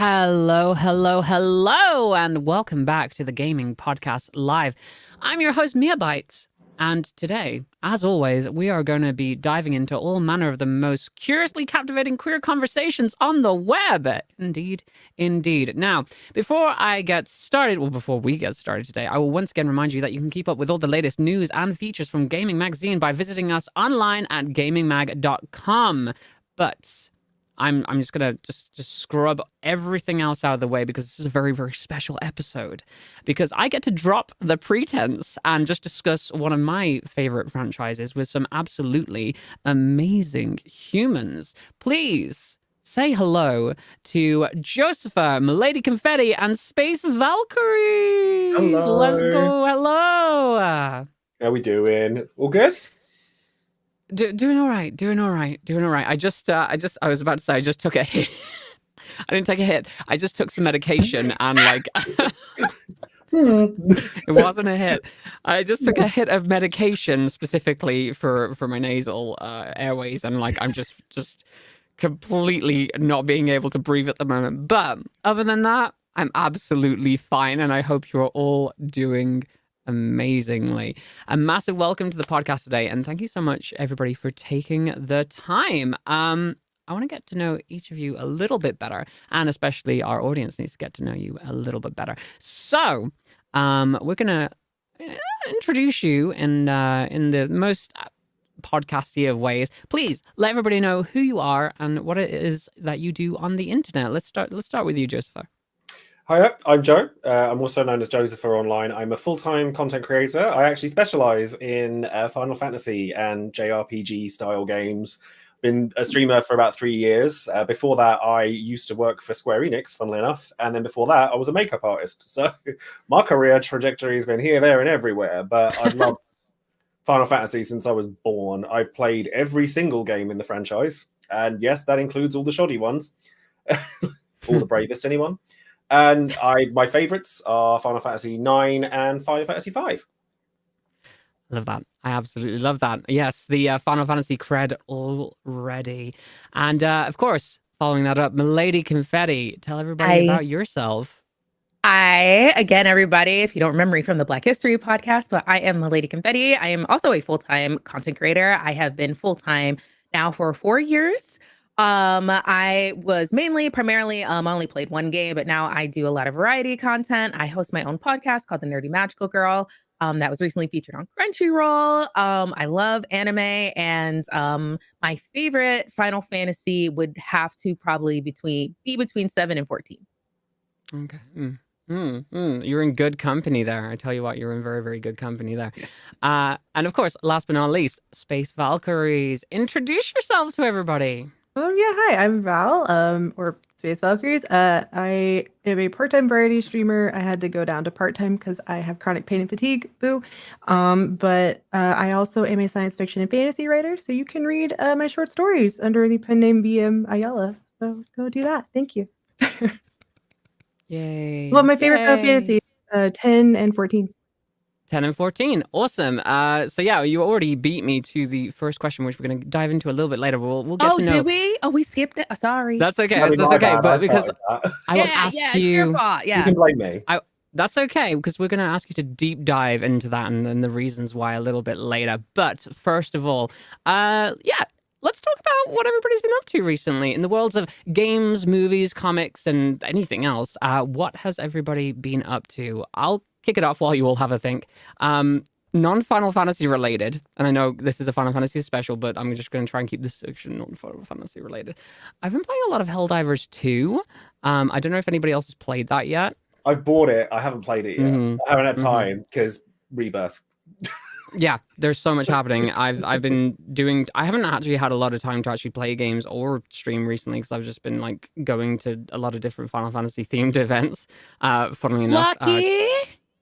Hello, hello, hello, and welcome back to the Gaming Podcast Live. I'm your host, Mia Bytes, and today, as always, we are going to be diving into all manner of the most curiously captivating queer conversations on the web. Indeed, indeed. Now, before we get started today, I will once again remind you that you can keep up with all the latest news and features from Gaming Magazine by visiting us online at gamingmag.com. But I'm just gonna just scrub everything else out of the way because this is a very, very special episode. Because I get to drop the pretense and just discuss one of my favorite franchises with some absolutely amazing humans. Please say hello to Josepha, Milady Confetti, and Space Valkyries. Hello. Let's go. Hello. How we doing? All good? Doing all right. I was about to say I just took a hit. I didn't take a hit. I just took some medication and it wasn't a hit. I just took a hit of medication specifically for my nasal airways, and I'm just completely not being able to breathe at the moment. But other than that, I'm absolutely fine, and I hope you're all doing amazingly. A massive welcome to the podcast today, and thank you so much, everybody, for taking the time. I want to get to know each of you a little bit better, and especially our audience needs to get to know you a little bit better. So, we're gonna introduce you in the most podcasty of ways. Please let everybody know who you are and what it is that you do on the internet. Let's start with you, Josepha. Hi, I'm Joe. I'm also known as Josepha online. I'm a full-time content creator. I actually specialize in Final Fantasy and JRPG style games. Been a streamer for about 3 years. Before that, I used to work for Square Enix, funnily enough. And then before that, I was a makeup artist. So my career trajectory has been here, there, and everywhere. But I've loved Final Fantasy since I was born. I've played every single game in the franchise. And yes, that includes all the shoddy ones. All the bravest, anyone. And my favorites are Final Fantasy 9 and Final Fantasy 5. Love that. I absolutely love that. Yes, the Final Fantasy cred already. And of course, following that up, Milady Confetti, tell everybody about yourself. Again, everybody, if you don't remember me from the Black History podcast, but I am Milady Confetti. I am also a full-time content creator. I have been full-time now for 4 years. I was primarily, I only played one game, but now I do a lot of variety content. I host my own podcast called The Nerdy Magical Girl. That was recently featured on Crunchyroll. I love anime, and my favorite Final Fantasy would have to probably be between 7 and 14. Okay. You're in good company there. I tell you what, you're in very, very good company there. And of course, last but not least, Space Valkyries. Introduce yourselves to everybody. Oh yeah, hi, I'm Val, or Space Valkyries. I am a part-time variety streamer. I had to go down to part-time because I have chronic pain and fatigue, boo. But I also am a science fiction and fantasy writer, so you can read my short stories under the pen name BM Ayala. So go do that. Thank you. Yay. Well, my favorite Final Fantasy, 10 and 14. 10 and 14. Awesome. So yeah, you already beat me to the first question, which we're going to dive into a little bit later. We'll get to know. Oh, did we? Oh, we skipped it. Sorry. That's okay. That's okay. But because I will yeah, ask it's you. your fault. Yeah. You can blame me. That's okay, because we're going to ask you to deep dive into that and then the reasons why a little bit later. But first of all, let's talk about what everybody's been up to recently in the worlds of games, movies, comics, and anything else. What has everybody been up to? I'll kick it off while you all have a think. Non-Final Fantasy related, and I know this is a Final Fantasy special, but I'm just going to try and keep this section non-Final Fantasy related. I've been playing a lot of Helldivers 2. I don't know if anybody else has played that yet. I've bought it. I haven't played it yet. I haven't had time because Rebirth. Yeah, there's so much happening. I haven't actually had a lot of time to actually play games or stream recently because I've just been going to a lot of different Final Fantasy themed events. Funnily enough. Lucky.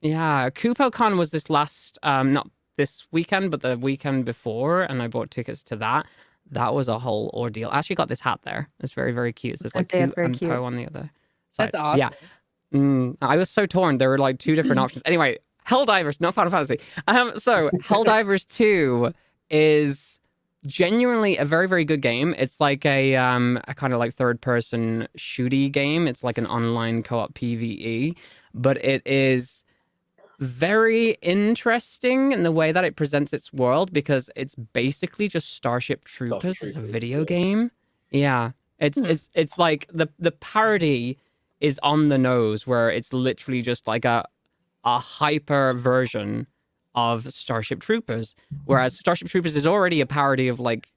Yeah, KupoCon was this last, not this weekend, but the weekend before, and I bought tickets to that. That was a whole ordeal. I actually got this hat there. It's very, very cute. It says Ku and Po on the other side. That's awesome. Yeah. I was so torn. There were two different options. Anyway, Helldivers, not Final Fantasy. So Helldivers 2 is genuinely a very, very good game. It's like a kind of like third person shooty game. It's like an online co-op PvE, but it is very interesting in the way that it presents its world because it's basically just Starship Troopers as a video game. Yeah. It's like the parody is on the nose where it's literally just like a hyper version of Starship Troopers, whereas Starship Troopers is already a parody of like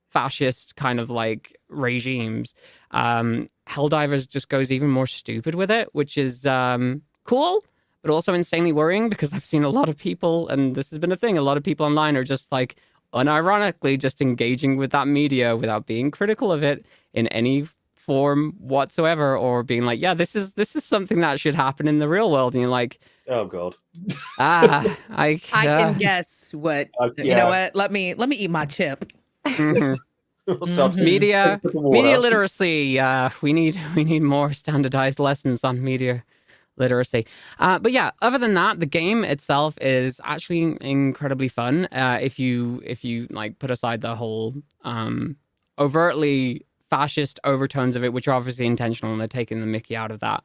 fascist kind of like regimes. Helldivers just goes even more stupid with it, which is cool, but also insanely worrying because I've seen a lot of people, and this has been a thing, a lot of people online are just like unironically just engaging with that media without being critical of it in any form whatsoever, or being like, yeah, this is something that should happen in the real world. And you're like, Oh god. I can guess what. Yeah. You know what? Let me eat my chip. mhm. Start to- Media take a sip of water. media literacy. We need more standardized lessons on media literacy. But yeah, other than that, the game itself is actually incredibly fun. If you like put aside the whole overtly fascist overtones of it, which are obviously intentional, and they're taking the mickey out of that.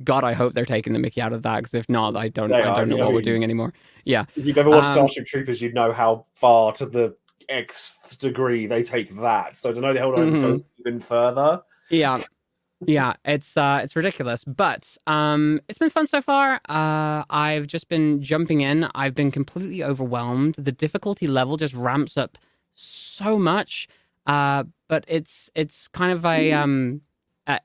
God, I hope they're taking the mickey out of that, because if not, I don't know what we're doing anymore. Yeah. If you've ever watched Starship Troopers, you'd know how far to the X degree they take that. So to know the Helldivers goes even further. Yeah. Yeah, it's ridiculous, but it's been fun so far. I've just been jumping in. I've been completely overwhelmed. The difficulty level just ramps up so much. But it's kind of a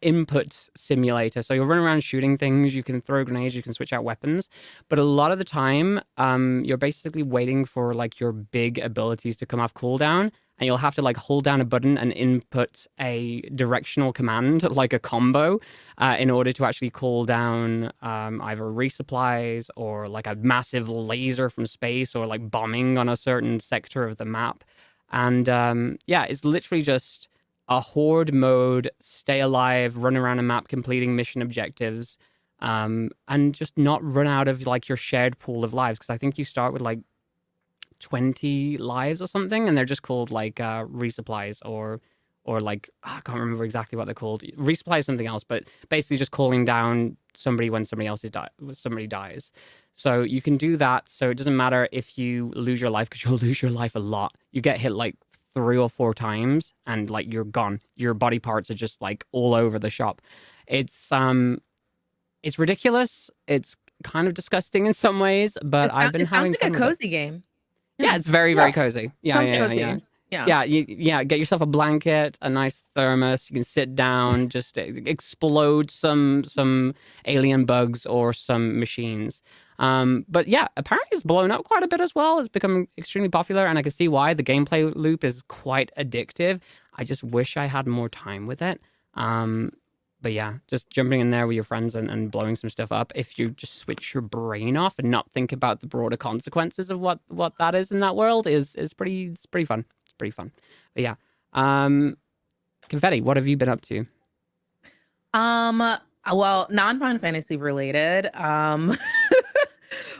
input simulator. So you'll run around shooting things, you can throw grenades, you can switch out weapons, but a lot of the time, you're basically waiting for like your big abilities to come off cooldown, and you'll have to like hold down a button and input a directional command, like a combo, in order to actually call down either resupplies or like a massive laser from space, or like bombing on a certain sector of the map. And yeah, it's literally just a horde mode, stay alive, run around a map, completing mission objectives, and just not run out of like your shared pool of lives. Because I think you start with like 20 lives or something, and they're just called like resupplies, or like I can't remember exactly what they're called. Resupply is something else, but basically just calling down somebody when somebody dies. So you can do that. So it doesn't matter if you lose your life, because you'll lose your life a lot. You get hit like 3 or 4 times, and like you're gone. Your body parts are just like all over the shop. It's ridiculous. It's kind of disgusting in some ways, but I've been having fun. It sounds like a cozy game. Yeah, it's very, very cozy. Yeah. Yeah, get yourself a blanket, a nice thermos. You can sit down, just explode some alien bugs or some machines. But yeah, apparently it's blown up quite a bit as well. It's become extremely popular, and I can see why. The gameplay loop is quite addictive. I just wish I had more time with it. But yeah, just jumping in there with your friends and blowing some stuff up. If you just switch your brain off and not think about the broader consequences of what that is in that world, is pretty fun. It's pretty fun. But yeah, Confetti, what have you been up to? Well, non-Final Fantasy related.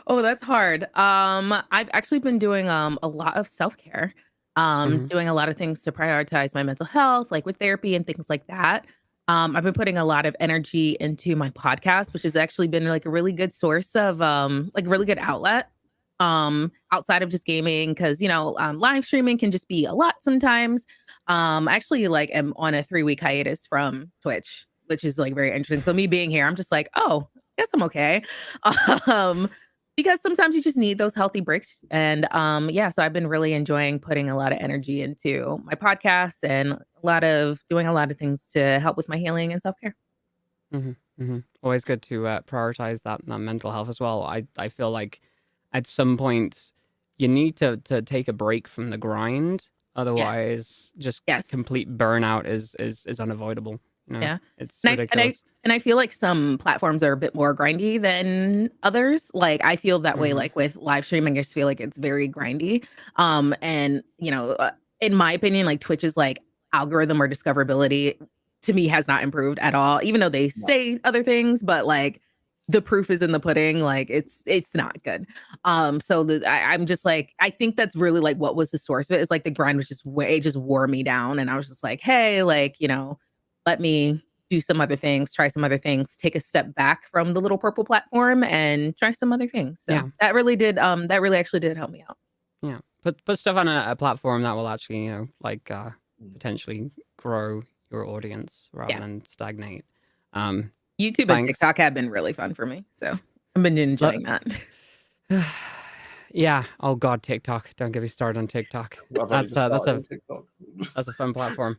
Oh, that's hard. I've actually been doing a lot of self-care. Doing a lot of things to prioritize my mental health, like with therapy and things like that. I've been putting a lot of energy into my podcast, which has actually been like a really good source of like a really good outlet outside of just gaming, because live streaming can just be a lot sometimes. I actually like am on a 3-week hiatus from Twitch, which is like very interesting. So me being here, I'm just like, oh, I guess I'm okay. Because sometimes you just need those healthy breaks. And yeah, so I've been really enjoying putting a lot of energy into my podcast and doing a lot of things to help with my healing and self-care. Always good to prioritize that mental health as well. I feel like at some point you need to take a break from the grind. Otherwise, just complete burnout is unavoidable. Yeah, it's ridiculous. And I feel like some platforms are a bit more grindy than others. Like I feel that way, like with live streaming, I just feel like it's very grindy. And in my opinion, like Twitch's like algorithm or discoverability to me has not improved at all, even though they say other things, but like the proof is in the pudding. Like it's not good. So I'm just like, I think that's really like what was the source of it, is like the grind was just way, it just wore me down. And I was just like, hey, like, let me do some other things, try some other things, take a step back from the little purple platform and try some other things. So Yeah. that really actually did help me out. Yeah. Put stuff on a platform that will actually, potentially grow your audience rather than stagnate. YouTube and Thanks. TikTok have been really fun for me. So I've been enjoying that. Yeah. Oh God, TikTok. Don't get me started on TikTok. That's a fun platform.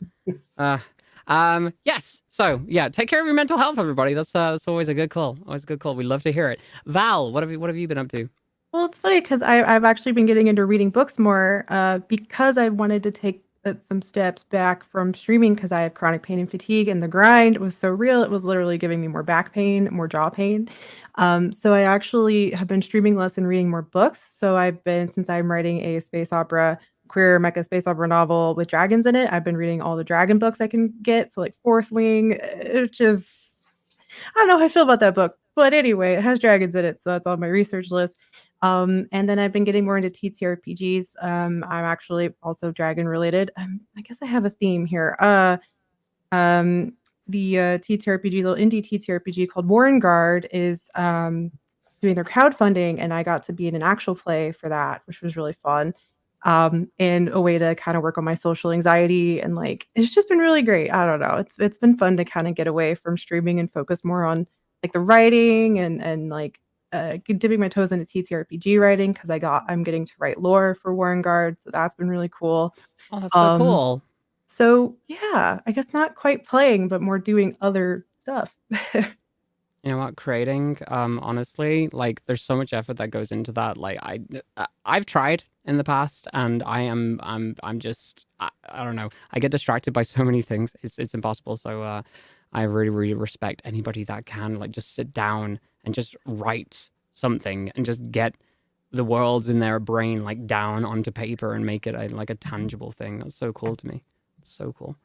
Yes. So yeah, take care of your mental health, everybody. That's always a good call. Always a good call. We love to hear it. Val, what have you been up to? Well, it's funny because I've actually been getting into reading books more because I wanted to take some steps back from streaming because I have chronic pain and fatigue, and the grind was so real. It was literally giving me more back pain, more jaw pain. So I actually have been streaming less and reading more books. So since I'm writing a space opera, queer mecha space opera novel with dragons in it, I've been reading all the dragon books I can get. So like Fourth Wing, it's just, I don't know how I feel about that book. But anyway, it has dragons in it, so that's on my research list. And then I've been getting more into TTRPGs. I'm actually also dragon related. I guess I have a theme here. The TTRPG, little indie TTRPG called Warren Guard is doing their crowdfunding, and I got to be in an actual play for that, which was really fun. And a way to kind of work on my social anxiety, and like it's just been really great. I don't know. It's been fun to kind of get away from streaming and focus more on like the writing and like dipping my toes into TTRPG writing because I'm getting to write lore for Warren Guard, so that's been really cool. Oh, that's so cool. So yeah, I guess not quite playing, but more doing other stuff. You know what, creating, honestly, like there's so much effort that goes into that. Like I've tried in the past, and I'm just I don't know. I get distracted by so many things. It's impossible. So I really, really respect anybody that can like just sit down and just write something and just get the worlds in their brain like down onto paper and make it like a tangible thing. That's so cool to me. It's so cool.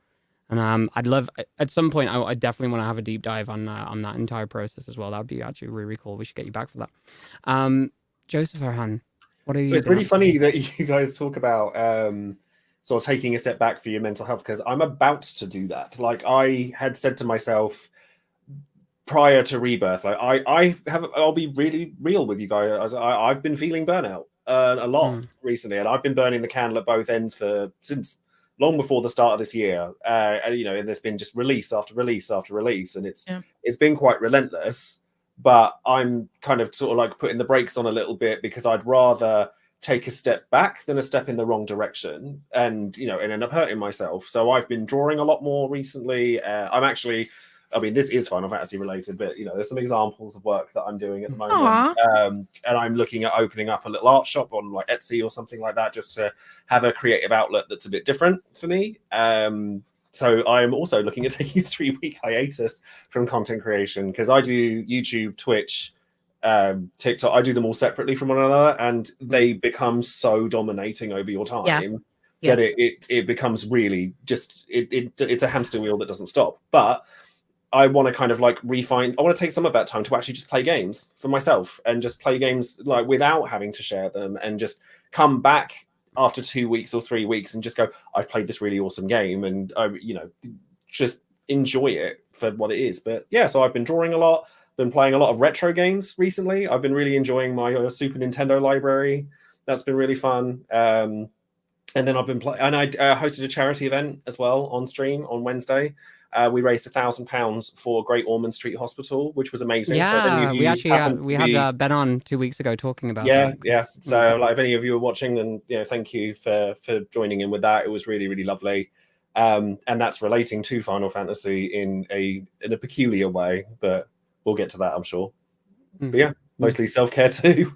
And I'd love at some point. I definitely want to have a deep dive on that entire process as well. That'd be actually really, really cool. We should get you back for that. Joseph Erhan, what are you? It's really funny that you guys talk about sort of taking a step back for your mental health, because I'm about to do that. Like I had said to myself prior to Rebirth, like I'll be really real with you guys. I've been feeling burnout a lot recently, and I've been burning the candle at both ends since long before the start of this year. And there's been just release after release after release, and it's been quite relentless. But I'm kind of sort of like putting the brakes on a little bit because I'd rather take a step back than a step in the wrong direction, and end up hurting myself. So I've been drawing a lot more recently. This is Final Fantasy related, but there's some examples of work that I'm doing at the moment. And I'm looking at opening up a little art shop on like Etsy or something like that, just to have a creative outlet that's a bit different for me. So I'm also looking at taking a 3-week hiatus from content creation, because I do YouTube, Twitch, TikTok. I do them all separately from one another, and they become so dominating over your time that it becomes really just it's a hamster wheel that doesn't stop. But I want to kind of like refine. I want to take some of that time to actually just play games for myself, and just play games like without having to share them, and just come back after 2 weeks or 3 weeks and just go, I've played this really awesome game, and just enjoy it for what it is. But yeah, so I've been drawing a lot, been playing a lot of retro games recently. I've been really enjoying my Super Nintendo library. That's been really fun. And then I've been playing, and I hosted a charity event as well on stream on Wednesday. We raised £1,000 for Great Ormond Street Hospital, which was amazing. Yeah, so we actually had Ben on 2 weeks ago talking about that. Yeah. So like, if any of you are watching, then thank you for joining in with that. It was really, really lovely. And that's relating to Final Fantasy in a peculiar way, but we'll get to that, I'm sure. But yeah, mostly self-care too.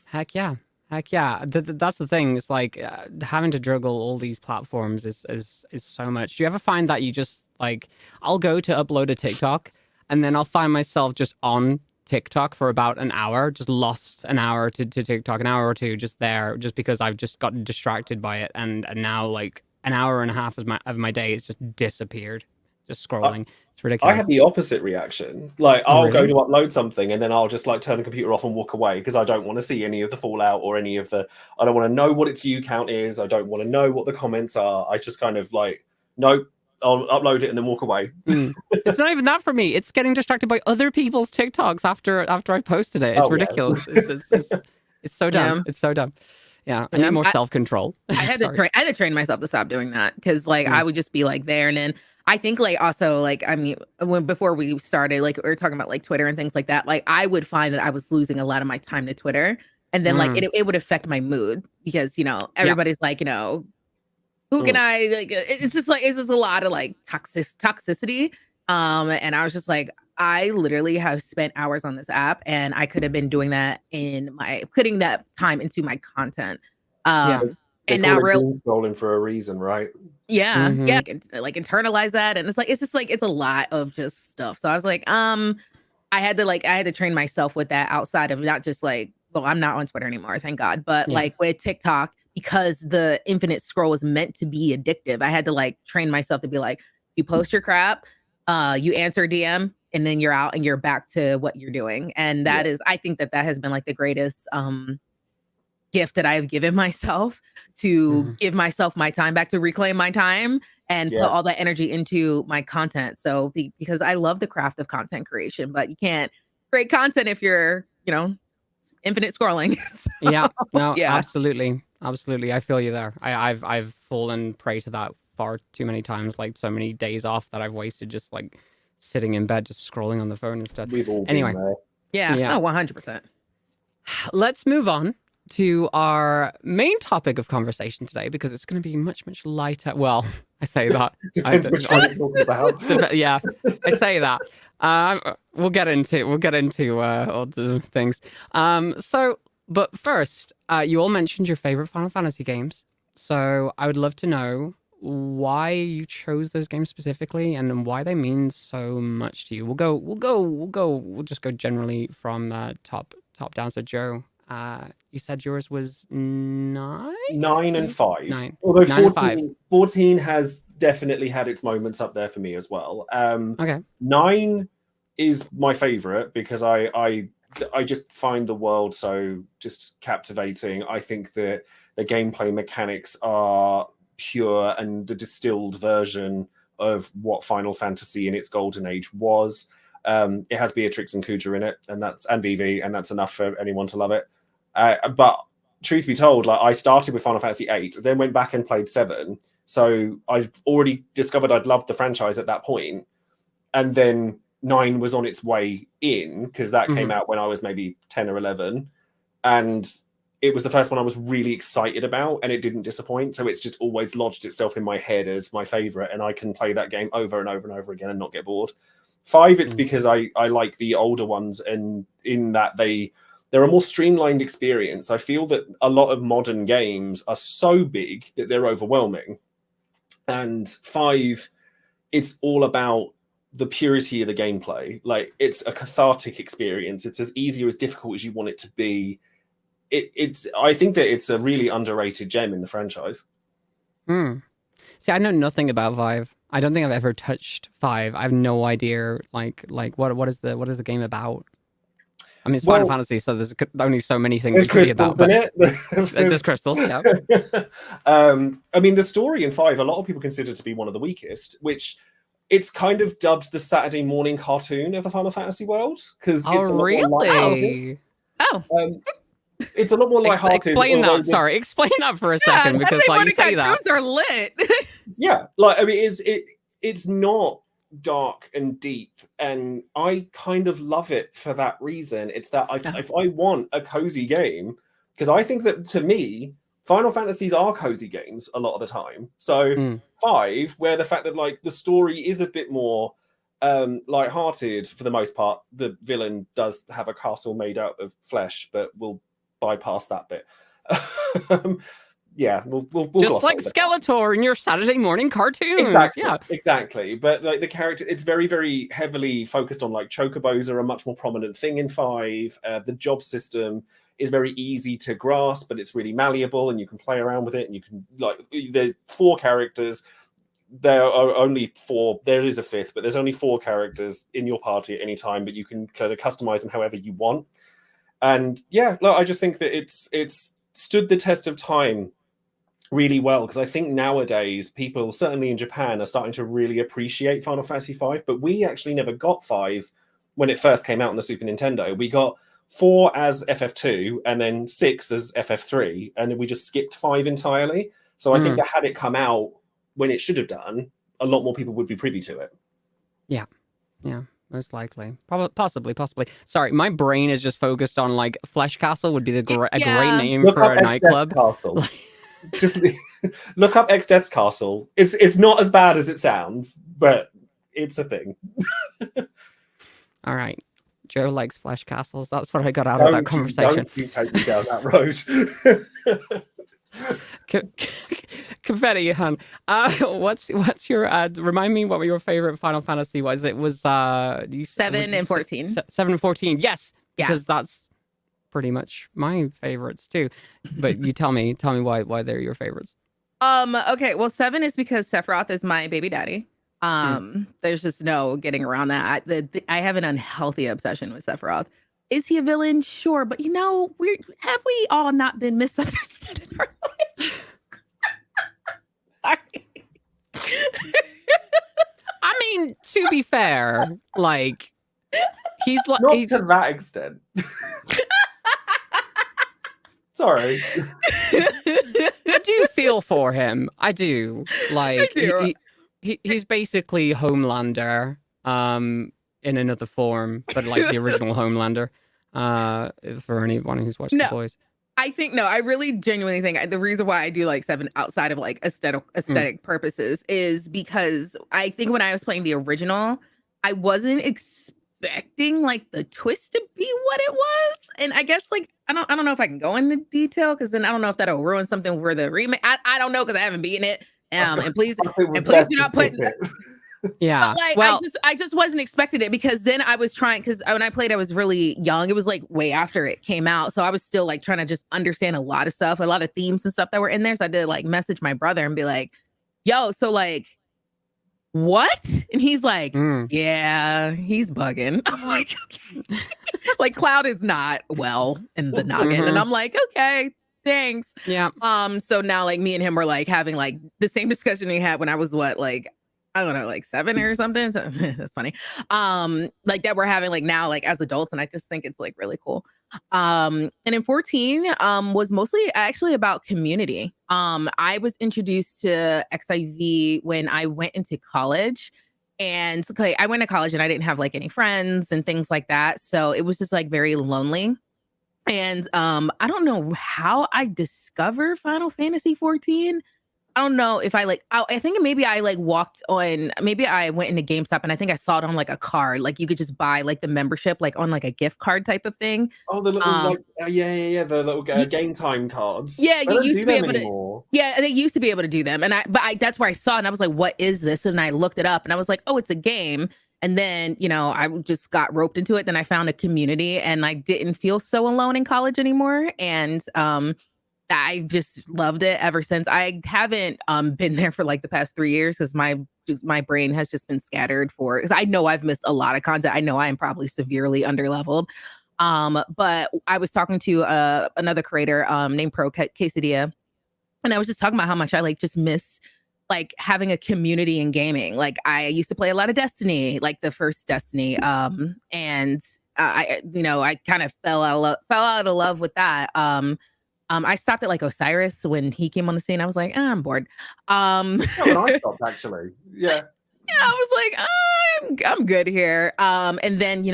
Heck yeah. That's the thing. It's like having to juggle all these platforms is so much. Do you ever find that you just like, I'll go to upload a TikTok and then I'll find myself just on TikTok for about an hour, just lost an hour to TikTok, an hour or two just there, just because I've just gotten distracted by it, and now like an hour and a half of my day has just disappeared. just scrolling. It's I ridiculous. had the opposite reaction. Like, Oh, I'll go really? to upload something and then I'll just like turn the computer off and walk away because I don't want to see any of the fallout or any of the. I don't want to know what its view count is. I don't want to know what the comments are. I just kind of like, nope, I'll upload it and then walk away. It's not even that for me. It's getting distracted by other people's TikToks after I've posted it. It's Oh, yeah. ridiculous. It's so dumb. Yeah. It's so dumb. Yeah, I need more self-control. I had to train myself to stop doing that because like I would just be like there, and then I think like also like I mean before we started like we were talking about like Twitter and things like that, like I would find that I was losing a lot of my time to Twitter, and then like it would affect my mood because everybody's like who can I like it's just a lot of like toxicity, and I was just like I literally have spent hours on this app, and I could have been doing that putting that time into my content. And now we're scrolling for a reason, right? Yeah, like internalize that, and it's just like it's a lot of just stuff. So I was like, I had to train myself with that outside of not just like, well, I'm not on Twitter anymore, thank God, but like with TikTok because the infinite scroll is meant to be addictive. I had to like train myself to be like, you post your crap, you answer DM, and then you're out and you're back to what you're doing, and that is, I think that has been like the greatest gift that I've given myself to give myself my time back, to reclaim my time and put all that energy into my content. So because I love the craft of content creation, but you can't create content if you're, infinite scrolling. Absolutely. I feel you there. I've fallen prey to that far too many times, like so many days off that I've wasted just like sitting in bed, just scrolling on the phone instead. We've all been there. Yeah. Oh, 100%. Let's move on to our main topic of conversation today, because it's going to be much, much lighter. Well, I say that. Depends which one you're talking about. Yeah, I say that. We'll get into all the things. But first, you all mentioned your favorite Final Fantasy games. So I would love to know why you chose those games specifically and why they mean so much to you. We'll just go generally from top down. So Joe, you said yours was 9? 9 and 5. 9. Although 9 and 5. 14 has definitely had its moments up there for me as well. Okay. 9 is my favorite because I just find the world so just captivating. I think that the gameplay mechanics are pure and the distilled version of what Final Fantasy in its golden age was. It has Beatrix and Kuja in it, and Vivi, and that's enough for anyone to love it. But truth be told, like I started with Final Fantasy 8, then went back and played 7. So I've already discovered I'd loved the franchise at that point. And then 9 was on its way in because that came out when I was maybe 10 or 11. And it was the first one I was really excited about, and it didn't disappoint. So it's just always lodged itself in my head as my favorite, and I can play that game over and over and over again and not get bored. 5, it's because I like the older ones, and in that they're a more streamlined experience. I feel that a lot of modern games are so big that they're overwhelming. And 5, it's all about the purity of the gameplay. Like, it's a cathartic experience. It's as easy or as difficult as you want it to be. I think that it's a really underrated gem in the franchise. See, I know nothing about 5. I don't think I've ever touched 5. I have no idea, like what is the game about? I mean, it's Final Fantasy, so there's only so many things it could be about. But there's crystals, yeah. I mean, the story in 5, a lot of people consider to be one of the weakest, which it's kind of dubbed the Saturday morning cartoon of the Final Fantasy world because it's really? It's a lot more lighthearted. Explain that for a second, because like you say that are lit. Yeah, like I mean, it's not dark and deep, and I kind of love it for that reason. It's that if I want a cozy game, because I think that to me, Final Fantasies are cozy games a lot of the time. So 5, where the fact that like the story is a bit more lighthearted for the most part. The villain does have a castle made out of flesh, but we'll bypass that bit. Yeah, we'll just like Skeletor in your Saturday morning cartoons. Exactly. But like the character, it's very, very heavily focused on like chocobos are a much more prominent thing in 5. The job system is very easy to grasp, but it's really malleable, and you can play around with it. And you can there's 4 characters. there are only 4. There is a 5th, but there's only 4 characters in your party at any time, but you can kind of customize them however you want. And yeah, look, I just think that it's stood the test of time really well, because I think nowadays people, certainly in Japan, are starting to really appreciate Final Fantasy V. But we actually never got 5 when it first came out on the Super Nintendo. We got 4 as FF2 and then 6 as FF3, and we just skipped 5 entirely. So I think that had it come out when it should have done, a lot more people would be privy to it. Yeah, most likely. Possibly. Sorry, my brain is just focused on like Flesh Castle would be a great name Look for up a nightclub. Castle. Just look up X-Death's Castle. It's not as bad as it sounds, but it's a thing. All right. Joe likes Flesh Castles. That's what I got out of that conversation. Don't you take me down that road. Confetti, Han. What's your remind me what your favorite Final Fantasy was? It was 7 and 14. 7 and 14. Yes, Yeah. because that's pretty much my favorites too. But you tell me why they're your favorites. Okay, well, 7 is because Sephiroth is my baby daddy. There's just no getting around that. I have an unhealthy obsession with Sephiroth. Is he a villain? Sure, but have we all not been misunderstood in our life? I mean, to be fair, like he's like not to that extent. Sorry. I do feel for him. I do. Like he's basically Homelander in another form, but like the original Homelander. For anyone who's watched The Boys. I really genuinely think the reason why I do like 7 outside of like aesthetic purposes is because I think when I was playing the original, I wasn't expecting like the twist to be what it was. And I guess like I don't know if I can go into detail, because then I don't know if that'll ruin something for the remake. I don't know, because I haven't beaten it. And please do not put yeah. But like, I just wasn't expecting it, because then I was trying, because when I played, I was really young. It was like way after it came out. So I was still like trying to just understand a lot of stuff, a lot of themes and stuff that were in there. So I did like message my brother and be like, yo, so like, what? And he's like, yeah, he's bugging. I'm like, okay. Like Cloud is not well in the noggin. And I'm like, okay, thanks. Yeah. So now like me and him were like having like the same discussion we had when I was I don't know, like 7 or something. So that's funny. Like that we're having like now, like as adults. And I just think it's like really cool. And in 14, was mostly actually about community. I was introduced to XIV when I went into college. And okay, I went to college and I didn't have like any friends and things like that. So it was just like very lonely. And I don't know how I discovered Final Fantasy 14. I don't know if I think maybe I like maybe I went into GameStop and I think I saw it on like a card. Like you could just buy like the membership, like on like a gift card type of thing. Oh, the little the little game time cards. Yeah, you used to be able anymore. Yeah, they used to be able to do them. And that's where I saw it and I was like, what is this? And I looked it up and I was like, oh, it's a game. And then, I just got roped into it. Then I found a community and I didn't feel so alone in college anymore. And I just loved it ever since. I haven't been there for like the past 3 years because my brain has just been scattered because I know I've missed a lot of content. I know I am probably severely underleveled. But I was talking to another creator named Pro Quesadilla, and I was just talking about how much I like just miss like having a community in gaming. Like I used to play a lot of Destiny, like the first Destiny, and I kind of fell out of love with that. I stopped at like Osiris when he came on the scene. I was like, I'm bored. When I stopped, actually. Yeah. Yeah, I was like, I'm good here. And then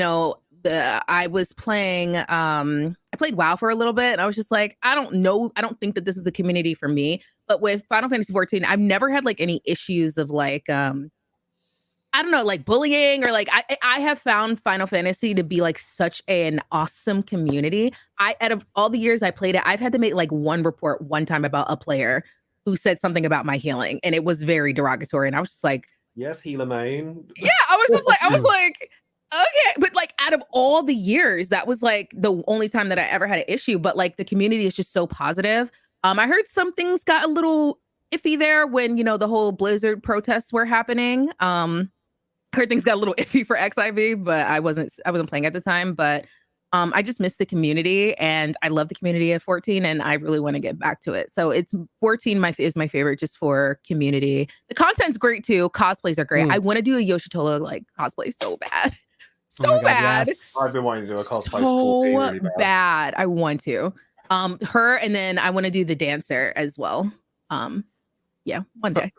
I was playing. I played WoW for a little bit, and I was just like, I don't know. I don't think that this is the community for me. But with Final Fantasy 14, I've never had like any issues of like I don't know, like bullying or like I have found Final Fantasy to be like such an awesome community. Out of all the years I played it, I've had to make like one report one time about a player who said something about my healing, and it was very derogatory. And I was just like, yes, healer main. Yeah, I was like, okay. But like out of all the years, that was like the only time that I ever had an issue. But like the community is just so positive. I heard some things got a little iffy there when, the whole Blizzard protests were happening. Heard things got a little iffy for XIV, but I wasn't playing at the time. But I just missed the community, and I love the community at 14, and I really want to get back to it. So it's 14 is my favorite just for community. The content's great too. Cosplays are great. I want to do a Yoshitola cosplay so bad. So Oh my God, bad. yes. I've been wanting to do a cosplay So for 14 really bad. I want to. Her, and then I want to do the dancer as well. Yeah, one day.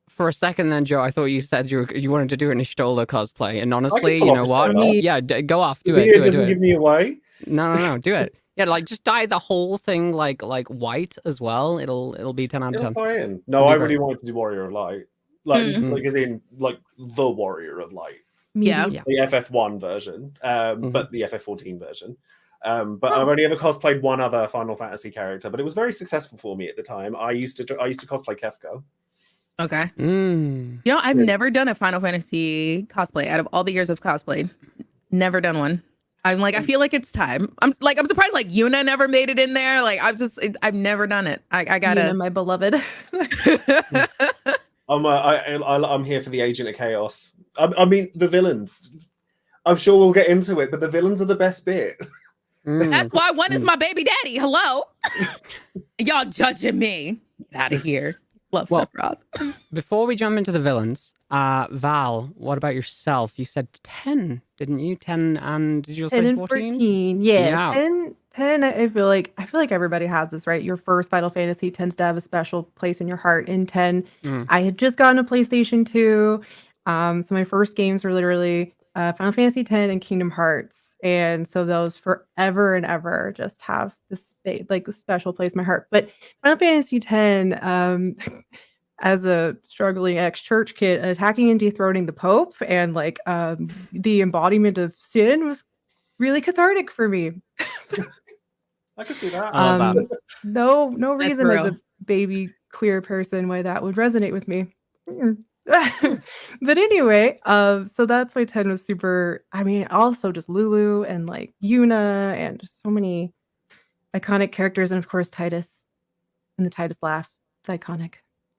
For a second then, Joe, I thought you said you wanted to do an Ishtola cosplay. And honestly, pull you off know a what? Ishtola. Yeah, go off. Do The it. beard Do it. doesn't Do give it. me away. No, do it. Yeah, just dye the whole thing like white as well. It'll be 10 out of It'll 10. tie in. No, It'll I be really great. wanted to do Warrior of Light. Like, Mm. like as in like the Warrior of Light. Yeah. Yeah. The FF1 version, Mhm. but the FF14 version. But I've only ever cosplayed one other Final Fantasy character, but it was very successful for me at the time. I used to cosplay Kefka. Okay. Mm. I've Yeah. never done a Final Fantasy cosplay out of all the years of cosplay. Never done one. I'm like, I feel like it's time. I'm surprised like Yuna never made it in there. Like I've never done it. I gotta. Yuna, my beloved. I'm here for the Agent of Chaos. I mean, the villains. I'm sure we'll get into it, but the villains are the best bit. Mm. That's why one is my baby daddy. Hello. Y'all judging me. Get out of here. Love Well, Sephiroth. Before we jump into the villains, Val, what about yourself? You said 10, didn't you? 10 and did you also 10 say and 14? 14. Yeah, Yeah. 10, I feel like everybody has this, right? Your first Final Fantasy tends to have a special place in your heart. In 10, Mm. I had just gotten a PlayStation 2. So my first games were literally Final Fantasy 10 and Kingdom Hearts. And so those forever and ever just have this like a special place in my heart. But Final Fantasy 10, as a struggling ex-church kid, attacking and dethroning the Pope and like the embodiment of sin was really cathartic for me. I could see that. I love that. No That's reason as real. a baby queer person why that would resonate with me. But anyway, so that's why 10 was super. I mean, also just Lulu and like Yuna and just so many iconic characters, and of course Titus and the Titus laugh. It's iconic.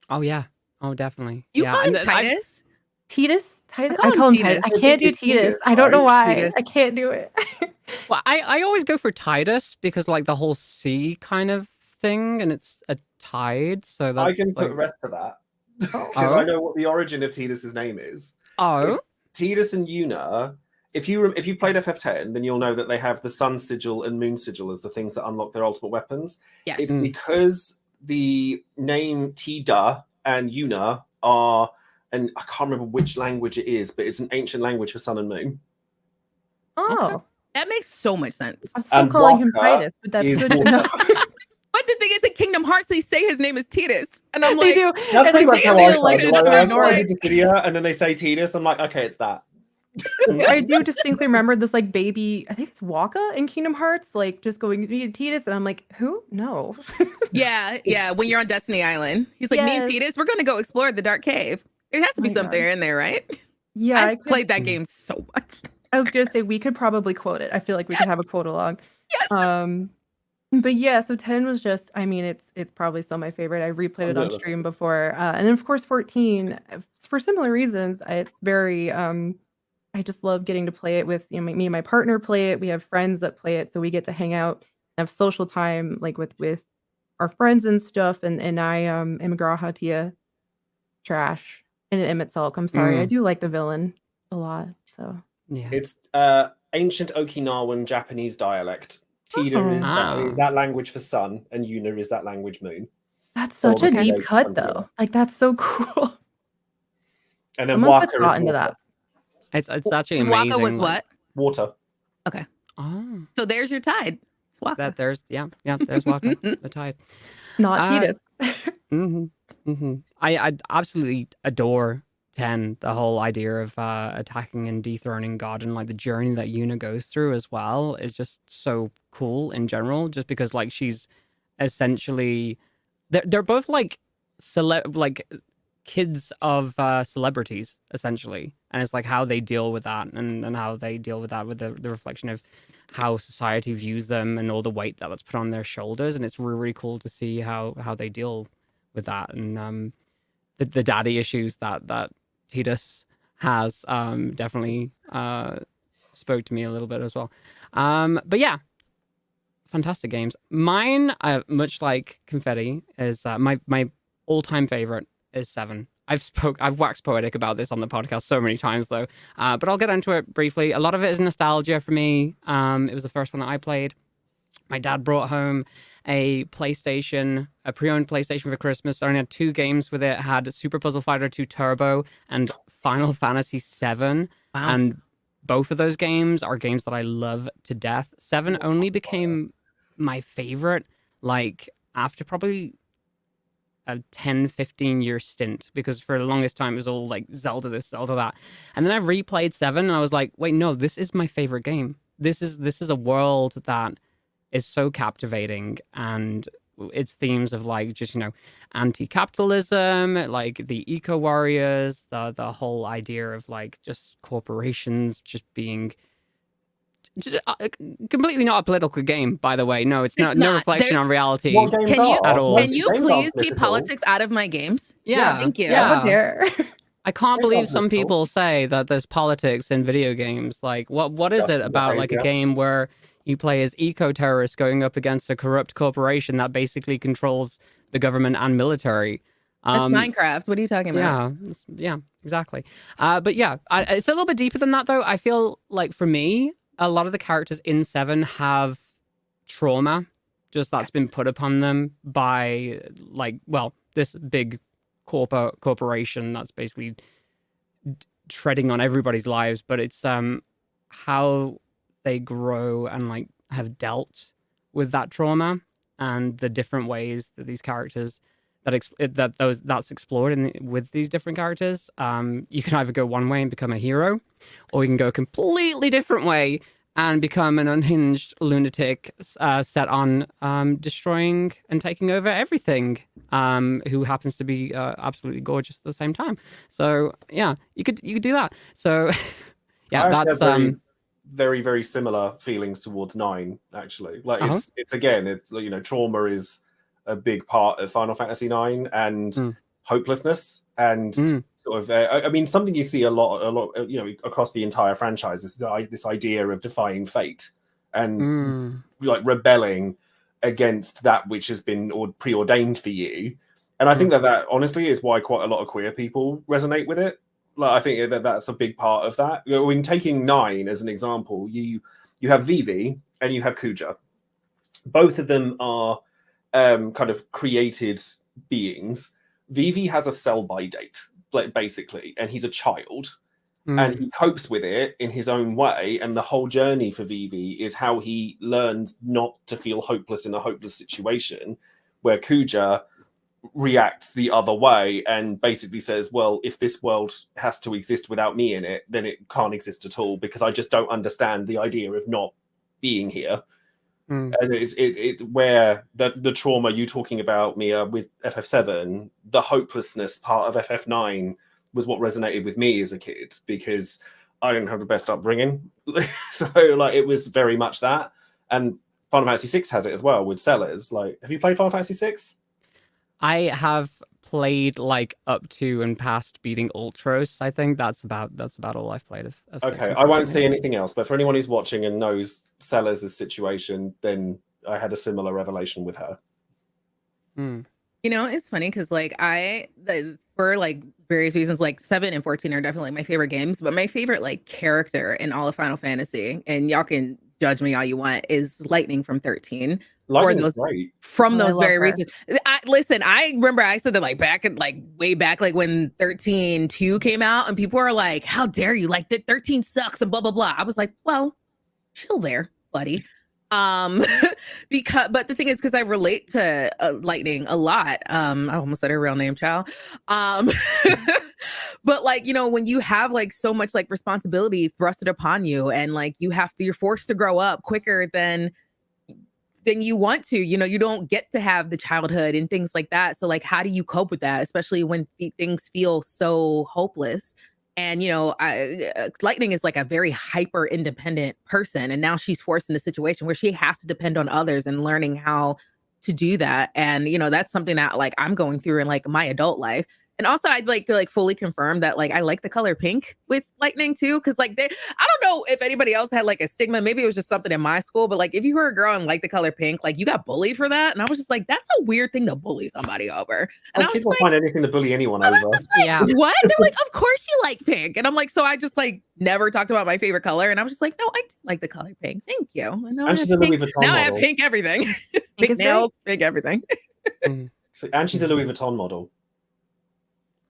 Oh, yeah. Oh, definitely. You yeah. call him and Titus? Titus? call I him call him Titus. Titus. I I can't think do it's Titus. Titus, I don't know right? why. Titus. I can't do it. Well, I always go for Titus because like the whole C kind of thing, and it's a tide, so that's I can put like, rest to that because Oh. I know what the origin of Tidus's name is. oh, Tidus and Yuna. If you've played FF10, then you'll know that they have the Sun Sigil and Moon Sigil as the things that unlock their ultimate weapons. Yes. It's because the name Tida and Yuna are, and I can't remember which language it is, but it's an ancient language for Sun and Moon. Oh, That makes so much sense. I'm still And calling him Waka Titus, but that's is good to water. know. But the thing is, in Kingdom Hearts, they say his name is Titus, and I'm They like, do. That's And pretty I much how think I they like feel. to Like, ignore I it. watch a video and then they say Tidus, I'm like, okay, it's that. I do distinctly remember this like baby, I think it's Waka in Kingdom Hearts, like just going to be Titus, and I'm like, who? No. yeah. When you're on Destiny Island, he's like, me and Yes. Titus, we're gonna go explore the Dark Cave. It has to be My God. something in there, right? Yeah, I played that game so much. I was gonna say we could probably quote it. I feel like we could have a quote along. Yes. But yeah, so 10 was just, I mean, it's probably still my favorite. I replayed it on stream before. And then of course 14, for similar reasons, it's very I just love getting to play it with, me and my partner play it. We have friends that play it, so we get to hang out and have social time like with our friends and stuff. And I am a Hatia trash and an Emmett Sulk. I'm sorry. I do like the villain a lot. So yeah. It's ancient Okinawan Japanese dialect. Tida is that language for sun, and Yuna is that language moon. that's such a obviously deep they cut come together. though. Like that's so cool. And then I'm gonna put Waka thought is into water. that. It's actually And amazing. Waka was like- what? Water. Oh, So there's your tide. It's Waka. there's Waka, the tide. Not Uh, Titus. I absolutely adore 10, the whole idea of attacking and dethroning God, and like the journey that Yuna goes through as well is just so cool in general, just because like she's essentially they're both like like kids of celebrities essentially, and it's like how they deal with that, and how they deal with that with the reflection of how society views them and all the weight that's put on their shoulders, and it's really, really cool to see how they deal with that, and the daddy issues that Tidus has definitely spoke to me a little bit as well. But yeah, fantastic games. Mine, much like Confetti, is my all-time favorite is 7. I've waxed poetic about this on the podcast so many times though, but I'll get into it briefly. A lot of it is nostalgia for me. It was the first one that I played. My dad brought home a PlayStation, a pre-owned PlayStation for Christmas. I only had 2 games with it. It had Super Puzzle Fighter 2 Turbo and Final Fantasy 7. Wow. And both of those games are games that I love to death. 7 only became my favorite like after probably a 10-15 year stint, because for the longest time it was all like Zelda this, Zelda that, and then I replayed 7 and I was like, wait, no, this is my favorite game. This is a world that is so captivating, and its themes of like just anti-capitalism, like the eco warriors, the whole idea of like just corporations just being completely not a political game, by the way. No, it's not. No reflection on reality What games Can you- are? at all. Can you Games please aren't keep political. politics out of my games? Yeah, Thank you. yeah. How dare. I can't Games believe aren't some political. people say that there's politics in video games. Like, what is it Disgusting about like a behavior. game where you play as eco-terrorists going up against a corrupt corporation that basically controls the government and military? That's Minecraft. What are you talking about? Yeah, exactly. But yeah, it's a little bit deeper than that, though. I feel like for me, a lot of the characters in 7 have trauma, just that's been put upon them by this big corporation that's basically treading on everybody's lives. But it's how they grow and like have dealt with that trauma and the different ways that these characters that's explored with these different characters. You can either go one way and become a hero, or you can go a completely different way and become an unhinged lunatic set on destroying and taking over everything, who happens to be absolutely gorgeous at the same time. So yeah, you could do that. So yeah, I actually that's have very, very similar feelings towards 9. Actually, like it's again, trauma is a big part of Final Fantasy 9, and hopelessness, and sort of I mean, something you see a lot across the entire franchise is this idea of defying fate and like rebelling against that which has been preordained for you. And I think that honestly is why quite a lot of queer people resonate with it. Like, I think that's a big part of that. When taking 9 as an example, you have Vivi and you have Kuja. Both of them are kind of created beings. Vivi has a sell-by date, basically, and he's a child, and he copes with it in his own way. And the whole journey for Vivi is how he learns not to feel hopeless in a hopeless situation, where Kuja reacts the other way and basically says, well, if this world has to exist without me in it, then it can't exist at all, because I just don't understand the idea of not being here. And it's where the trauma you talking about, Mia, with FF7, the hopelessness part of FF9 was what resonated with me as a kid, because I didn't have the best upbringing. So like it was very much that. And Final Fantasy 6 has it as well with sellers. Like, have you played Final Fantasy 6? I have played like up to and past beating Ultros. I think that's about all I've played of Okay, I won't say anything else, but for anyone who's watching and knows Sellers' situation, then I had a similar revelation with her. It's funny because like for like various reasons, like 7 and 14 are definitely my favorite games, but my favorite like character in all of Final Fantasy, and y'all can judge me all you want, is Lightning from 13. Lightning's great. From Oh, I those love very her. reasons. Listen, I remember I said that like back at like way back, like when 13.2 came out, and people were like, how dare you, like that 13 sucks and blah blah blah. I was like, well, chill there, buddy. But the thing is, because I relate to Lightning a lot. I almost said her real name, child. But like, when you have like so much like responsibility thrusted upon you, and like you're forced to grow up quicker than you want to, you don't get to have the childhood and things like that. So like, how do you cope with that, especially when things feel so hopeless? And Lightning is like a very hyper independent person, and now she's forced in a situation where she has to depend on others, and learning how to do that. And that's something that like I'm going through in like my adult life. And also I'd like to like fully confirm that like I like the color pink with lightning too. Cause like I don't know if anybody else had like a stigma. Maybe it was just something in my school, but like if you were a girl and like the color pink, like you got bullied for that. And I was just like, that's a weird thing to bully somebody over. And I was kids just will like, find anything to bully anyone over. Yeah. what? They're like, of course you like pink. And I'm like, so I just like never talked about my favorite color. And I was just like, no, I do like the color pink. Thank you. And now, And she's a Louis Vuitton now I have model. pink everything. Pink Pink is great. nails, pink everything. And she's a Louis Vuitton model.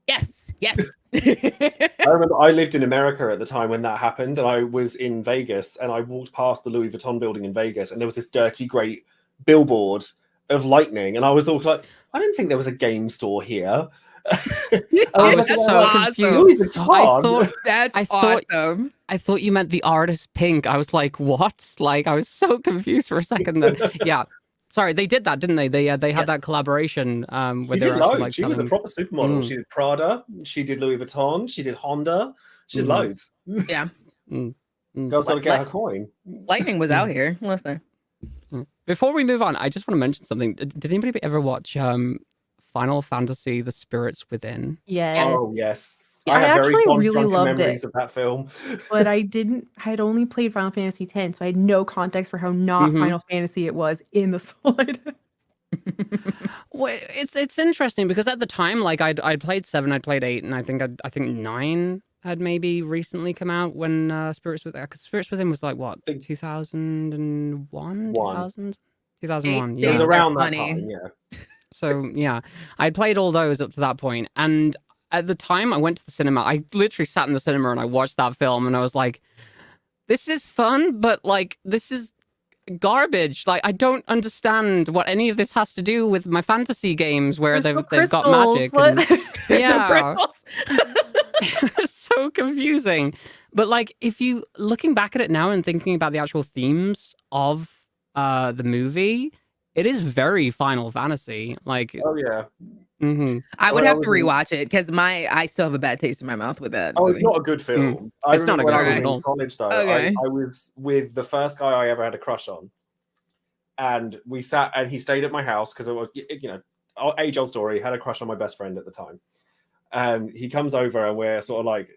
Yes, yes. I remember I lived in America at the time when that happened, and I was in Vegas, and I walked past the Louis Vuitton building in Vegas, and there was this dirty, great billboard of lightning, and I was all like, I didn't think there was a game store here. I was That's so awesome. confused. Louis Vuitton. That's thought- awesome. I thought you meant the artist Pink. I was like, what? Like, I was so confused for a second then. Yeah. Sorry, they did that, didn't they? They had that collaboration where She they did were actually loads. like She was a selling. proper supermodel. She did Prada, she did Louis Vuitton, she did Honda, she did loads. Yeah. Girl's got to get her coin. Lightning was out here. Listen. Before we move on, I just want to mention something. Did anybody ever watch Final Fantasy: The Spirits Within? Yes. Oh yes. Yeah, I have very actually fond really drunken loved memories it. of that film. But I had only played Final Fantasy X, so I had no context for how not Mhm. Final Fantasy it was in the slightest. Well, it's interesting because at the time, like I'd played 7, I'd played 8, and I think 9 had maybe recently come out when Spirits Within. Because Spirits Within was like what, 2001, 2001. It It was Yeah. around that funny. time, yeah. So yeah, I'd played all those up to that point, and at the time I went to the cinema. I literally sat in the cinema and I watched that film, and I was like, "This is fun, but like this is garbage. Like I don't understand what any of this has to do with my fantasy games where There's no they've got crystals, magic." what? And, There's no yeah, crystals. it's so confusing. But like, if you looking back at it now and thinking about the actual themes of the movie, it is very Final Fantasy. Like, Oh yeah. mhm. I would Well, have that to was in- rewatch it because I still have a bad taste in my mouth with that. Oh, it's movie. not a good film. I It's not a remember when good I was film in at all. college though. Okay. I was with the first guy I ever had a crush on, and we sat and he stayed at my house because it was age-old story. Had a crush on my best friend at the time, and he comes over and we're sort of like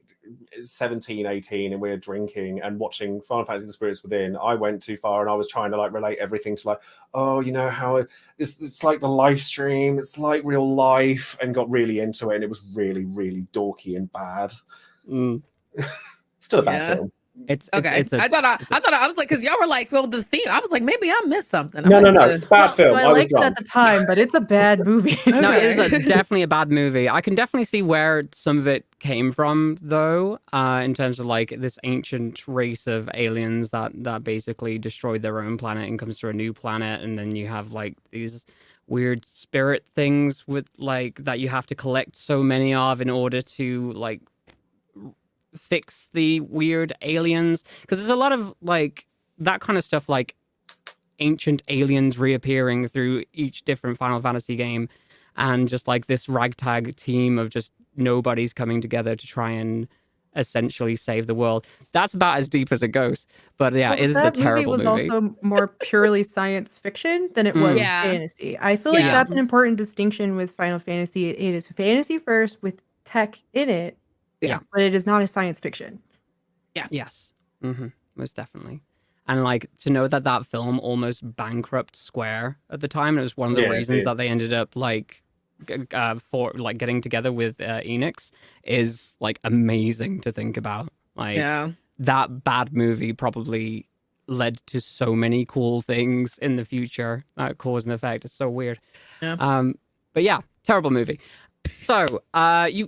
17, 18, and we're drinking and watching Final Fantasy: The Spirits Within. I went too far and I was trying to like relate everything to like, oh, you know how it's like the live stream, it's like real life, and got really into it, and it was really, really dorky and bad. Mm. Still a bad Yeah. film. It's Okay. it's a I thought I was like, because y'all were like, well, the theme. I was like, maybe I missed something. No, I'm like, it's a bad film. I I was liked it drunk. at the time, but it's a bad movie. No, it is Okay. definitely a bad movie. I can definitely see where some of it came from, though, in terms of like this ancient race of aliens that basically destroyed their own planet and comes to a new planet, and then you have like these weird spirit things with like that you have to collect so many of in order to like fix the weird aliens, because there's a lot of like that kind of stuff, like ancient aliens reappearing through each different Final Fantasy game, and just like this ragtag team of just nobodies coming together to try and essentially save the world. That's about as deep as it goes. But yeah, Well, it is a that terrible movie was also more purely science fiction than it was Yeah. fantasy. I feel like Yeah. that's an important distinction with Final Fantasy. It is fantasy first with tech in it, Yeah. but it is not a science fiction. Yes, most definitely. And like to know that that film almost bankrupt Square at the time, and it was one of the Yeah, it reasons did. that they ended up like for like getting together with Enix, is like amazing to think about. Like yeah. that bad movie probably led to so many cool things in the future. That cause and effect. It's so weird. Yeah. But yeah, terrible movie. So,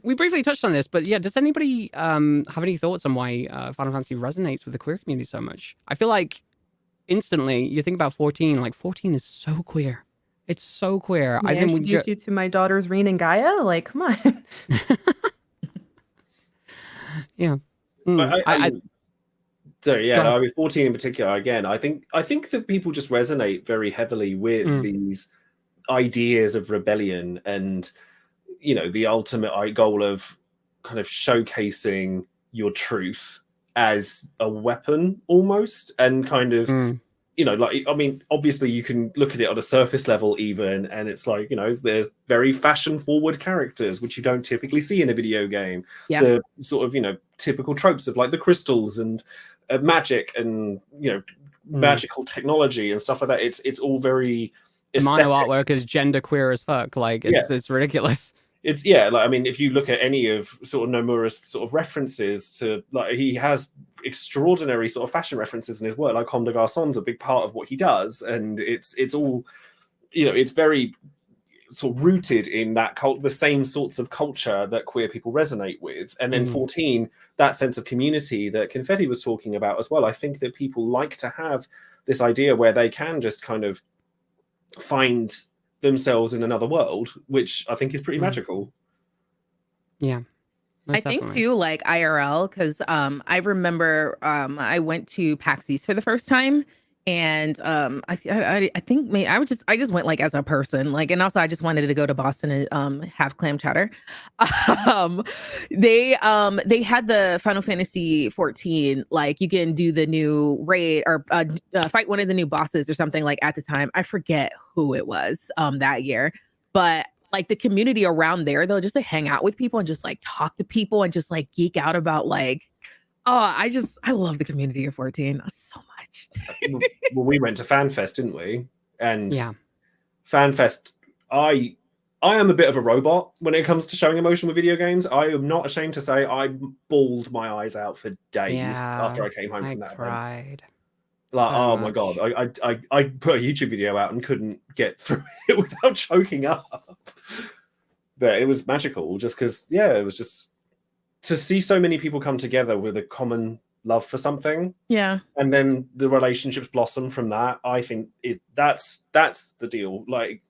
we briefly touched on this, but yeah, does anybody have any thoughts on why Final Fantasy resonates with the queer community so much? I feel like instantly you think about 14, like 14 is so queer. It's so queer. May I think we introduce you to my daughters, Reen and Gaia? Like, come on. yeah. But so yeah, Go ahead. I mean, 14 in particular. Again, I think that people just resonate very heavily with these ideas of rebellion and the ultimate goal of kind of showcasing your truth as a weapon almost, and kind of you know, like, I mean, obviously you can look at it on a surface level even, and it's like, you know, there's very fashion forward characters, which you don't typically see in a video game. Yeah. The sort of, you know, typical tropes of like the crystals and magic and, you know, magical technology and stuff like that. It's all very The mono aesthetic. artwork is genderqueer as fuck. Like, it's ridiculous. It's, yeah, like, I mean, if you look at any of sort of Nomura's sort of references to, like, he has extraordinary sort of fashion references in his work. Like Comme des Garçons a big part of what he does, and it's all, you know, it's very sort of rooted in that the same sorts of culture that queer people resonate with. And then 14, that sense of community that Confetti was talking about as well. I think that people like to have this idea where they can just kind of find themselves in another world, which I think is pretty magical. Yeah. I think too, like IRL, because I remember I went to PAX East for the first time, and I think maybe I just went like as a person, like, and also I just wanted to go to Boston and have clam chowder. They had the Final Fantasy 14, like you can do the new raid or fight one of the new bosses or something, like at the time. I forget who it was that year, but like the community around there, they'll just like hang out with people and just like talk to people and just like geek out about like, I love the community of 14 so much. Well, we went to FanFest, didn't we? And yeah, FanFest, I am a bit of a robot when it comes to showing emotion with video games. I am not ashamed to say I bawled my eyes out for days after I came home from that cried. event. Like, so oh much. my god, I put a YouTube video out and couldn't get through it without choking up. But it was magical, just because, yeah, it was just to see so many people come together with a common love for something. Yeah. And then the relationships blossom from that. I think that's the deal. Like,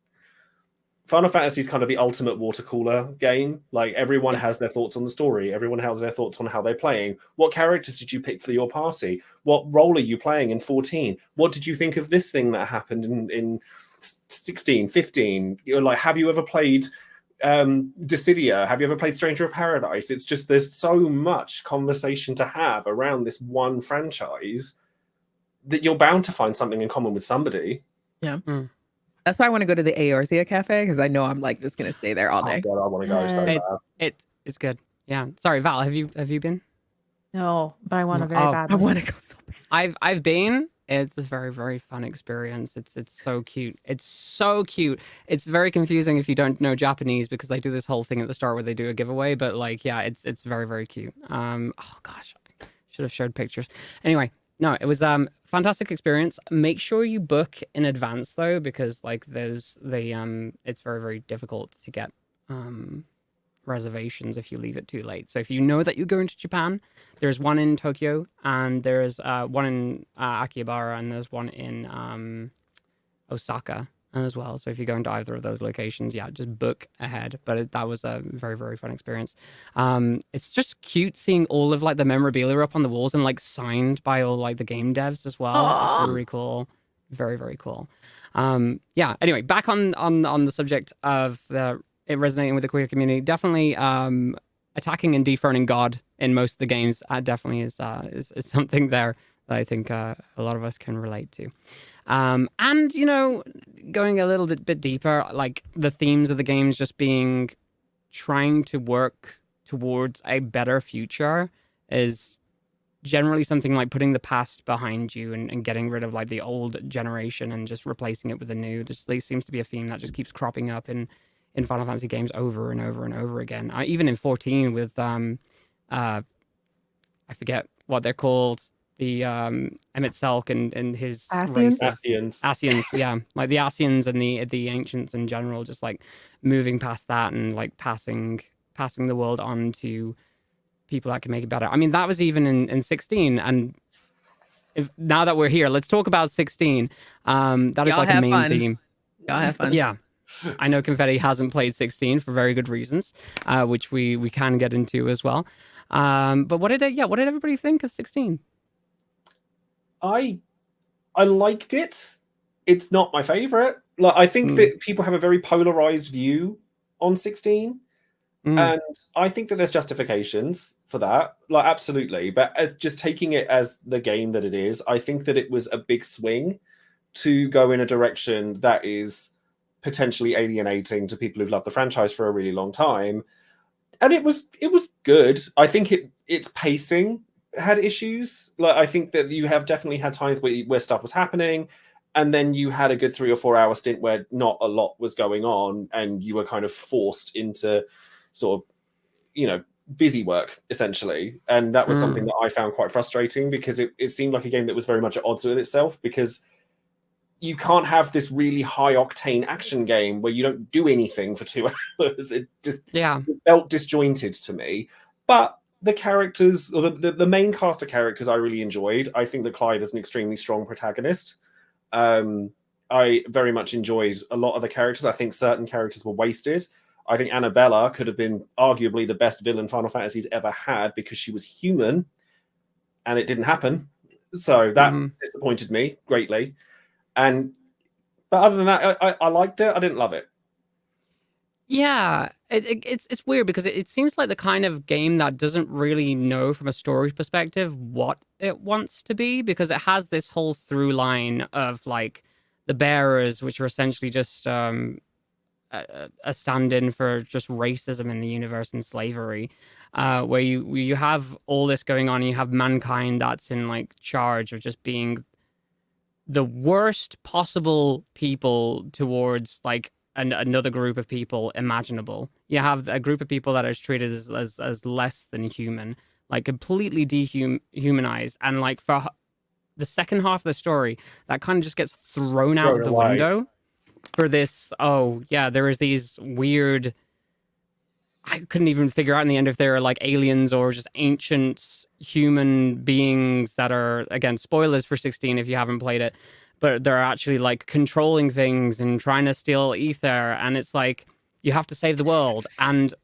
Final Fantasy is kind of the ultimate water cooler game. Like, everyone has their thoughts on the story. Everyone has their thoughts on how they're playing. What characters did you pick for your party? What role are you playing in 14? What did you think of this thing that happened in 16, 15? You're like, have you ever played Dissidia? Have you ever played Stranger of Paradise? It's just, there's so much conversation to have around this one franchise that you're bound to find something in common with somebody. Yeah. That's why I want to go to the Eorzea Cafe, because I know I'm like just gonna stay there all day. Oh God, I want to go so bad. It's good. Yeah. Sorry, Val, have you been? No, but I want to very I badly. want to go so bad. I've been. It's a very, very fun experience. It's so cute. It's so cute. It's very confusing if you don't know Japanese, because they do this whole thing at the start where they do a giveaway. But like, yeah, it's very, very cute. Oh gosh, I should have showed pictures. Anyway, no, it was fantastic experience. Make sure you book in advance though, because like there's it's very, very difficult to get reservations if you leave it too late. So if you know that you're going to Japan, there's one in Tokyo, and there's one in Akihabara, and there's one in Osaka as well. So if you're going to either of those locations, yeah, just book ahead. But that was a very, very fun experience. It's just cute seeing all of like the memorabilia up on the walls and like signed by all like the game devs as well. Aww. It's really cool. Very, very cool. Yeah, anyway, back on the subject of it resonating with the queer community, definitely attacking and defroning God in most of the games definitely is something there that I think a lot of us can relate to. And, you know, going a little bit deeper, like the themes of the games just being trying to work towards a better future is generally something like putting the past behind you and getting rid of like the old generation and just replacing it with the new. There seems to be a theme that just keeps cropping up in Final Fantasy games over and over and over again. Even in 14 with I forget what they're called, the Emmett Selk and his Ascians? Ascians. Yeah, like the Ascians and the ancients in general, just like moving past that and like passing the world on to people that can make it better. I mean, that was even in 16, and now that we're here, let's talk about 16. That is like a main theme. Y'all have fun. Yeah. I know Confetti hasn't played 16 for very good reasons, which we can get into as well. But what did everybody think of 16? I liked it. It's not my favorite. Like, I think that people have a very polarized view on 16. And I think that there's justifications for that, absolutely. But as just taking it as the game that it is, I think that it was a big swing to go in a direction that is potentially alienating to people who've loved the franchise for a really long time. And it was good. I think its pacing had issues. Like, I think that you have definitely had times where stuff was happening, and then you had a good 3 or 4 hour stint where not a lot was going on, and you were kind of forced into sort of, you know, busy work essentially. And that was something that I found quite frustrating, because it seemed like a game that was very much at odds with itself, because you can't have this really high octane action game where you don't do anything for 2 hours. It felt disjointed to me. But the characters, or the main cast of characters, I really enjoyed. I think that Clive is an extremely strong protagonist. I very much enjoyed a lot of the characters. I think certain characters were wasted. I think Annabella could have been arguably the best villain Final Fantasy's ever had, because she was human, and it didn't happen. So that disappointed me greatly. But other than that, I liked it. I didn't love it. Yeah, it's weird, because it seems like the kind of game that doesn't really know from a story perspective what it wants to be, because it has this whole through line of like the bearers, which are essentially just a stand-in for just racism in the universe and slavery, where you have all this going on, and you have mankind that's in like charge of just being the worst possible people towards like another group of people imaginable. You have a group of people that is treated as less than human, like completely dehumanized, and like for the second half of the story, that kind of just gets thrown out of the window for this. Oh yeah, there is these weird, I couldn't even figure out in the end if they're like aliens or just ancient human beings that are, again, spoilers for 16 if you haven't played it, but they're actually like controlling things and trying to steal ether, and it's like you have to save the world. And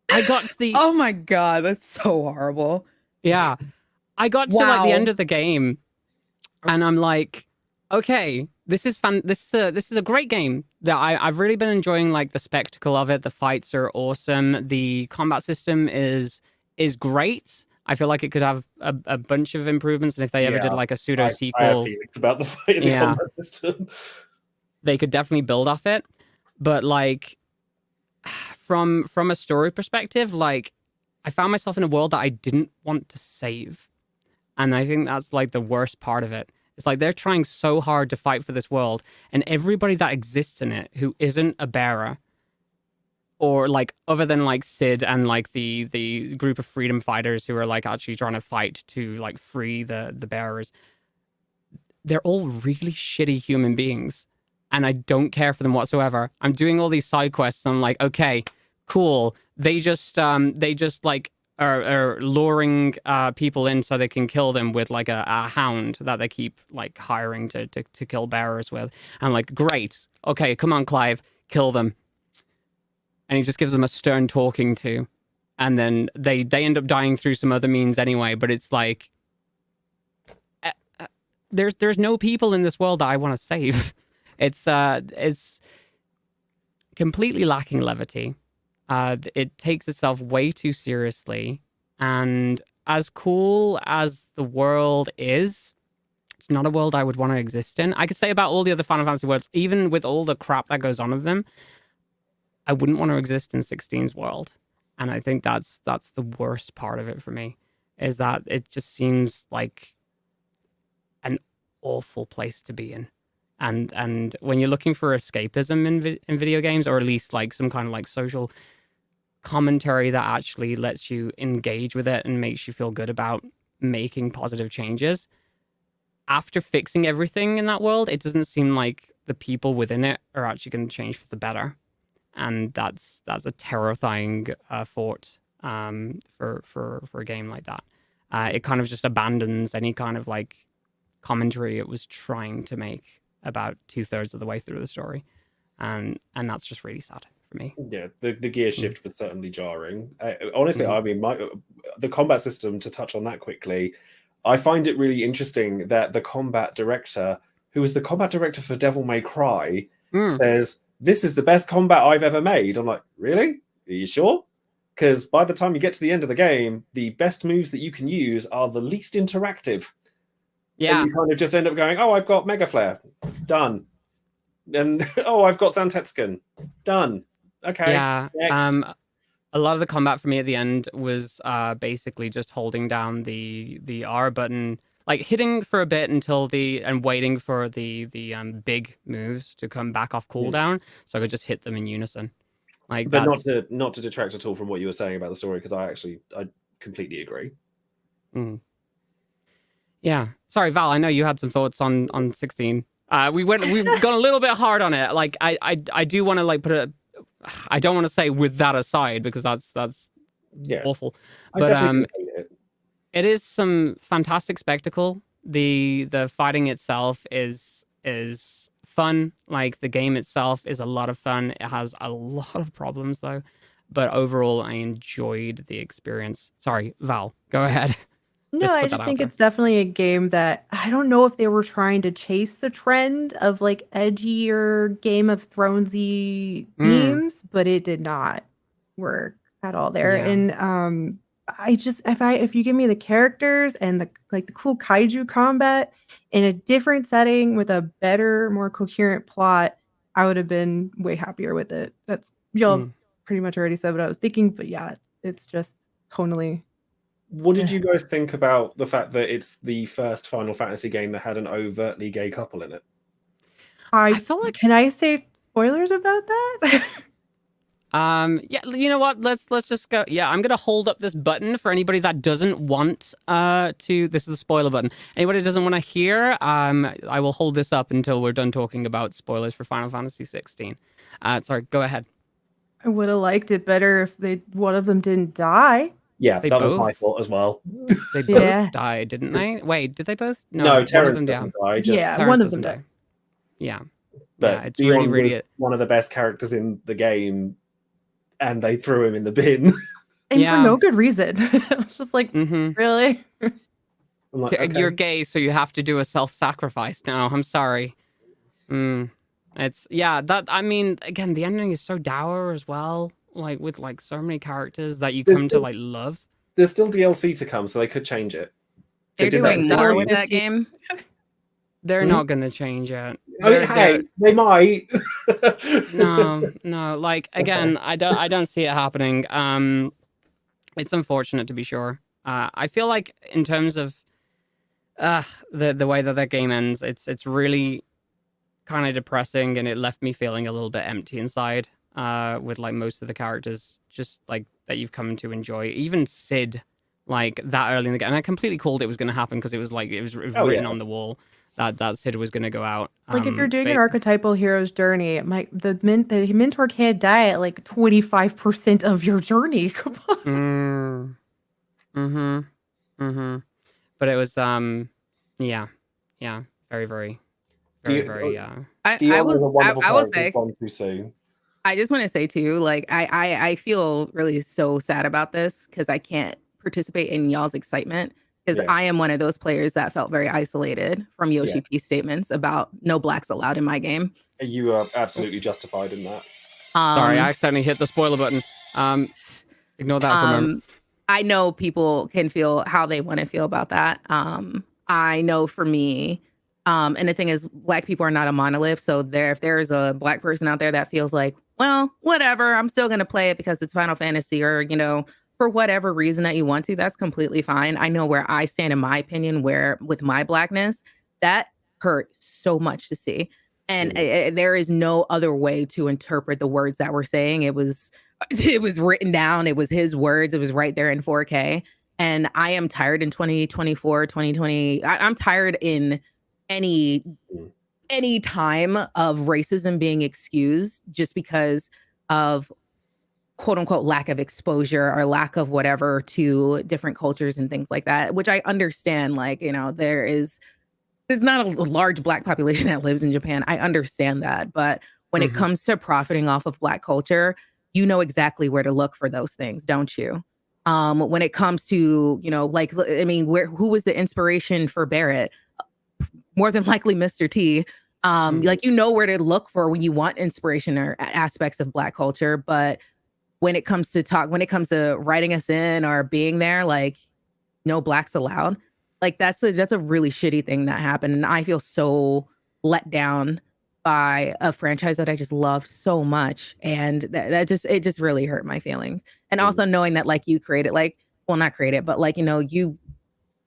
I got to the oh my god, that's so horrible. Yeah, I got to like the end of the game, and I'm like, okay, this is fun. This is a great game that I've really been enjoying. Like the spectacle of it, the fights are awesome. The combat system is great. I feel like it could have a bunch of improvements, and if they ever did like a pseudo sequel, I have feelings about the fight in the combat system. They could definitely build off it. But like from a story perspective, like I found myself in a world that I didn't want to save, and I think that's like the worst part of it. It's like they're trying so hard to fight for this world, and everybody that exists in it who isn't a bearer, or like other than like Sid and like the group of freedom fighters who are like actually trying to fight to like free the bearers, they're all really shitty human beings, and I don't care for them whatsoever. I'm doing all these side quests, and I'm like, okay, cool. They just like are luring people in so they can kill them with like a hound that they keep like hiring to kill bearers with. I'm like, great, okay, come on, Clive, kill them. And he just gives them a stern talking to, and then they end up dying through some other means anyway. But it's like, there's no people in this world that I want to save. It's completely lacking levity. It takes itself way too seriously, and as cool as the world is, it's not a world I would want to exist in. I could say about all the other Final Fantasy worlds, even with all the crap that goes on with them, I wouldn't want to exist in 16's world. And I think that's the worst part of it for me, is that it just seems like an awful place to be in. And when you're looking for escapism in video games, or at least like some kind of like social commentary that actually lets you engage with it and makes you feel good about making positive changes, after fixing everything in that world, it doesn't seem like the people within it are actually going to change for the better. And that's a terrifying thought for a game like that. It kind of just abandons any kind of like commentary it was trying to make about 2/3 of the way through the story, and that's just really sad for me. Yeah, the gear shift was certainly jarring. Honestly, I mean, the combat system, to touch on that quickly, I find it really interesting that the combat director, who was the combat director for Devil May Cry, says, "This is the best combat I've ever made." I'm like, really? Are you sure? Because by the time you get to the end of the game, the best moves that you can use are the least interactive. Yeah. And you kind of just end up going, "Oh, I've got Mega Flare. Done. And oh, I've got Zantetskin. Done. Okay. Yeah. Next. A lot of the combat for me at the end was basically just holding down the R button, like hitting for a bit and waiting for the big moves to come back off cooldown, so I could just hit them in unison. Like, But that's not to detract at all from what you were saying about the story, because I completely agree. Yeah. Sorry, Val. I know you had some thoughts on 16. We've gone a little bit hard on it. Like, I do want to like put a. I don't want to say with that aside, because that's awful. But it is some fantastic spectacle. The fighting itself is fun. Like, the game itself is a lot of fun. It has a lot of problems though, but overall I enjoyed the experience. Sorry, Val, go ahead. No, I just think it's definitely a game that I don't know if they were trying to chase the trend of like edgier Game of Thronesy themes, but it did not work at all there. Yeah. And I just if you give me the characters and the cool kaiju combat in a different setting with a better, more coherent plot, I would have been way happier with it. That's y'all pretty much already said what I was thinking, but yeah, it's just tonally. What did you guys think about the fact that it's the first Final Fantasy game that had an overtly gay couple in it? I felt like. Can I say spoilers about that? Yeah, you know what? Let's just go. Yeah, I'm gonna hold up this button for anybody that doesn't want to. This is the spoiler button. Anybody that doesn't want to hear, I will hold this up until we're done talking about spoilers for Final Fantasy 16. Sorry, go ahead. I would have liked it better if one of them didn't die. Yeah, that was my fault as well. They both died, didn't they? Wait, did they both? No, Terrence doesn't die. Yeah, one of them died. Yeah. But yeah, it's really one of the best characters in the game, and they threw him in the bin. And for no good reason. It's just like, really? Like, okay. You're gay, so you have to do a self-sacrifice now. I'm sorry. It's, that, I mean, again, the ending is so dour as well. Like, with like so many characters that you come to like love. There's still DLC to come, so they could change it. They're doing more with that game. They're not going to change it. They might. No. Like, again, I don't see it happening. It's unfortunate, to be sure. I feel like in terms of the way that game ends, it's really kind of depressing, and it left me feeling a little bit empty inside. With like most of the characters just like that you've come to enjoy, even Sid, like that early in the game, and I completely called it was going to happen because it was written on the wall that Sid was going to go out. Like, if you're doing an archetypal hero's journey, the mentor can't die at like 25% of your journey. Come on. But it was very, very, very. I will say. Gone too soon. I just want to say too, like I feel really so sad about this because I can't participate in y'all's excitement because I am one of those players that felt very isolated from Yoshi P's statements about no blacks allowed in my game. You are absolutely justified in that. Sorry, I accidentally hit the spoiler button. Ignore that for a moment. I know people can feel how they want to feel about that. I know for me, and the thing is, Black people are not a monolith. So if there's a Black person out there that feels like, well, whatever, I'm still going to play it because it's Final Fantasy, or, for whatever reason that you want to, that's completely fine. I know where I stand in my opinion, where with my Blackness, that hurt so much to see. And there is no other way to interpret the words that we're saying. It was written down. It was his words. It was right there in 4K. And I am tired in 2024, 2020. I'm tired in any time of racism being excused just because of quote unquote lack of exposure or lack of whatever to different cultures and things like that, which I understand. Like, there's not a large Black population that lives in Japan. I understand that. But when it comes to profiting off of Black culture, you know exactly where to look for those things, don't you? When it comes to, who was the inspiration for Barrett? More than likely Mr. T. Like, where to look for when you want inspiration or aspects of Black culture. But when it comes to writing us in or being there, like, no Blacks allowed. Like, that's a really shitty thing that happened. And I feel so let down by a franchise that I just loved so much, and that just really hurt my feelings. And also knowing that like you created like, well, not created, but like, you know, you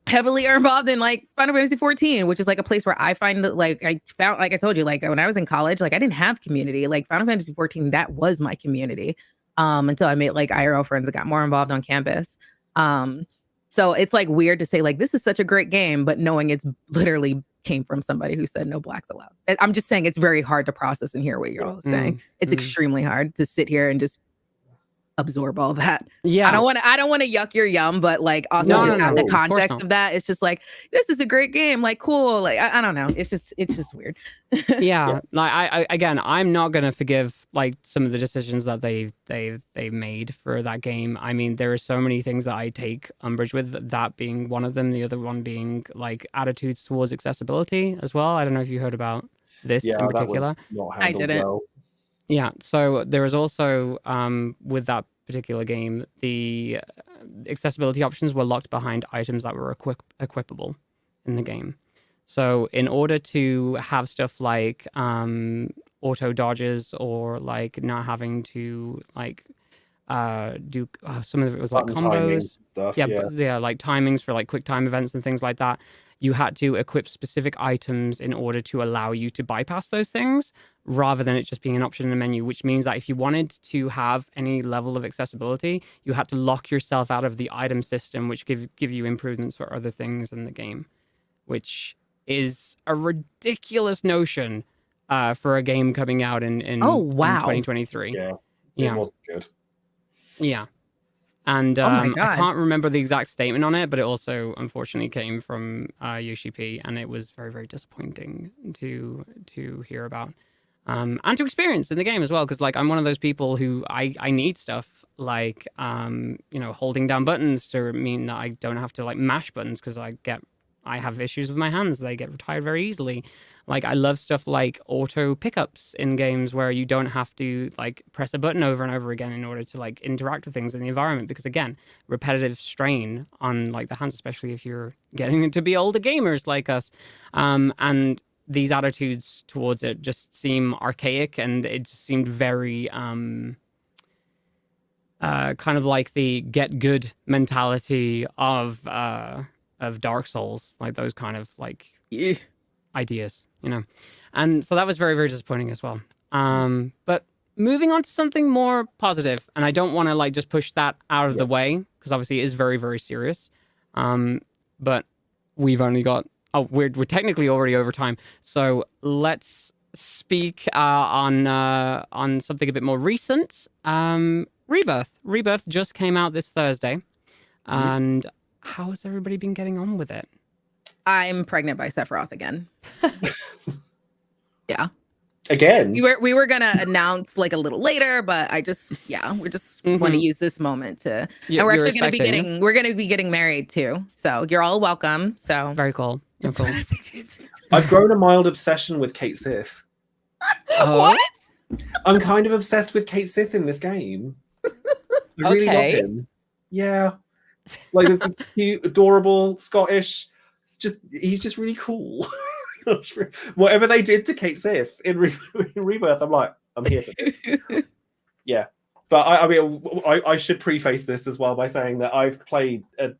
heavily are involved in like Final Fantasy 14, which is like a place where I find that like I found, like I told you, like when I was in college, like I didn't have community. Like Final Fantasy 14, that was my community. Until I made like IRL friends that got more involved on campus. So it's like weird to say like this is such a great game, but knowing it's literally came from somebody who said no blacks allowed. I'm just saying it's very hard to process and hear what you're all saying. It's extremely hard to sit here and just absorb all that. Yeah. I don't want to yuck your yum, but like also have the context of that. It's just like, this is a great game. Like, cool. Like, I don't know. It's just weird. Yeah. Like I again, I'm not gonna forgive like some of the decisions that they've made for that game. I mean, there are so many things that I take umbrage with, that being one of them. The other one being like attitudes towards accessibility as well. I don't know if you heard about this in particular. That was not handled well. Yeah, so there is also, with that particular game, the accessibility options were locked behind items that were equipable in the game. So in order to have stuff like auto dodges, or like not having to like do some of it was like combos stuff, yeah, like timings for like quick time events and things like that, you had to equip specific items in order to allow you to bypass those things, rather than it just being an option in the menu, which means that if you wanted to have any level of accessibility, you had to lock yourself out of the item system, which give you improvements for other things in the game, which is a ridiculous notion for a game coming out in 2023. It wasn't good. Yeah. And I can't remember the exact statement on it, but it also unfortunately came from Yoshi P, and it was very, very disappointing to hear about and to experience in the game as well. Because like I'm one of those people who I need stuff like you know, holding down buttons to mean that I don't have to like mash buttons, because I have issues with my hands. They get tired very easily. Like I love stuff like auto pickups in games where you don't have to like press a button over and over again in order to like interact with things in the environment. Because again, repetitive strain on like the hands, especially if you're getting to be older gamers like us. And these attitudes towards it just seem archaic, and it just seemed very kind of like the get good mentality of Dark Souls, like those kind of like ideas, you know. And so that was very, very disappointing as well. But moving on to something more positive, and I don't want to like just push that out of the way, because obviously it is very, very serious. But we've only got we're technically already over time, so let's speak on something a bit more recent. Rebirth just came out this Thursday, and how has everybody been getting on with it? I'm pregnant by Sephiroth again. Yeah. Again? We were gonna announce like a little later, but we just want to use this moment to. And we're actually gonna be getting married too. So you're all welcome. So very cool. I've grown a mild obsession with Kate Sith. What? I'm kind of obsessed with Kate Sith in this game. I really love him. Yeah. Like the cute, adorable, Scottish. He's just really cool. Whatever they did to Kate Sith in Rebirth, I'm like, I'm here for this. Yeah. But I mean, I should preface this as well by saying that I've played a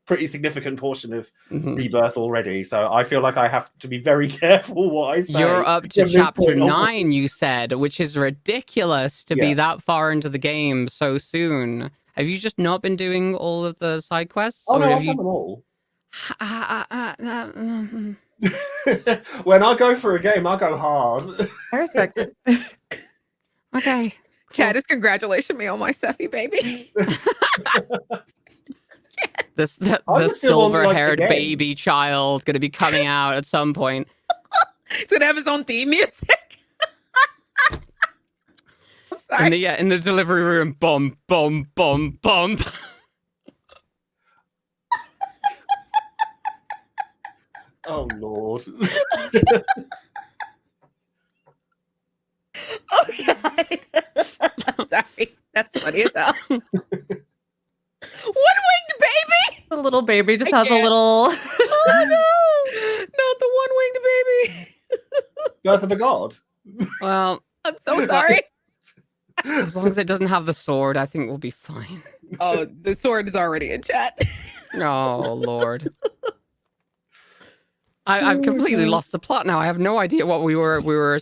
pretty significant portion of Rebirth already, so I feel like I have to be very careful what I say. You're up to chapter 9, you said, which is ridiculous to be that far into the game so soon. Have you just not been doing all of the side quests? Oh, no, I've done them all. When I go for a game, I go hard. I respect it. Okay. Chad is congratulating me on my Sephi baby. The silver-haired baby child gonna be coming out at some point. He's gonna have his own theme music. I'm sorry. In the delivery room, bum, bum, bum, bum. Oh Lord. Oh God. Sorry. That's funny as hell. One-winged baby. The little baby just has a little. Oh no! Not the one-winged baby. Birth of a God. Well, I'm so sorry. as long as it doesn't have the sword, I think we'll be fine. Oh, the sword is already in chat. Oh Lord. I've completely God. lost the plot now. I have no idea what we were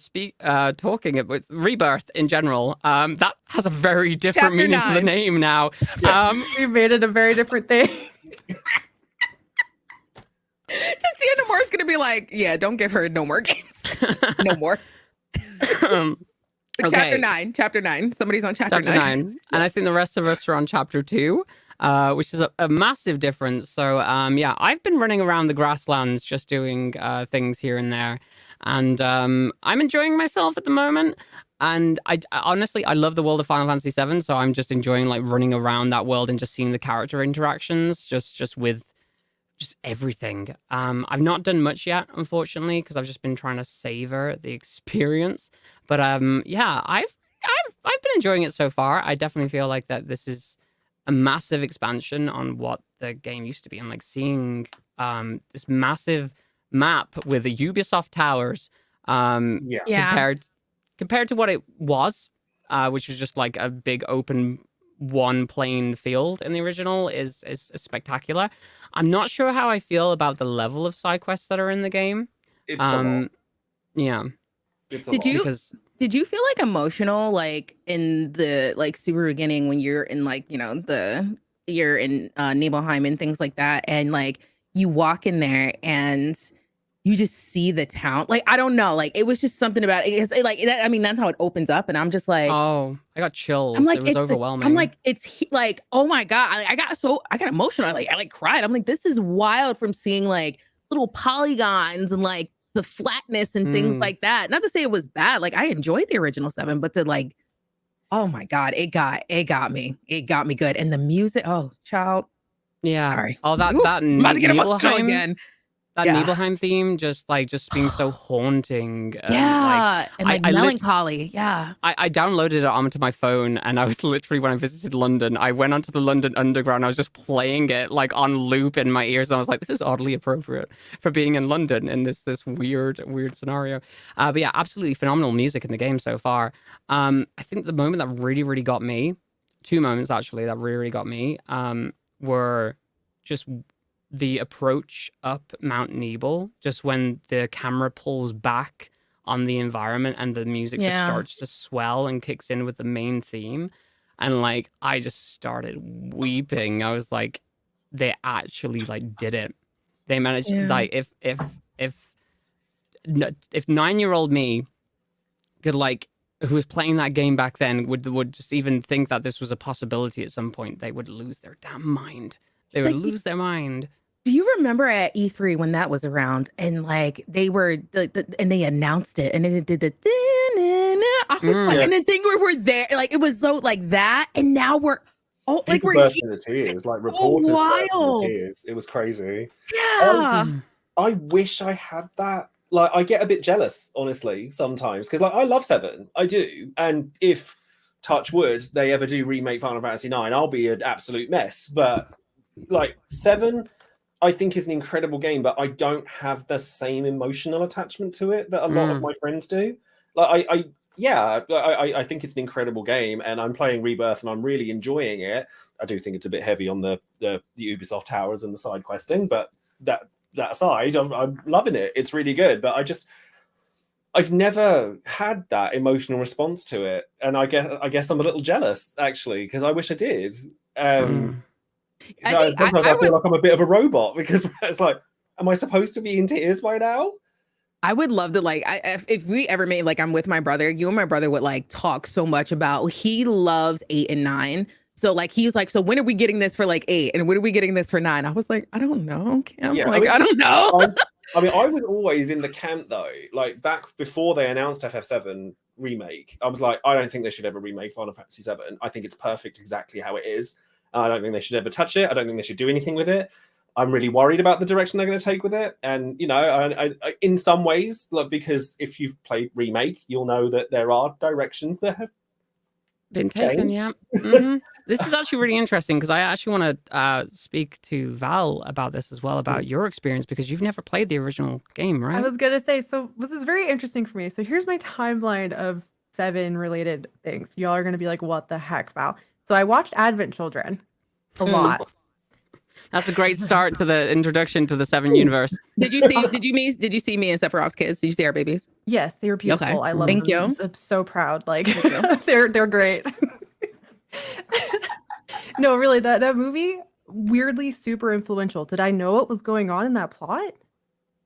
talking about. Rebirth in general. That has a very different Chapter meaning to the 9. name now. Yes. We made it a very different thing. Tatiana Moore's gonna be like, yeah, don't give her no more games. No more. But Okay. chapter 9. Somebody's on chapter 9. And I think the rest of us are on chapter 2. Which is a massive difference. So, yeah, I've been running around the grasslands just doing things here and there. And I'm enjoying myself at the moment. And I honestly, I love the world of Final Fantasy VII. So I'm just enjoying like running around that world and just seeing the character interactions just with just everything. I've not done much yet, unfortunately, because I've just been trying to savor the experience. But yeah, I've been enjoying it so far. I definitely feel like that this is a massive expansion on what the game used to be, and like seeing this massive map with the Ubisoft towers Yeah. compared to what it was, which was just like a big open one plain field in the original is spectacular. I'm not sure how I feel about the level of side quests that are in the game. It's a lot. Yeah. It's a Did lot. you- Because Did you feel like emotional like in the like super beginning when you're in like, you know, you're in Nibelheim and things like that, and like you walk in there and you just see the town? Like, I don't know, like it was just something about it. It's like that, I mean, that's how it opens up, and I'm just like, oh, I got chills. I'm like, It was overwhelming. I'm like, like, oh my God. I got emotional. I like cried. I'm like, this is wild, from seeing like little polygons and like the flatness and things like that. Not to say it was bad. Like, I enjoyed the original 7, but the like, oh my God, it got me. It got me good. And the music, oh, child. Yeah. Sorry. Oh, that Ooh, I'm about to get emotional Nibelheim again. That Yeah. Nibelheim theme just being so haunting. And Yeah. And like I melancholy. Yeah. I downloaded it onto my phone, and I was literally, when I visited London, I went onto the London Underground. I was just playing it like on loop in my ears, and I was like, this is oddly appropriate for being in London in this weird scenario. But yeah, absolutely phenomenal music in the game so far. I think the moment that really got me, 2 moments actually that really got me, were just the approach up Mount Nebel, just when the camera pulls back on the environment and the music just starts to swell and kicks in with the main theme. And like, I just started weeping. I was like, they actually like did it. They managed, like, if 9-year-old me could like, who was playing that game back then would just even think that this was a possibility at some point, they would lose their damn mind. They would lose their mind. Do you remember at E3 when that was around, and like they were and they announced it, and then it did the I was like, and then thing we were there, like it was so like that, and now we're like we're bursting into tears, like reporters bursting into wild. tears. It was crazy. Yeah. I wish I had that. Like, I get a bit jealous, honestly, sometimes, because like I love 7, I do, and if touch wood they ever do remake Final Fantasy 9, I'll be an absolute mess. But like 7, I think is an incredible game, but I don't have the same emotional attachment to it that a lot of my friends do. Like, I think it's an incredible game, and I'm playing Rebirth, and I'm really enjoying it. I do think it's a bit heavy on the Ubisoft towers and the side questing, but that aside, I'm loving it. It's really good, but I've never had that emotional response to it, and I guess I'm a little jealous actually, because I wish I did. Sometimes I feel like I'm a bit of a robot, because it's like, am I supposed to be in tears by now? I would love to, like, if we ever made, like, I'm with my brother, you and my brother would like talk so much about, he loves 8 and 9. So like, he's like, so when are we getting this for like 8? And when are we getting this for 9? I was like, I don't know, Kim. Yeah, like, I don't know. I mean, I was always in the camp though, like back before they announced FF7 remake, I was like, I don't think they should ever remake Final Fantasy 7. I think it's perfect exactly how it is. I don't think they should ever touch it. I don't think they should do anything with it. I'm really worried about the direction they're going to take with it. And, you know, I in some ways, like, because if you've played remake, you'll know that there are directions that have been taken, yeah. This is actually really interesting because I actually want to speak to Val about this as well, about your experience, because you've never played the original game, right? I was gonna say, so this is very interesting for me. So here's my timeline of 7 related things. Y'all are gonna be like, what the heck, Val? So I watched Advent Children a lot. That's a great start to the introduction to the 7 universe. Did you see me and Sephiroth's kids? Did you see our babies? Yes, they were beautiful. Okay. I love Thank them. you. I'm so proud. Like Thank they're great. No, really, that movie weirdly super influential. Did I know what was going on in that plot?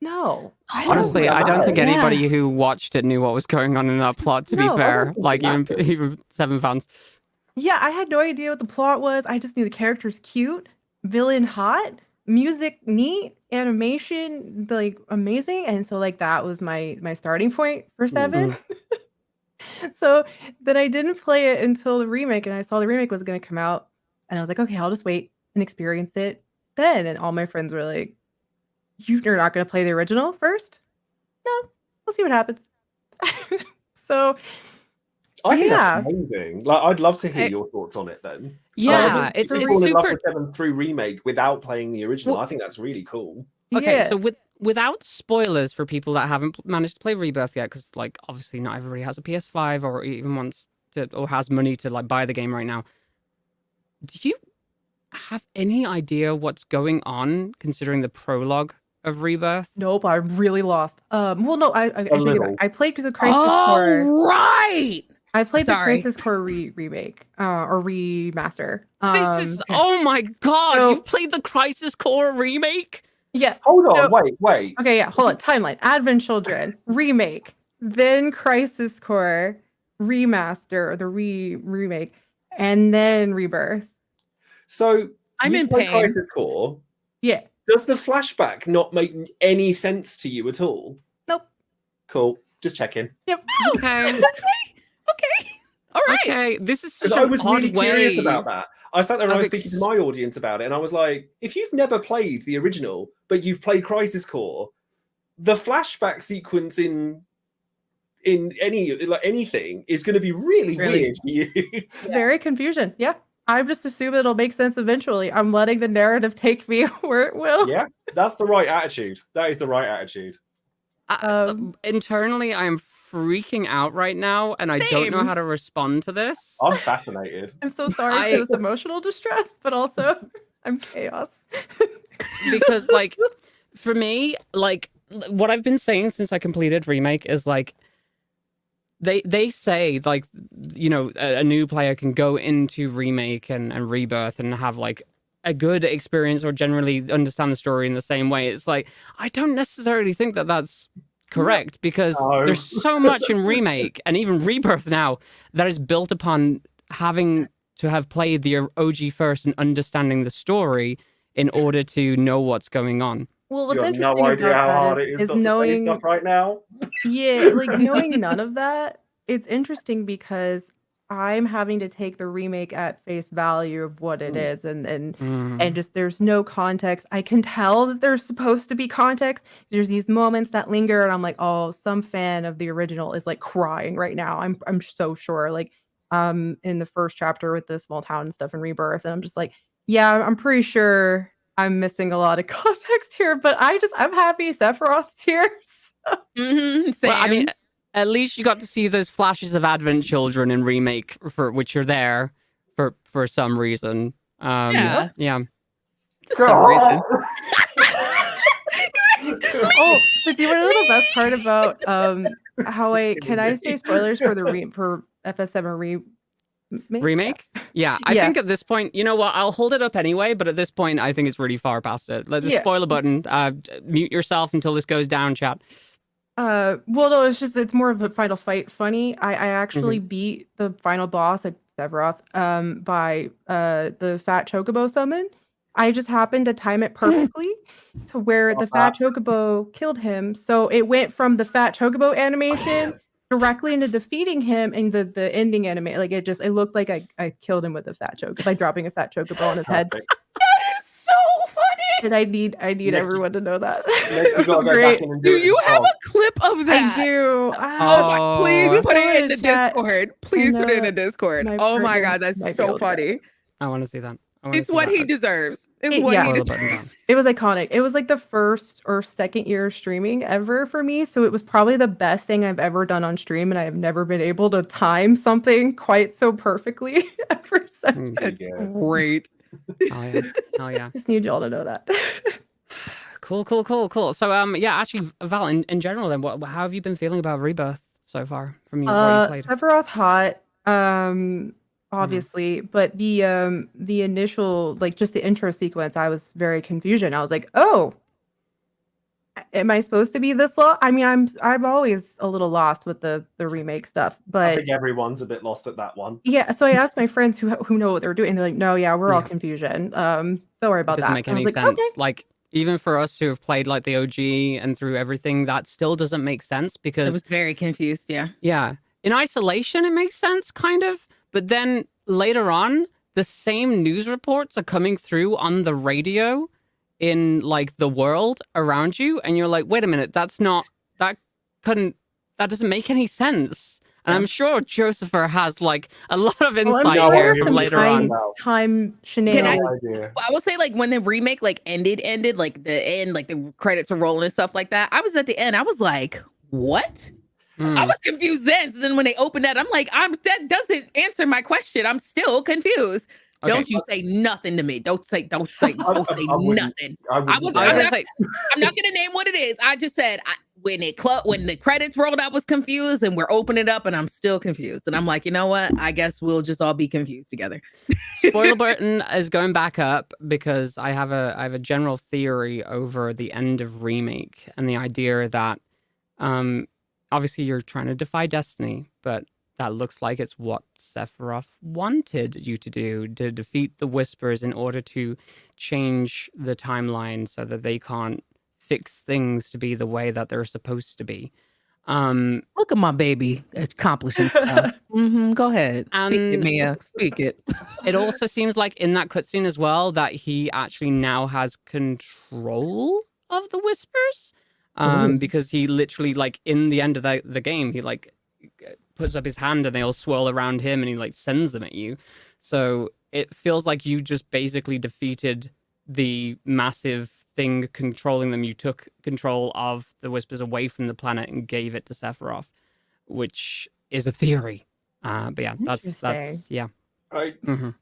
No. Honestly, I don't think Yeah. anybody who watched it knew what was going on in that plot, to No, be I don't fair. think Like, that. even 7 fans. Yeah, I had no idea what the plot was. I just knew the characters cute, villain hot, music neat, animation like amazing, and so like that was my starting point for 7. So then I didn't play it until the remake, and I saw the remake was going to come out, and I was like, okay, I'll just wait and experience it then. And all my friends were like, "You're not going to play the original first?" No, we'll see what happens. So I think yeah. that's amazing. Like, I'd love to hear I- your thoughts on it then. Yeah, it's You've fallen in love super. with 7 through remake without playing the original. Well- I think that's really cool. Okay, yeah. so without spoilers for people that haven't managed to play Rebirth yet, because like obviously not everybody has a PS5 or even wants to or has money to like buy the game right now. Do you have any idea what's going on considering the prologue of Rebirth? Nope, I'm really lost. Well, no, I take it back. little. I played the Crisis Core. right. I played the Sorry. Crisis Core remake or remaster. This is oh my god! so- You've played the Crisis Core remake. Yes. Hold on, So- wait. Okay, yeah, hold on. Timeline. Advent Children remake, then Crisis Core remaster or the remake, and then Rebirth. So I'm you in play pain. Crisis Core. Yeah. Does the flashback not make any sense to you at all? Nope. Cool. Just checking. Yep. Okay, Okay. All right. okay. This is such Because an I was odd really way. curious about that. I sat there and I of was speaking to my audience about it, and I was like, if you've never played the original, but you've played Crisis Core, the flashback sequence in anything is going to be really Really? weird for you. Very confusion. Yeah. I just assume it'll make sense eventually. I'm letting the narrative take me where it will. Yeah, that's the right attitude. That is the right attitude. Internally, I'm freaking out right now, and I don't know Same. how to respond to this. I'm fascinated. I'm so sorry I- for this emotional distress, but also I'm chaos. Because like for me, like what I've been saying since I completed remake is like they say like, you know, a new player can go into remake and rebirth and have like a good experience or generally understand the story in the same way. It's like I don't necessarily think that that's correct, because No. there's so much in remake and even rebirth now that is built upon having to have played the OG first and understanding the story in order to know what's going on. Well, what's You have interesting no idea about how that hard it is not to play knowing stuff right now. Yeah, like knowing none of that, it's interesting because I'm having to take the remake at face value of what it is, and just there's no context. I can tell that there's supposed to be context. There's these moments that linger, and I'm like, oh, some fan of the original is like crying right now. I'm so sure. Like, in the first chapter with the small town and stuff in Rebirth, and I'm just like, yeah, I'm pretty sure I'm missing a lot of context here, but I'm happy Sephiroth's here. Mm-hmm. Same. Well, I mean, at least you got to see those flashes of Advent Children in remake, for which are there for some reason. Yeah. yeah. for some reason. Oh, but do you want to know the best part about how can I say spoilers for the for FF7 Remake? Yeah, I Yeah. think at this point, you know what? I'll hold it up anyway, but at this point, I think it's really far past it. Let the Yeah. spoiler button. Mute yourself until this goes down, chat. Well, no, it's more of a final fight. Funny, I actually beat the final boss at Sephiroth by the fat chocobo summon. I just happened to time it perfectly to where the fat chocobo killed him. So it went from the fat chocobo animation directly into defeating him, and the ending anime. Like it looked like I killed him with a fat chocobo by dropping a fat chocobo on his head. Perfect. That is so funny. And I need Next- everyone to know that. Next, you It gotta was go great. back in and do Do it you have yourself. a clip of that? I do. Oh my! Please Oh. put it in Someone the in chat Discord. Please put it in know the Discord. my Oh my partner god, that's might be so able to get funny. I want to see that. I wanna It's see what that. he deserves. It's It- what yeah. he Spoiler button deserves. down. It was iconic. It was like the first or second year of streaming ever for me. So it was probably the best thing I've ever done on stream. And I have never been able to time something quite so perfectly ever since. Mm. That's Yeah. great. Oh yeah. Oh yeah. Just need y'all to know that. Cool. So yeah, actually, Val, in general, then, how have you been feeling about Rebirth so far from what you played? Sephiroth hot, obviously, but the initial, like, just the intro sequence, I was very confusion. I was like, oh, am I supposed to be this lost? I mean, I'm always a little lost with the remake stuff, I but think everyone's a bit lost at that one. yeah. So I asked my friends who know what they're doing. They're like, no, yeah, we're all Yeah. confusion. Don't worry It about doesn't that. make And I any was like, sense. okay. Like, even for us who have played like the OG and through everything, that still doesn't make sense I because was very confused. Yeah. yeah, in isolation it makes sense kind of, but then later on the same news reports are coming through on the radio in like the world around you, and you're like, wait a minute, that doesn't make any sense. And Yeah. I'm sure Josepher has like a lot of Oh, I'm insight sure here there's from some later time, on. time Can I- shenanigans. No idea. I will say, like, when the remake like ended, like the end, like the credits are rolling and stuff like that. I was at the end. I was like, what? I Mm. was confused then. So then when they opened that, I'm like, that doesn't answer my question. I'm still confused. Okay. Don't you say nothing to me. Don't say I nothing. wouldn't- I'm I wouldn't was- I was dare. gonna say, not gonna name what it is. I just said when the credits rolled, I was confused, and we're opening it up, and I'm still confused. And I'm like, you know what? I guess we'll just all be confused together. spoiler button is going back up because I have a general theory over the end of remake and the idea that obviously you're trying to defy destiny, but that looks like it's what Sephiroth wanted you to do, to defeat the Whispers in order to change the timeline so that they can't fix things to be the way that they're supposed to be. Look at my baby accomplishing stuff. Go ahead. Speak it, And- Mia. Speak it. It also seems like in that cutscene as well that he actually now has control of the Whispers, Ooh. because he literally, like, in the end of the game, he like puts up his hand and they all swirl around him and he like sends them at you. So it feels like you just basically defeated the massive thing controlling them. You took control of the Whispers away from the planet and gave it to Sephiroth, which is a theory. But yeah, that's Interesting. yeah.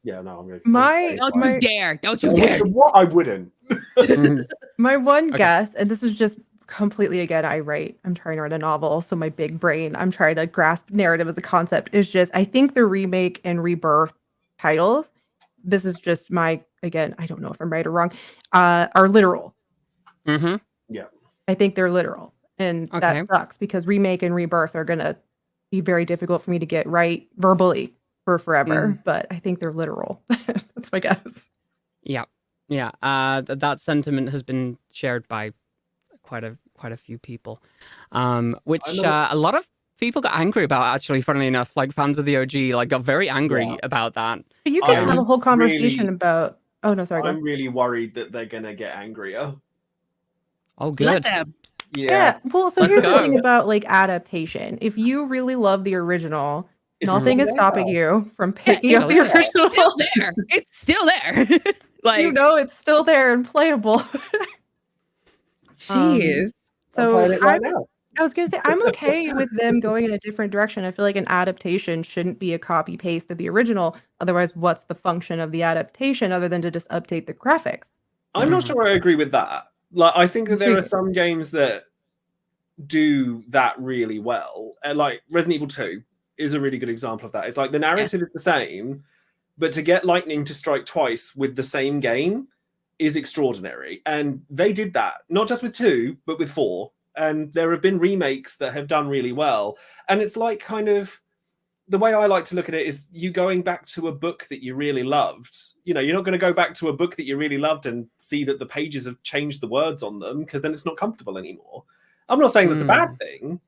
Yeah, no, I'm going My- Don't my- you dare. Don't you dare. What? I wouldn't. Mhm. My one Okay. guess, and this is just completely again, I'm trying to write a novel, so my big brain, I'm trying to grasp narrative as a concept, is just I think the remake and rebirth titles, this is just my, again, I don't know if I'm right or wrong, are literal. Mhm. I think they're literal. And Okay. that sucks because remake and rebirth are gonna be very difficult for me to get right verbally for forever. But I think they're literal. That's my guess. Yeah. That sentiment has been shared by quite a few people, which I know- a lot of people got angry about. Actually, funnily enough, like fans of the OG, like got very angry Yeah. about that. But you can I'm have a whole conversation really- about. Oh no, sorry. Go. I'm really worried that they're gonna get angrier. Oh, Let good. them. Yeah. Well, so Let's here's the go. thing about like adaptation. If you really love the original, It's nothing is still stopping there. you from Yeah, picking still up the there. original. It's still there. It's still there. Like, You know it's still there and playable. jeez. I'm So playing it right now. I was gonna say I'm okay with them going in a different direction. I feel like an adaptation shouldn't be a copy paste of the original. Otherwise, what's the function of the adaptation other than to just update the graphics? I'm not Mhm. sure I agree with that. Like, I think that there are Intriguing. some games that do that really well. Like Resident Evil 2 is a really good example of that. It's like the narrative is the same, but to get lightning to strike twice with the same game is extraordinary. And they did that, not just with 2, but with 4. And there have been remakes that have done really well. And it's like kind of the way I like to look at it is you going back to a book that you really loved. You know, you're not going to go back to a book that you really loved and see that the pages have changed the words on them because then it's not comfortable anymore. I'm not saying that's a bad thing,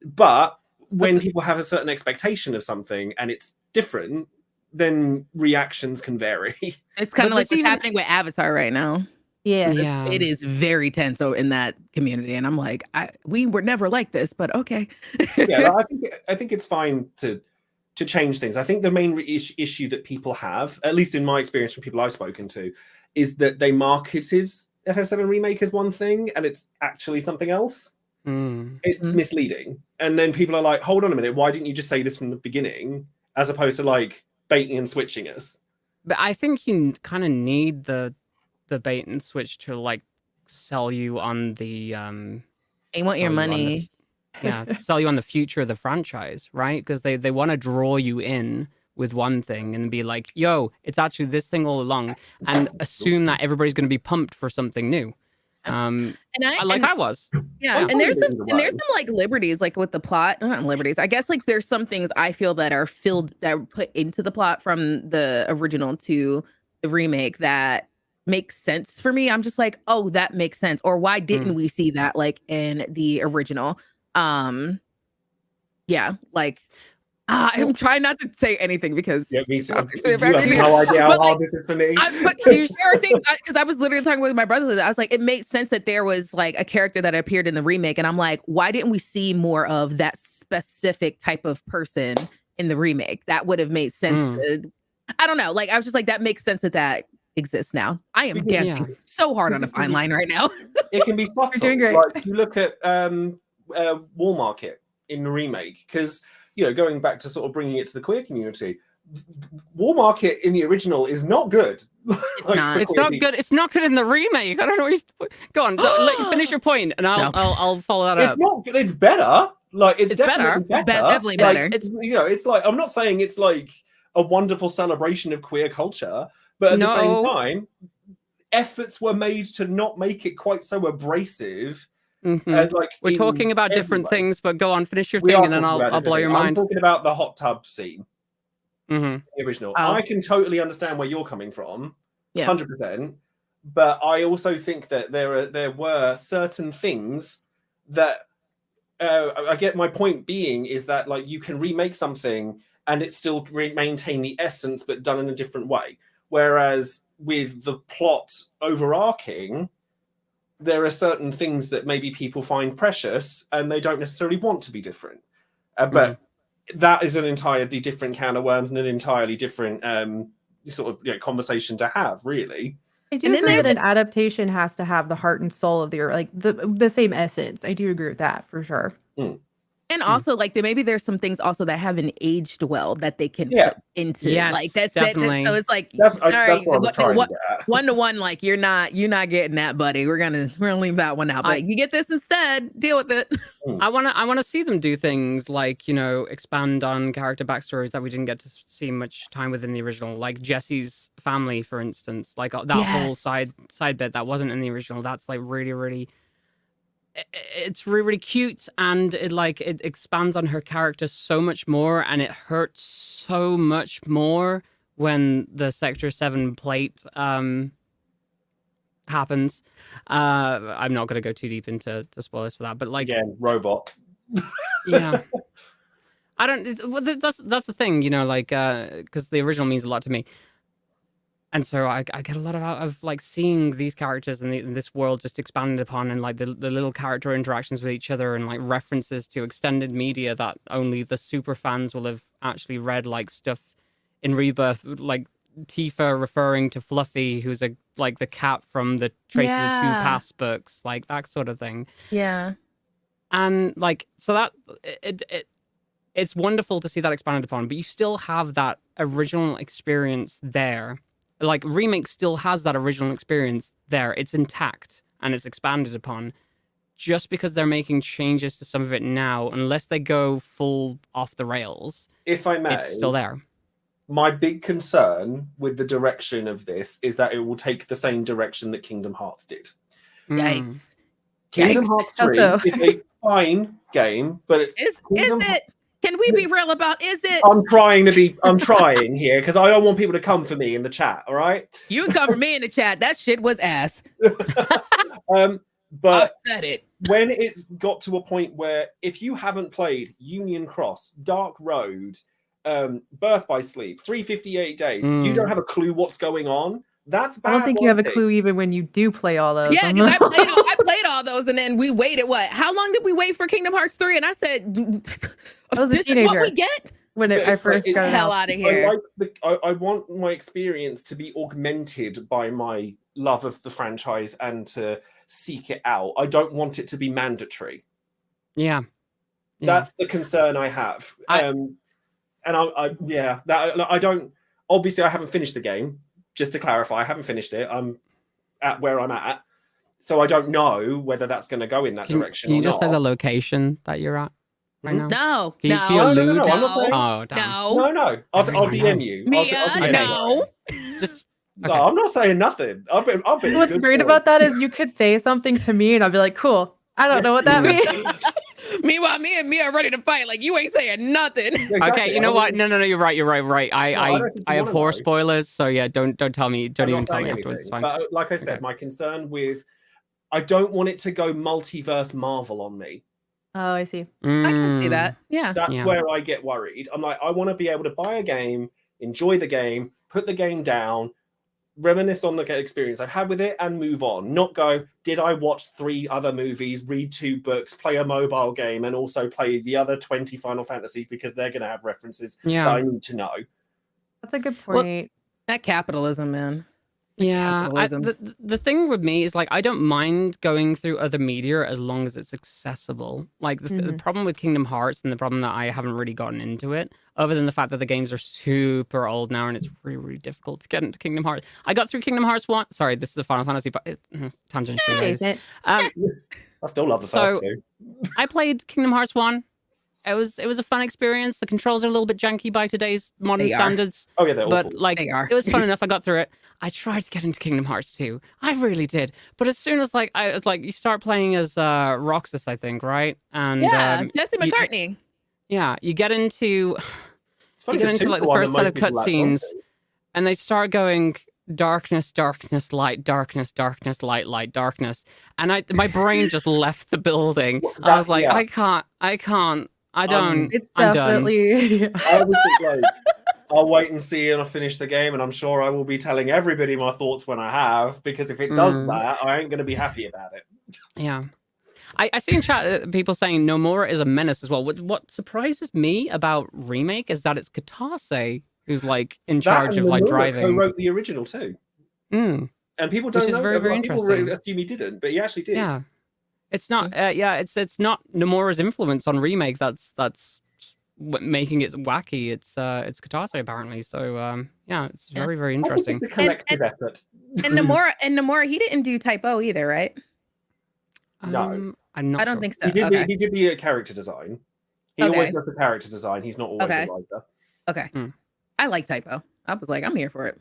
but when people have a certain expectation of something and it's different, then reactions can vary. It's kind But of like this what's even- happening with Avatar right now. Yeah. Yeah. It is very tense in that community, and I'm like, we were never like this, but okay. Yeah, I think it's fine to to change things. I think the main issue that people have, at least in my experience from people I've spoken to, is that they marketed FF7 Remake as one thing and it's actually something else. It's misleading. And then people are like, hold on a minute, why didn't you just say this from the beginning, as opposed to like baiting and switching us? But I think you kind of need the bait and switch to like sell you on the They want your money. Sell you on the future of the franchise, right? Because they want to draw you in with one thing and be like, yo, it's actually this thing all along, and assume that everybody's going to be pumped for something new. I was. Yeah, and there's some like liberties like with the plot, not liberties. I guess like there's some things I feel that are put into the plot from the original to the remake that makes sense for me. I'm just like, oh, that makes sense. Or why didn't we see that like in the original? I'm trying not to say anything because you have no idea how hard this is for me. But there are things because I was literally talking with my brother. I was like, it made sense that there was like a character that appeared in the remake, and I'm like, why didn't we see more of that specific type of person in the remake? That would have made sense. I don't know. Like I was just like, that makes sense that exists now. I am dancing so hard on a fine line right now. It can be subtle. You're doing great. Like you look at Wall Market in the remake, because going back to sort of bringing it to the queer community, Wall Market in the original is not good. It's not good. It's not good in the remake. I don't know. Go on, let you finish your point, and I'll follow that up. It's not good. It's better. Like it's definitely better. Definitely better. It's it's like, I'm not saying it's like a wonderful celebration of queer culture, but at the same time, efforts were made to not make it quite so abrasive. And like we're talking about different things, but go on, finish your thing, and then I'll blow your mind. I'm talking about the hot tub scene, the original. I can totally understand where you're coming from, 100%. But I also think that there were certain things that I get. My point being is that like you can remake something and it still maintain the essence, but done in a different way. Whereas with the plot overarching, there are certain things that maybe people find precious and they don't necessarily want to be different. But that is an entirely different can of worms and an entirely different sort of conversation to have, really. I do agree that an adaptation has to have the heart and soul of the same essence. I do agree with that for sure. And also, like, maybe there's some things also that haven't aged well that they can put into. Yes, like that's definitely. So it's like, that's sorry, what I'm trying to get at. 1-to-1, like you're not getting that, buddy. We're gonna leave that one out. But you get this instead. Deal with it. I wanna see them do things like expand on character backstories that we didn't get to see much time with in the original, like Jesse's family, for instance. Like that whole side bit that wasn't in the original. That's like really. It's really cute, and it expands on her character so much more, and it hurts so much more when the Sector 7 plate happens. I'm not going to go too deep into the spoilers for that, but like again, robot. Yeah, I don't. That's the thing, because the original means a lot to me. And so I get a lot of like seeing these characters in this world just expanded upon, and like the little character interactions with each other, and like references to extended media that only the super fans will have actually read, like stuff in Rebirth, like Tifa referring to Fluffy, who's like the cat from the Traces of Two Past books, like that sort of thing. Yeah. And like, so that it's wonderful to see that expanded upon, but you still have that original experience there. Like, Remake still has that original experience there. It's intact and it's expanded upon. Just because they're making changes to some of it now, unless they go full off the rails, if I may, it's still there. My big concern with the direction of this is that it will take the same direction that Kingdom Hearts did. Yikes. Kingdom Hearts 3 is a fine game, but is it? Can we be real about, is it? I'm trying here, because I don't want people to come for me in the chat, all right? You can come for me in the chat. That shit was ass. But I've said it. When it's got to a point where if you haven't played Union Cross, Dark Road, Birth by Sleep, 358 Days, you don't have a clue what's going on. That's bad. I don't think you have a clue even when you do play all those. Yeah, because I played all those, and then we waited. What? How long did we wait for Kingdom Hearts 3? And I said, I was a "This teenager. is what we get." when I first got it Hell out. out of here. I want my experience to be augmented by my love of the franchise and to seek it out. I don't want it to be mandatory. Yeah. That's the concern I have. And I don't. Obviously, I haven't finished the game. Just to clarify, I haven't finished it. I'm at where I'm at, so I don't know whether that's going to go in that direction. Can you or just not. say the location that you're at right now? No, Can you no, allude? No, I'm not saying. Oh, damn. no. I'll I DM know. you. Mia, I'll DM no. Just No, okay. I'm not saying nothing. I'll be What's good great for about it. that is you could say something to me and I'll be like, cool. I don't know what that means. Meanwhile, me and Mia are ready to fight. Like, you ain't saying nothing. Exactly. Okay, you know what? No, you're right. I don't think you I wanna abhor know. spoilers, so yeah, don't tell me. Don't I'm even not tell saying me afterwards. It's anything. fine. But like I said, Okay. my concern with I don't want it to go multiverse Marvel on me. Oh, I see. I can see Mm, that. Yeah. That's Yeah. where I get worried. I'm like, I want to be able to buy a game, enjoy the game, put the game down, reminisce on the experience I've had with it, and move on. Not go, did I watch 3 other movies, read 2 books, play a mobile game, and also play the other 20 Final Fantasies because they're going to have references that Yeah. I need to know. That's a good Well, point. That capitalism, man. Yeah, Capitalism. the thing with me is like I don't mind going through other media as long as it's accessible. Like the problem with Kingdom Hearts and the problem that I haven't really gotten into it, other than the fact that the games are super old now and it's really, really difficult to get into Kingdom Hearts. I got through Kingdom Hearts 1. Sorry, this is a Final Fantasy, but it's tangentially related. Adjacent. I still love the first 2. I played Kingdom Hearts 1. It was a fun experience. The controls are a little bit janky by today's modern They are. standards. Oh yeah, they're But awful. like They are. it was fun enough. I got through it. I tried to get into Kingdom Hearts 2. I really did. But as soon as you start playing as Roxas, I think, right? And Yeah, Jesse you- McCartney. you get into It's funny, you get there's into 2 like the for one first that set most of people latch onto. cutscenes, and they start going darkness, darkness, light, darkness, darkness, light, light, darkness, and my brain just left the building. Well, I was like, yeah. I can't. I don't. It's I'm done. definitely. I would think like I'll wait and see and I'll finish the game, and I'm sure I will be telling everybody my thoughts when I have, because if it does that, I ain't going to be happy about it. Yeah. I see in chat people saying Nomura is a menace as well. What surprises me about Remake is that it's Katase who's like in charge of like driving. wrote the original too, Mm, and people Which don't is know. very, very People interesting. assume he didn't, but he actually did. yeah. It's not it's not Nomura's influence on Remake that's making it wacky. It's Katase apparently. So yeah, it's very, very I think interesting. it's a collective effort. And Nomura, he didn't do Type O either, right? No. I'm not I don't sure. think so. He did. Okay. He did the character design. He Okay. always does the character design. He's not always Okay. the writer. Okay. Mm. I like Type O. I was like, I'm here for it.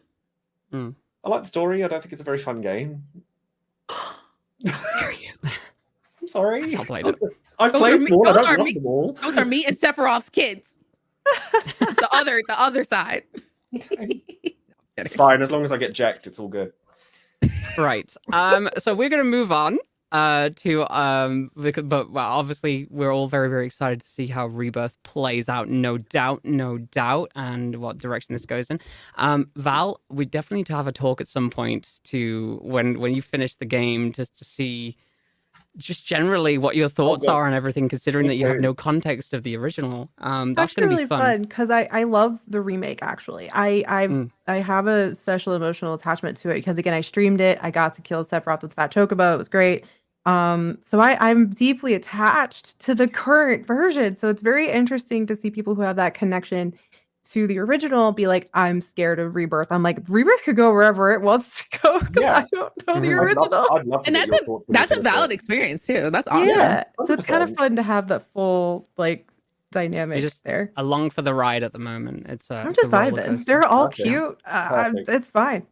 I like the story. I don't think it's a very fun game. Dare you? I'm sorry. I played it. I've Those played are them me- all. I those don't are love me. them all. Those are me and Sephiroth's kids. the other side. It's fine as long as I get jacked. It's all good. Right. So we're gonna move on but obviously we're all very, very excited to see how Rebirth plays out, no doubt, and what direction this goes in. Val, we definitely need to have a talk at some point to when you finish the game, just to see just generally what your thoughts good. are on everything, considering Me that you have too. no context of the original. That's Actually gonna really be fun. because I love the remake. Actually, I have a special emotional attachment to it because again I streamed it. I got to kill Sephiroth with the Fat Chocobo. It was great. So I'm deeply attached to the current version. So it's very interesting to see people who have that connection to the original be like, I'm scared of Rebirth. I'm like, Rebirth could go wherever it wants to go because Yeah. I don't know the Mhm. original. I'd love to And get your thoughts when that's you a finish valid it. experience too. That's awesome. Yeah. So it's kind of 100%. fun to have the full like dynamic just- there. Along for the ride at the moment. It's I'm it's a just roller vibing. coaster. They're all Perfect. cute. Perfect. It's fine.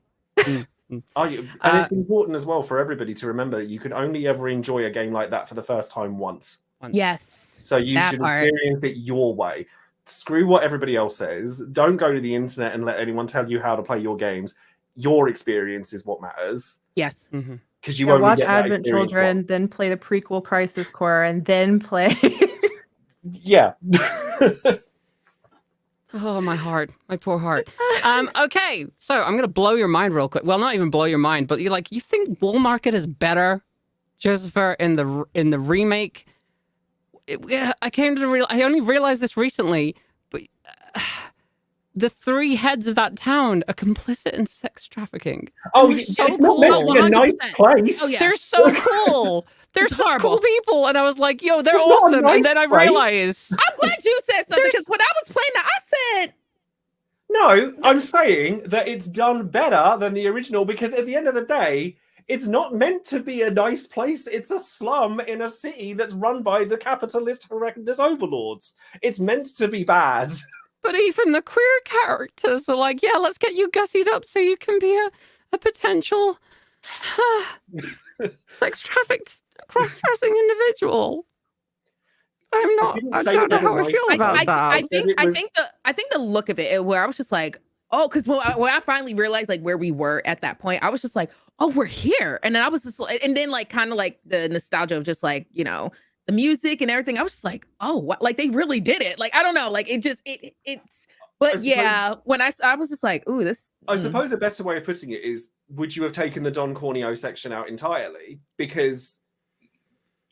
And Uh, it's important as well for everybody to remember that you can only ever enjoy a game like that for the first time once. Yes. So you That should part. experience it your way. Screw what everybody else says. Don't go to the internet and let anyone tell you how to play your games. Your experience is what matters, Yes. mhm. because you Yeah, only watch get that Advent experience Children, once. then play the prequel Crisis Core, and then play. Yeah. Oh, my heart, my poor heart. Okay, so I'm gonna blow your mind real quick. Well, not even blow your mind, but you think Bull Market is better, Josepher, in the remake? I came to I only realized this recently, but the three heads of that town are complicit in sex trafficking. Oh, They're so it's not meant to cool. be a nice 100%. place. Oh, yeah. They're so cool. They're It's such horrible. cool people. And I was like, yo, they're It's not a awesome. nice And then I place. realized I'm glad you said something There's- because when I was playing that, I said, No, I'm saying that it's done better than the original because at the end of the day, it's not meant to be a nice place. It's a slum in a city that's run by the capitalist horrendous overlords. It's meant to be bad. but even the queer characters are like, yeah, let's get you gussied up so you can be a potential sex trafficked, cross-dressing individual. didn't I say don't it know was a how I nice feel place. about that. I It think was- I think the look of it where I was just like, oh, because when I finally realized like where we were at that point, I was just like, oh, we're here. And then I was just like, and then like kind of like the nostalgia of just like, you know, the music and everything. I was just like, oh, what? Like they really did it. Like I don't know, like it's. But suppose- yeah, when I was just like, ooh, this. I suppose a better way of putting it is, would you have taken the Don Corneo section out entirely? Because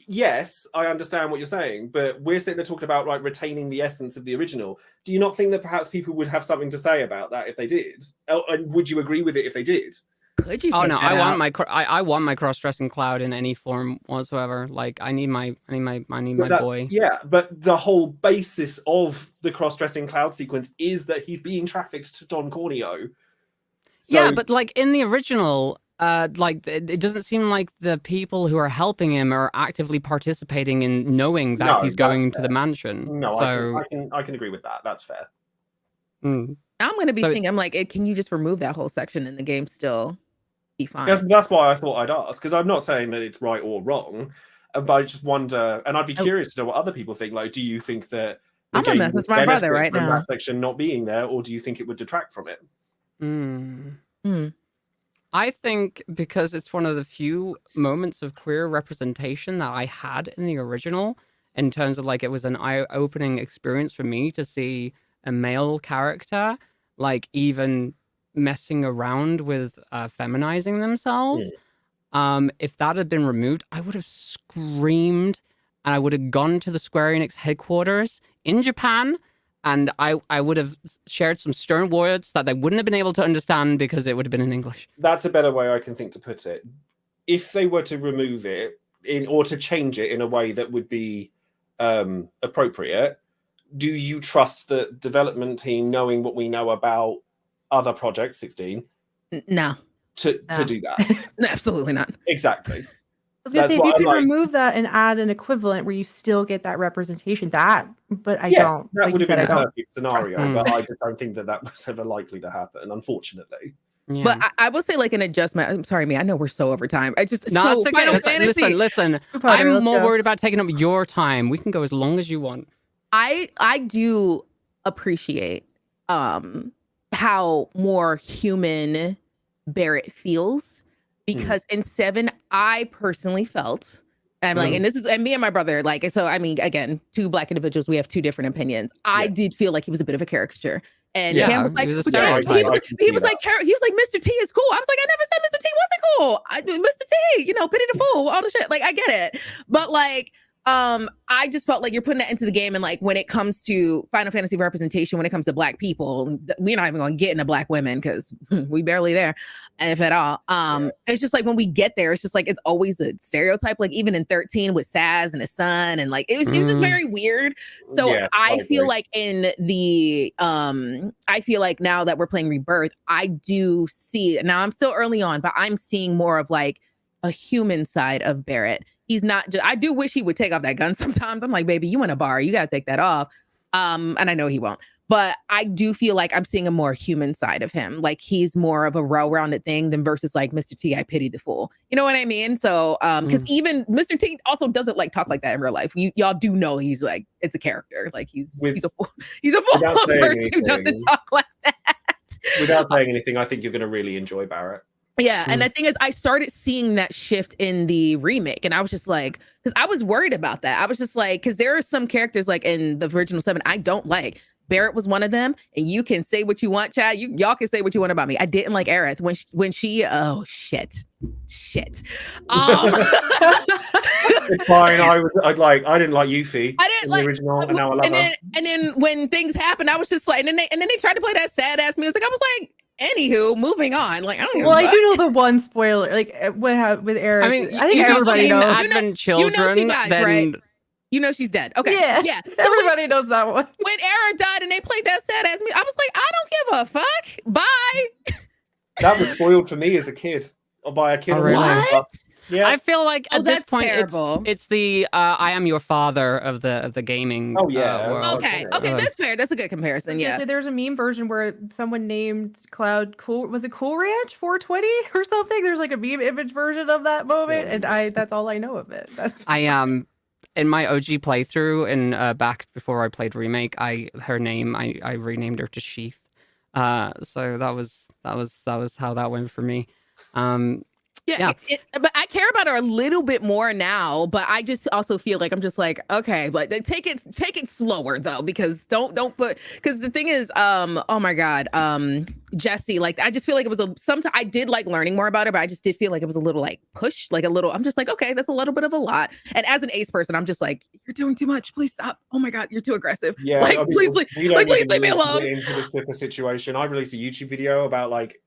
yes, I understand what you're saying, but we're sitting there talking about like retaining the essence of the original. Do you not think that perhaps people would have something to say about that if they did? Oh, and would you agree with it if they did? Could you? Oh take no, that I want out? I want my cross-dressing Cloud in any form whatsoever. Like I need my boy. Yeah, but the whole basis of the cross-dressing Cloud sequence is that he's being trafficked to Don Corneo. So, Yeah, but like in the original, like it doesn't seem like the people who are helping him are actively participating in knowing that No, he's that's going to fair. the mansion. no, so I can agree with that. That's fair. mm. Now I'm gonna be So thinking, I'm like, can you just remove that whole section and the game still be fine? That's why I thought I'd ask, because I'm not saying that it's right or wrong, but I just wonder, and I'd be curious to know what other people think. Like, do you think that the I'm gonna game message would my brother benefit right from now. that section not being there, or do you think it would detract from it? Hmm. I think because it's one of the few moments of queer representation that I had in the original, in terms of like it was an eye-opening experience for me to see a male character like even messing around with feminizing themselves. If that had been removed, I would have screamed and I would have gone to the Square Enix headquarters in Japan, and I would have shared some stern words that they wouldn't have been able to understand because it would have been in English. That's a better way I can think to put it. If they were to remove it or to change it in a way that would be appropriate, do you trust the development team, knowing what we know about other projects, 16, No, to No. do that? absolutely not. Exactly. I was gonna That's say if you what I'm could like. remove that and add an equivalent where you still get that representation, but I Yes, don't. that Like would you have said, been I a don't. perfect scenario, that. but I just don't think that was ever likely to happen, unfortunately. Yeah. But I will say, like an adjustment. I'm sorry, me. I know we're so over time. I just No, so it's okay. Final Listen, Fantasy. listen. Potter, I'm let's more go. worried about taking up your time. We can go as long as you want. I do appreciate how more human Barrett feels, because in 7 I personally felt, and like, and this is, and me and my brother, like, so I mean, again, two Black individuals, we have two different opinions. I did feel like he was a bit of a caricature. And Yeah, Cam was like, he was a "But Cam," stereotype. he was I like, can he see was that. like, he was like, Mr. T is cool. I was like, I never said Mr. T wasn't cool. Mr. T, you know, pity the fool, all the shit. Like, I get it. But like, I just felt like you're putting that into the game, and like when it comes to Final Fantasy representation, when it comes to Black people, we're not even going to get into Black women because we barely there, if at all. It's just like when we get there, it's just like it's always a stereotype. Like even in 13 with Saz and his son, and like it was just very weird. So Yeah, I feel agree. like in the I feel like now that we're playing Rebirth, I do see, now I'm still early on, but I'm seeing more of like a human side of Barrett. He's not just, I do wish he would take off that gun sometimes. I'm like, baby, you in a bar, you gotta take that off. And I know he won't, but I do feel like I'm seeing a more human side of him. Like he's more of a well-rounded thing than versus like Mr. T, I pity the fool. You know what I mean? So because even Mr. T also doesn't like talk like that in real life. Y'all do know he's like, it's a character. Like he's a fool. He's a fool without saying person who doesn't anything. talk like that. Without saying anything, I think you're going to really enjoy Barrett. Yeah, and the thing is, I started seeing that shift in the remake, and I was just like, because I was worried about that. I was just like, because there are some characters like in the original 7 I don't like. Barrett was one of them, and you can say what you want, Chad. Y'all can say what you want about me. I didn't like Aerith when she oh shit. Shit. It's fine. I didn't like Yuffie I didn't in like the original, and now I love her. And then when things happened, I was just like, and then they tried to play that sad ass music. I was like, anywho, moving on. Like, I don't Well, give a I do know the one spoiler, like with Eric. I mean, I think if you've everybody seen knows. Advent Children, she dies, then right? You know she's dead. Okay. Yeah, Yeah. So everybody knows that one. when Era died and they played that sad ass music, I was like, I don't give a fuck. Bye. That was spoiled for me as a kid, or by a kid. Oh, on really? the What? Yeah. I feel like Oh, at this that's point terrible. it's the I am your father of the gaming. Oh, yeah. world. Okay. Okay. Okay. That's fair. That's a good comparison. Yeah. So there's a meme version where someone named Cloud Cool. Was it Cool Ranch 420 or something? There's like a meme image version of that moment, and that's all I know of it. That's I in my OG playthrough and back before I played remake, her name I renamed her to Sheath. So that was how that went for me. Yeah. But I care about her a little bit more now. But I just also feel like I'm just like, okay, but take it slower though, because don't put, because the thing is, oh my god, Jesse, like I just feel like it was sometimes I did like learning more about her, but I just did feel like it was a little like push, like a little. I'm just like, okay, that's a little bit of a lot. And as an ace person, I'm just like, you're doing too much. Please stop. Oh my god, you're too aggressive. Yeah, like I mean, please, we don't like please even leave me need to alone. get into the shipper situation. I released a YouTube video about like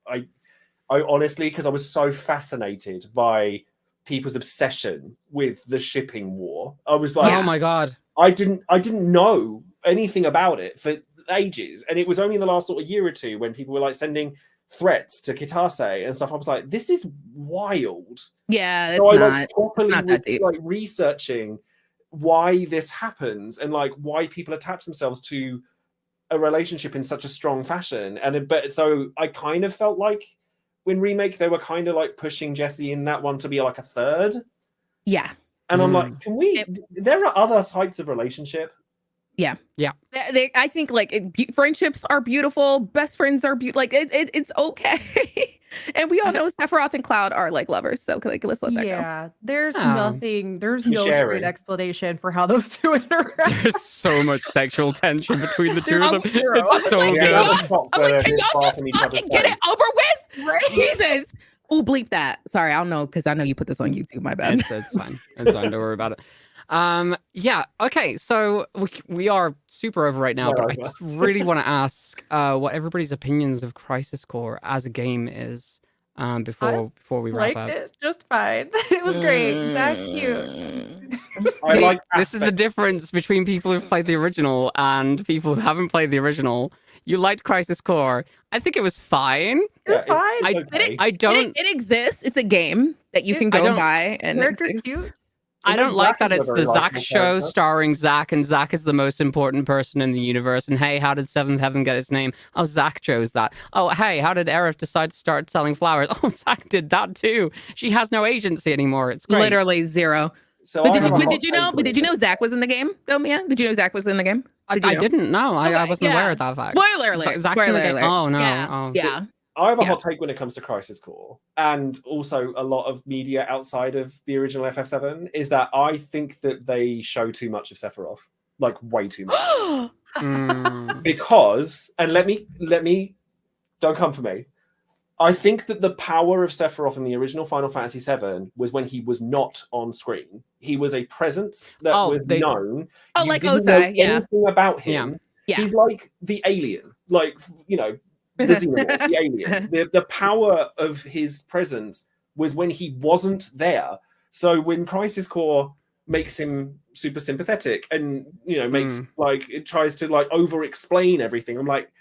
I honestly, because I was so fascinated by people's obsession with the shipping war. I was like, Oh my god. I didn't know anything about it for ages, and it was only in the last sort of year or two when people were like sending threats to Kitase and stuff. I was like, this is wild. Yeah, So it's properly not that deep. like researching why this happens and like why people attach themselves to a relationship in such a strong fashion. But so I kind of felt like when remake they were kind of like pushing Jesse in that one to be like a third. Yeah. And I'm like, can we? There are other types of relationship. Yeah. Yeah. I think like friendships are beautiful. Best friends are beautiful. Like it's okay. And we all know Sephiroth and Cloud are like lovers. So like, let's let that go. yeah. There's Oh. nothing. There's no sharing. great explanation for how those two interact. There's so much sexual tension between the two of them. Zero. It's so Like, good. I'm like, can y'all just fucking get it over with? Right? Jesus. Oh, bleep that. Sorry, I don't know, because I know you put this on YouTube. My bad. It's fine. It's fine. Don't worry about it. Yeah. Okay. So we are super over right now, No, but I over. just really want to ask what everybody's opinions of Crisis Core as a game is before we wrap Liked up. it just fine. It was great. Zach, cute. I See, like this is the difference between people who've played the original and people who haven't played the original. You liked Crisis Core. I think it was fine. It was fine. I don't. It exists. It's a game that you can I go don't- buy, and Character's it's cute. I don't like that Zack is it's a the very Zack likable show character. starring Zack, and Zack is the most important person in the universe. And hey, how did Seventh Heaven get its name? Oh, Zack chose that. Oh, hey, how did Aerith decide to start selling flowers? Oh, Zack did that too. She has no agency anymore. It's great. literally zero. So But I did have a hot did you know? take But did you know with Zach was in the game? Though, Mia, did you know Zach was in the game? I Did you know? didn't know. I Okay, wasn't yeah. aware of that fact. Spoiler alert! Zack's in Spoiler the game. alert! Oh no. Yeah. Oh. Yeah. I have a Yeah. hot take when it comes to Crisis Core, and also a lot of media outside of the original FF7 is that I think that they show too much of Sephiroth, like way too much. Mm. Because, and let me, don't come for me. I think that the power of Sephiroth in the original Final Fantasy VII was when he was not on screen. He was a presence that was known. Oh, You like didn't Osai, know yeah. anything about him. Yeah. He's like the alien, like, you know, the xenomorph, the alien. The power of his presence was when he wasn't there. So when Crisis Core makes him super sympathetic and, you know, makes like it tries to like over explain everything, I'm like,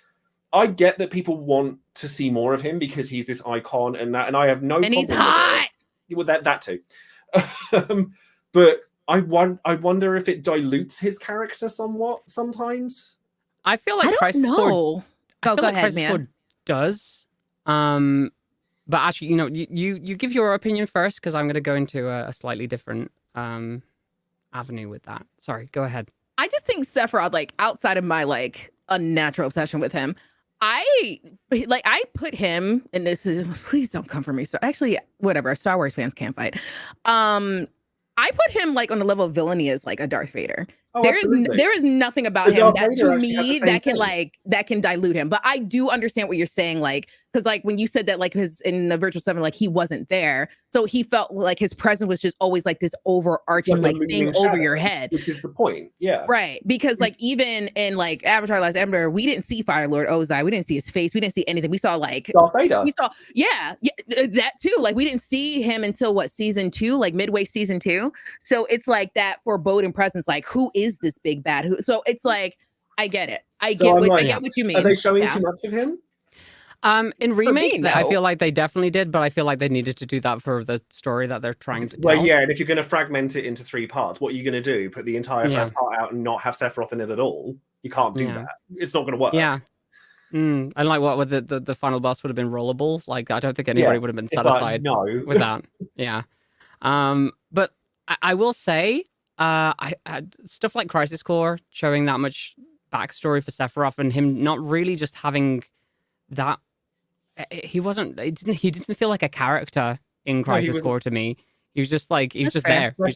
I get that people want to see more of him because he's this icon and that, and I have no And problem he's with hot. it. Well, that too. But I wonder if it dilutes his character somewhat sometimes. I feel I like don't Crisis Core. know. I Oh, feel go like ahead, Crisis Mia. Core does. But actually, you know, you give your opinion first because I'm going to go into a slightly different avenue with that. Sorry, go ahead. I just think Sephiroth, like outside of my like unnatural obsession with him, I put him, and this is, please don't come for me. So actually, whatever, Star Wars fans can't fight. I put him like on the level of villainy as like a Darth Vader. Oh, absolutely. there is nothing about But him Darth that Vader to actually had the me same that can thing. that can dilute him. But I do understand what you're saying, like, because like when you said that like his in the Virtual 7, like he wasn't there, so he felt like his presence was just always like this It's overarching like a like thing looming over shadow, your head. which is the point. Yeah. Right, because like even in like Avatar: Last Airbender, we didn't see Fire Lord Ozai, we didn't see his face, we didn't see anything. We saw like Darth Vader. yeah, that too. Like we didn't see him until what, season 2, like midway season 2. So it's like that foreboding presence. Like, who is this big bad? Who? So it's like, I get it. I So get I'm what like, I get what you mean. Are they showing Yeah. too much of him? In remake, me, I no. feel like they definitely did, but I feel like they needed to do that for the story that they're trying to tell. Well, yeah, and if you're going to fragment it into 3 parts, what are you going to do? Put the entire first part out and not have Sephiroth in it at all? You can't do that. It's not going to work. Yeah. And like what would the final boss would have been rollable? Like I don't think anybody would have been It's like, satisfied no. with that. Yeah. But I will say, I stuff like Crisis Core showing that much backstory for Sephiroth and him not really just having that. He didn't feel like a character in Crisis Core to me. He was just like, he was just there. He's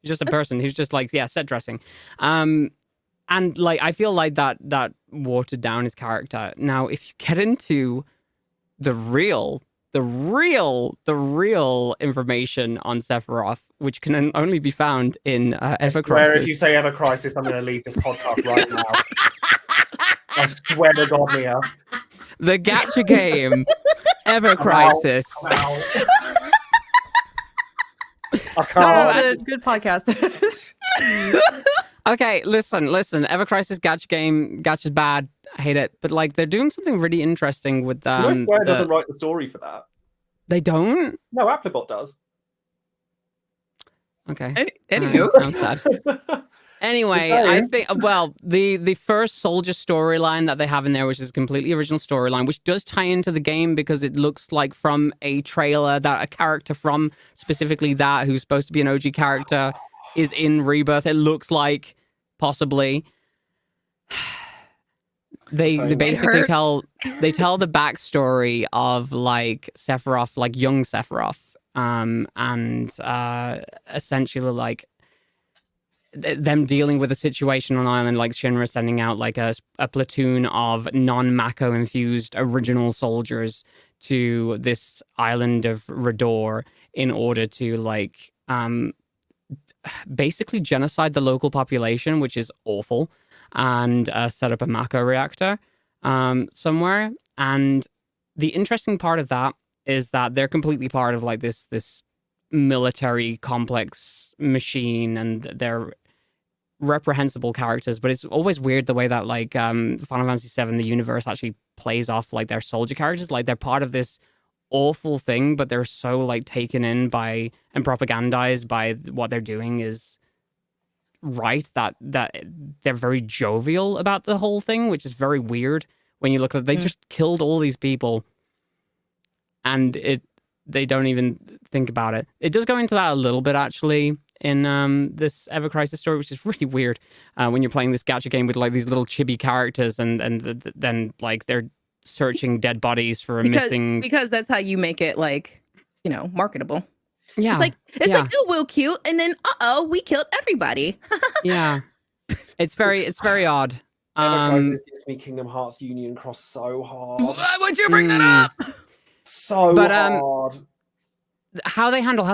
just a person. He's just like, yeah, set dressing. And like, I feel like that watered down his character. Now, if you get into the real information on Sephiroth, which can only be found in Ever Crisis. Where if you say Ever Crisis, I'm going to leave this podcast right now. I swear to God, Mia. The gacha game, Ever Crisis. I can't. Good podcast. Okay, listen. Ever Crisis gacha game. Gacha's bad. I hate it. But like, they're doing something really interesting with Square doesn't write the story for that. They don't? No, Applebot does. Okay. Anywho. I'm sad. Anyway, I think, well, the first soldier storyline that they have in there, which is a completely original storyline, which does tie into the game because it looks like from a trailer that a character from specifically that, who's supposed to be an OG character, is in Rebirth. It looks like, possibly. They basically tell the backstory of like Sephiroth, like young Sephiroth, and essentially like them dealing with a situation on island, like Shinra sending out like a platoon of non-Mako infused original soldiers to this island of Rador in order to like basically genocide the local population, which is awful, and set up a Mako reactor somewhere. And the interesting part of that is that they're completely part of like this military complex machine, and they're reprehensible characters, but it's always weird the way that like Final Fantasy VII, the universe actually plays off like their soldier characters. Like they're part of this awful thing, but they're so like taken in by and propagandized by what they're doing is right, that they're very jovial about the whole thing, which is very weird when you look at it. They just killed all these people and they don't even think about it. It does go into that a little bit actually in this Ever Crisis story, which is really weird when you're playing this gacha game with like these little chibi characters and then like they're searching dead bodies for a missing, because that's how you make it like, you know, marketable. Yeah, it's like, oh, we'll cute, and then we killed everybody. Yeah, it's very odd. Ever Crisis gives me Kingdom Hearts Union Cross so hard. Why would you bring that up? So hard. How they handle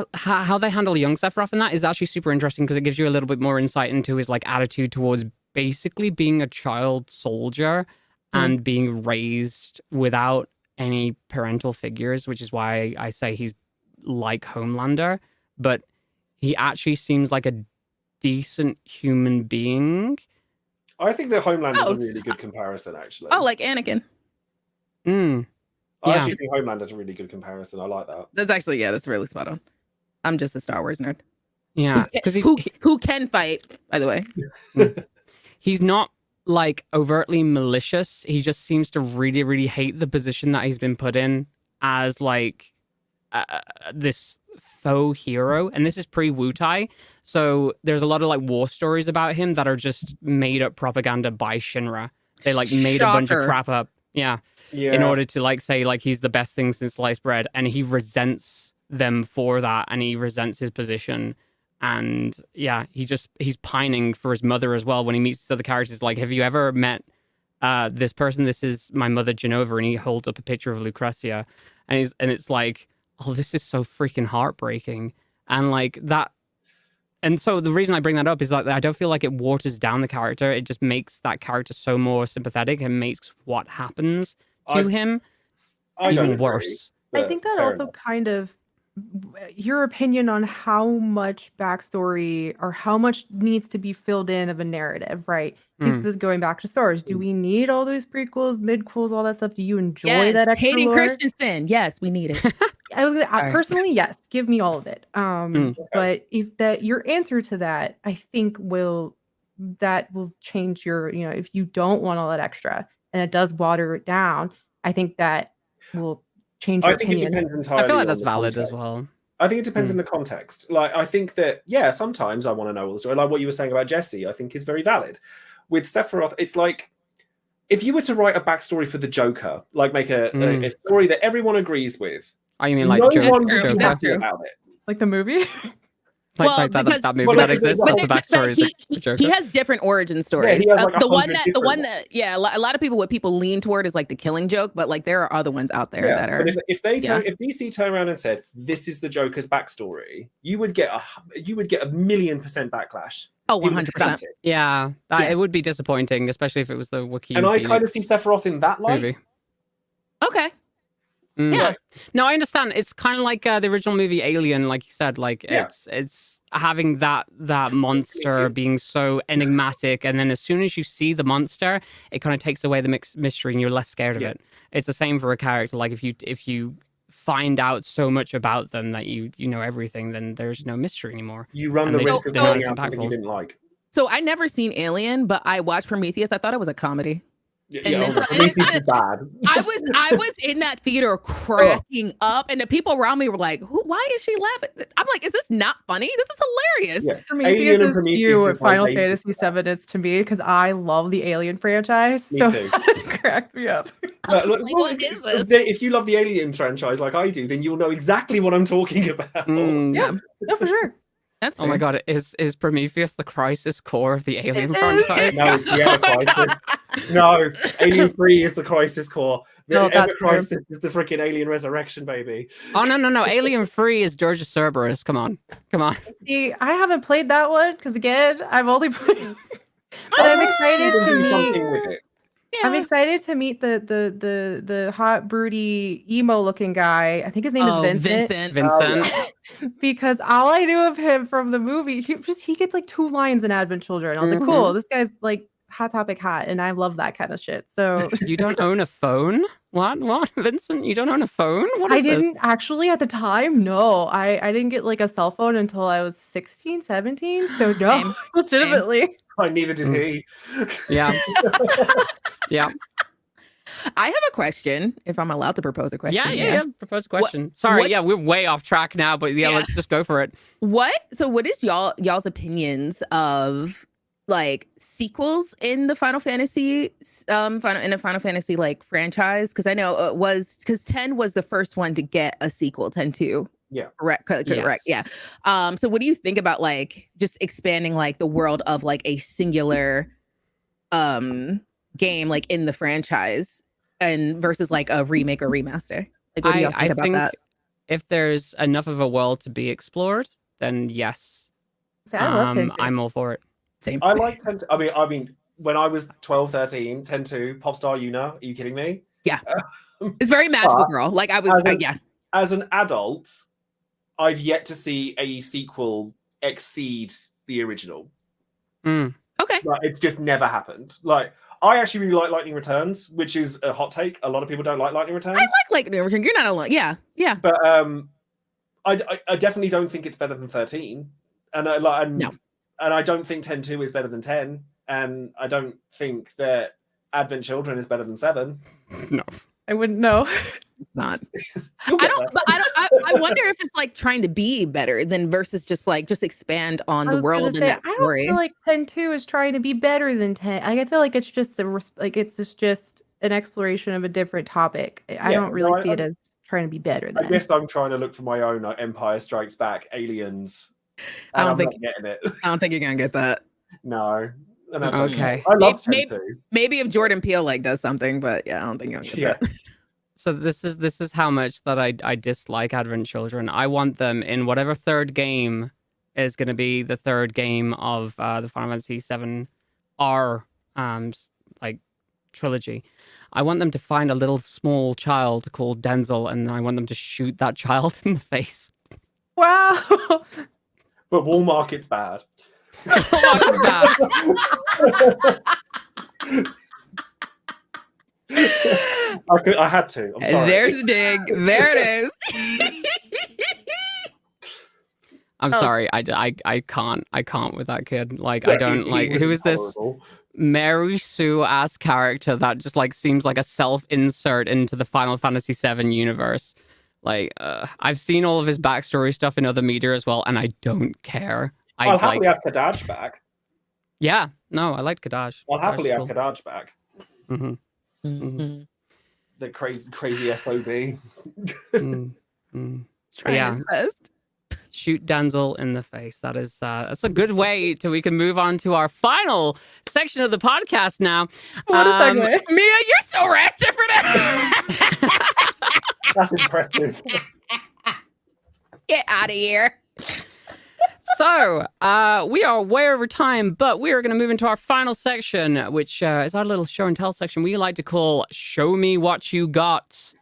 young Sephiroth in that is actually super interesting because it gives you a little bit more insight into his like attitude towards basically being a child soldier and being raised without any parental figures, which is why I say he's like Homelander, but he actually seems like a decent human being. I think that Homelander's a really good comparison, actually. Oh, like Anakin. I actually think Homelander's a really good comparison. I like that. That's actually, that's really spot on. I'm just a Star Wars nerd. Yeah, because who can fight, by the way. He's not like overtly malicious. He just seems to really, really hate the position that he's been put in as like this faux hero. And this is pre-Wutai. So there's a lot of like war stories about him that are just made up propaganda by Shinra. They like made a bunch of crap up. Yeah. In order to like say like he's the best thing since sliced bread. And he resents them for that. And he resents his position And yeah, he's pining for his mother as well when he meets these other characters. Like, have you ever met this person? This is my mother Genova, and he holds up a picture of Lucrezia, and it's like, oh, this is so freaking heartbreaking. And like that. And so the reason I bring that up is that I don't feel like it waters down the character. It just makes that character so more sympathetic and makes what happens to him even worse. I think that also kind of your opinion on how much backstory or how much needs to be filled in of a narrative, right? This is going back to Star Wars. Do we need all those prequels, midquels, all that stuff? Do you enjoy that extra Hayden lore? Christensen, yes, we need it. I personally, yes, give me all of it. But if that your answer to that, I think will change your, if you don't want all that extra and it does water it down, I think that will change your opinion. I think it depends entirely. I feel like that's on the valid context. as well. I think it depends on the context. Like, I think that, sometimes I want to know all the story. Like what you were saying about Jesse, I think is very valid. With Sephiroth, it's like, if you were to write a backstory for the Joker, like make a story that everyone agrees with. Oh, you mean like no one would Joker? be happy about it. Like the movie? Like that movie that exists. That's the backstory. He has different origin stories. Yeah, he has the one that a lot of people, what people lean toward is like the Killing Joke, but like there are other ones out there that are. But if DC turned around and said this is the Joker's backstory, you would get a 1,000,000% backlash. Oh, 100%. Yeah, it would be disappointing, especially if it was the Joaquin And I Phoenix kind of see Sephiroth in that light. movie. Okay. Yeah. No, I understand. It's kind of like the original movie Alien, like you said. Like it's having that monster being so enigmatic, and then as soon as you see the monster, it kind of takes away the mystery, and you're less scared of it. It's the same for a character. Like if you find out so much about them that you know everything, then there's no mystery anymore. You run the risk of finding out something you didn't like. So I never seen Alien, but I watched Prometheus. I thought it was a comedy. Bad. I was in that theater cracking up, and the people around me were like, why is she laughing? I'm like, is this not funny? This is hilarious. Yeah. Prometheus is to you what Final Fantasy VII is to me, because I love the Alien franchise. Me so too. it cracks me up. What is this? If you love the Alien franchise like I do, then you'll know exactly what I'm talking about. Yeah, no, for sure. That's oh my god, is Prometheus the crisis core of the Alien franchise? No, it's the Ever Crisis. No, Alien 3 is the crisis core. The Ever Crisis is the freaking Alien Resurrection, baby. Oh no! Alien 3 is George Cerberus. Come on. See, I haven't played that one because again, I've only played. But I'm excited to meet. Something with it. Yeah. I'm excited to meet the hot, broody, emo-looking guy. I think his name is Vincent. Because all I knew of him from the movie, he gets like 2 lines in Advent Children. I was like, cool, this guy's like Hot Topic hot, and I love that kind of shit. So you don't own a phone? What, Vincent? You don't own a phone? What is I didn't actually at the time. No, I didn't get like a cell phone until I was 16, 17. So no, legitimately. Neither did he. Yeah. Yeah. I have a question, if I'm allowed to propose a question. Yeah. Propose a question. Sorry, we're way off track now, but let's just go for it. What is y'all's opinions of like sequels in the Final Fantasy Final Fantasy like franchise? Because I know because 10 was the first one to get a sequel, 10-2. Yeah. Correct. Yeah. So what do you think about like just expanding like the world of like a singular game like in the franchise and versus like a remake or remaster? Like what do y'all think about that? If there's enough of a world to be explored, then yes. See, I love 10-2. I'm all for it. Same. I like 10. I mean, when I was 12, 13, 10-2, Popstar Yuna, are you kidding me? Yeah. It's very magical, girl. Like I was, As an adult, I've yet to see a sequel exceed the original. Okay. Like, it's just never happened. Like, I actually really like Lightning Returns, which is a hot take. A lot of people don't like Lightning Returns. I like Lightning Returns. You're not alone. Yeah. But I definitely don't think it's better than 13. No. And I don't think 10-2 is better than 10. And I don't think that Advent Children is better than 7. No. I wouldn't know. Not. I wonder if it's like trying to be better than versus just expand on the world and that story. I don't feel like 10-2 is trying to be better than 10. I feel like it's just it's just an exploration of a different topic. I don't really see it as trying to be better. I guess I'm trying to look for my own Empire Strikes Back, Aliens I and don't I'm think not getting it. I don't think you're gonna get that. No, and that's Okay. okay. I love Maybe- 10-2. Maybe if Jordan Peele like does something, but yeah, I don't think you're gonna get Yeah. that. So this is how much that I dislike Advent Children. I want them in whatever third game is going to be the third game of the Final Fantasy VII R like trilogy. I want them to find a little small child called Denzel, and I want them to shoot that child in the face. Wow. But Wall Market's bad. That's bad. I had to. I'm sorry. There's the dig. There it is. I'm Oh. sorry. I can't with that kid. Like Yeah, I don't he like was who is this intolerable. Mary Sue ass character that just like seems like a self-insert into the Final Fantasy VII universe. Like I've seen all of his backstory stuff in other media as well, and I don't care. I'll happily have Kadaj back. Yeah, no, I like Kadash. I'll happily have cool. Kadaj back. Mm-hmm. Mhm. The crazy SOB. He's trying Yeah. his best. Shoot Denzel in the face. That's a good way to we can move on to our final section of the podcast now. What a segue. Mia, you're so ratchet for that. That's impressive. Get out of here. So, we are way over time, but we are going to move into our final section, which is our little show and tell section we like to call Show Me What You Got.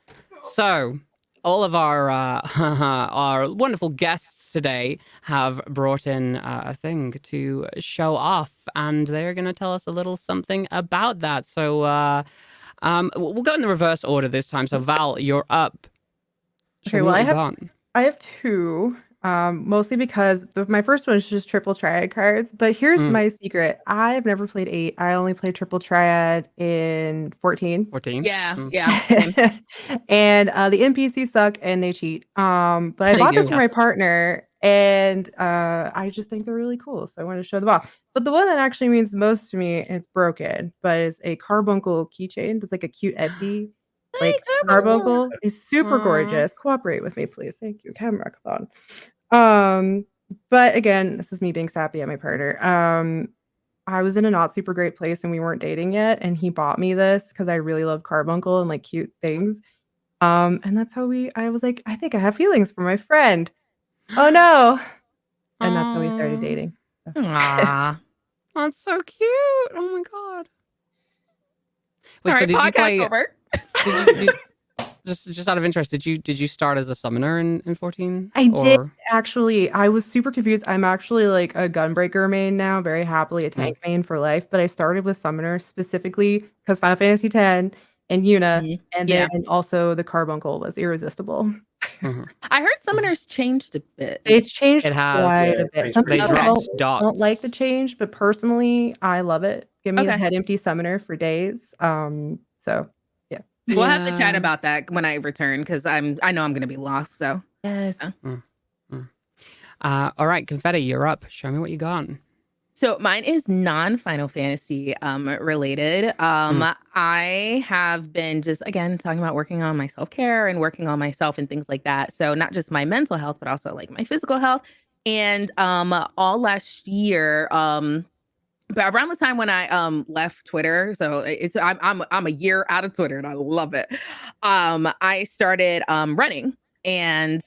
So, all of our our wonderful guests today have brought in a thing to show off, and they're going to tell us a little something about that. So, we'll go in the reverse order this time. So, Val, you're up. Show Okay, me well, what I you have- got. I have two, mostly because my first one is just triple triad cards. But here's Mm. my secret: I've never played 8. I only played triple triad in 14. 14. Yeah, Mm. yeah. Same. And the NPCs suck and they cheat. But I They bought this do. for my Yes. partner, and I just think they're really cool, so I wanted to show them off. But the one that actually means the most to me, and it's broken, but is a carbuncle keychain. That's like a cute Etsy. Like carbuncle is super Aw. gorgeous. Cooperate with me, please. Thank you, camera phone. But again, this is me being sappy at my partner. I was in a not super great place and we weren't dating yet, and he bought me this because I really love carbuncle and like cute things. And that's how I was like, I think I have feelings for my friend. Oh no. And that's how we started Aw. dating. Aw. That's so cute. Oh my god. Wait, All so right, did you podcast play over. just out of interest, did you start as a summoner in 14? I did Or- actually. I was super confused. I'm actually like a gunbreaker main now, very happily a tank main for life. But I started with summoner specifically because Final Fantasy X and Yuna, Mhm. and Yeah. then also the carbuncle was irresistible. Mhm. I heard summoners changed a bit. It's changed It has. quite Yeah, a bit. it's Some They Okay. people dropped don't like the dots. change, but personally, I love it. Give me a Okay. head empty summoner for days. So We'll have to chat Yeah. about that when I return because I know I'm gonna be lost. So yes. All right, Confetti, you're up. Show me what you got. So mine is non-Final Fantasy related. I have been just again talking about working on my self-care and working on myself and things like that. So not just my mental health, but also like my physical health. And all last year, but around the time when I left Twitter, so I'm a year out of Twitter and I love it. I started running, and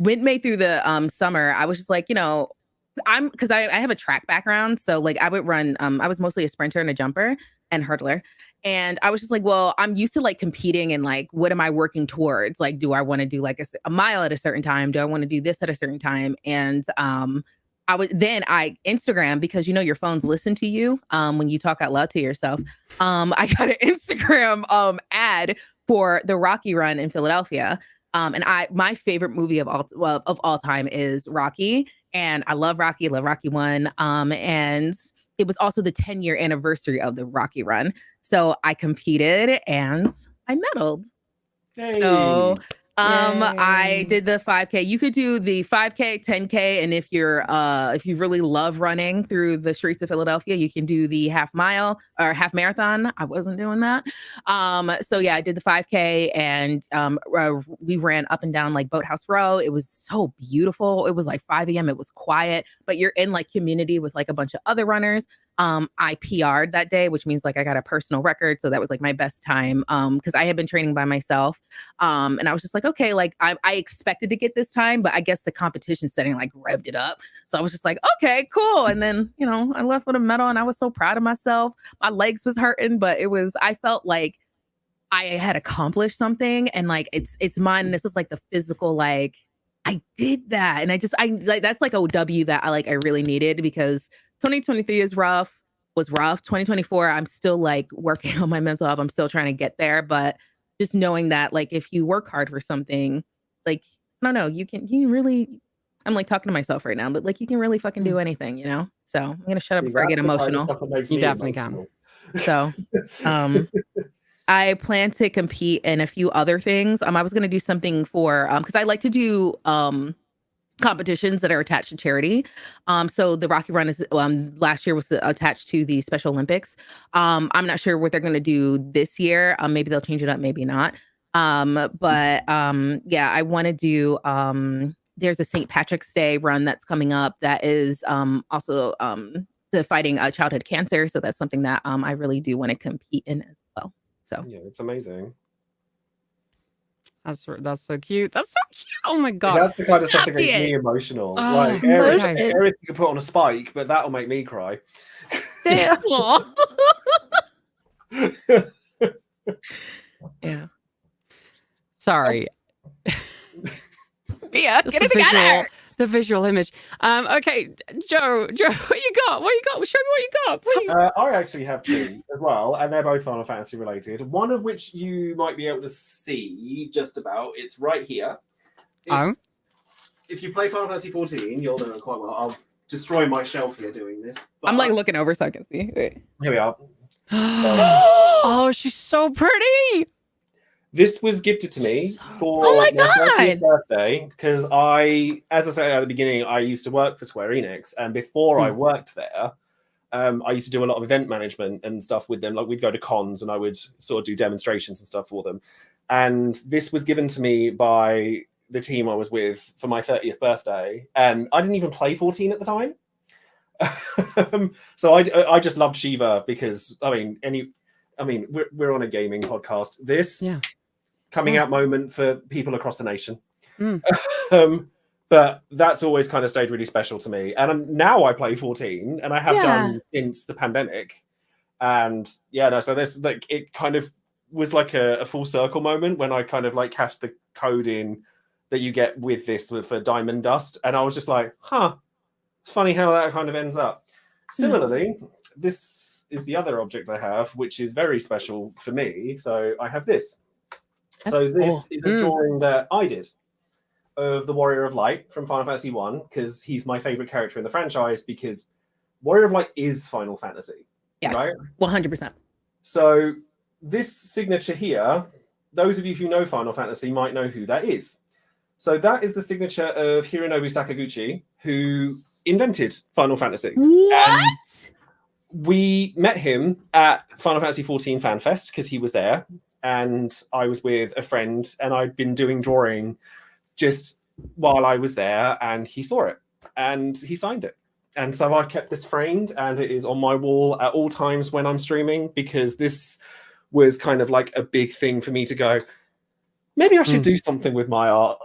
midway through the summer, I was just like, because I have a track background, so like I would run. I was mostly a sprinter and a jumper and hurdler, and I was just like, well, I'm used to like competing and like, what am I working towards? Like, do I want to do like a mile at a certain time? Do I want to do this at a certain time? And I Instagram, because your phones listen to you when you talk out loud to yourself. I got an Instagram ad for the Rocky Run in Philadelphia. And my favorite movie of all time is Rocky. And I love Rocky 1. And it was also the 10-year anniversary of the Rocky Run. So I competed and I medaled. Hey. So I Yay. did the 5K. You could do the 5K, 10K, and if you really love running through the streets of Philadelphia, you can do the half mile or half marathon. I wasn't doing that. So yeah, I did the 5K, and we ran up and down like Boathouse Row. It was so beautiful. It was like 5 a.m. It was quiet, but you're in like community with like a bunch of other runners. I PR'd that day, which means like I got a personal record. So that was like my best time. Because I had been training by myself. And I was just like, okay, like I expected to get this time, but I guess the competition setting like revved it up. So I was just like, okay, cool. And then, I left with a medal and I was so proud of myself. My legs was hurting, but I felt like I had accomplished something, and like it's mine. And this is like the physical, like I did that. And I like, that's like a W that I really needed, because 2023 was rough. 2024, I'm still like working on my mental health. I'm still trying to get there, but just knowing that like if you work hard for something, like I don't know, you can really, I'm like talking to myself right now, but like you can really fucking do anything, So I'm gonna shut up before I get emotional. You definitely can. So I plan to compete in a few other things. I was gonna do something for because I like to do competitions that are attached to charity. So the Rocky Run is last year was attached to the Special Olympics. I'm not sure what they're going to do this year. Maybe they'll change it up, maybe not. But yeah, I want to do. There's a St. Patrick's Day run that's coming up that is also the fighting childhood cancer. So that's something that I really do want to compete in as well. So yeah, it's amazing. That's so cute. That's so cute. Oh my god. That's the kind of stuff that makes me emotional. Oh, like okay. everything you can put on a spike, but that'll make me cry. Damn. yeah. Sorry. Yeah, Just get it together. the visual image. Okay, Joe, what you got? What you got? Show me what you got, please. I actually have two as well, and they're both Final Fantasy related. One of which you might be able to see just about. It's right here. If you play Final Fantasy 14, you'll know it quite well. I'll destroy my shelf here doing this. I'm like looking over so I can see. Wait. Here we are. Oh, she's so pretty. This was gifted to me for my my 30th God. birthday because as I said at the beginning, I used to work for Square Enix, and before I worked there, I used to do a lot of event management and stuff with them. Like we'd go to cons and I would sort of do demonstrations and stuff for them. And this was given to me by the team I was with for my 30th birthday, and I didn't even play 14 at the time. So I just loved Shiva because we're on a gaming podcast. This coming out moment for people across the nation. But that's always kind of stayed really special to me. And now I play 14, and I have done since the pandemic. And so this it kind of was like a full circle moment when I kind of like cashed the code in that you get with this for Diamond Dust, and I was just like, it's funny how that kind of ends up. Similarly, this is the other object I have, which is very special for me. So I have this. This is a drawing that I did of the Warrior of Light from Final Fantasy 1, because he's my favorite character in the franchise, because Warrior of Light is Final Fantasy. Yes, right? 100%. So this signature here, those of you who know Final Fantasy might know who that is. So that is the signature of Hironobu Sakaguchi, who invented Final Fantasy. What? And we met him at Final Fantasy 14 Fan Fest because he was there, and I was with a friend, and I'd been doing drawing just while I was there, and he saw it and he signed it. And so I kept this framed, and it is on my wall at all times when I'm streaming, because this was kind of like a big thing for me to go, maybe I should do something with my art.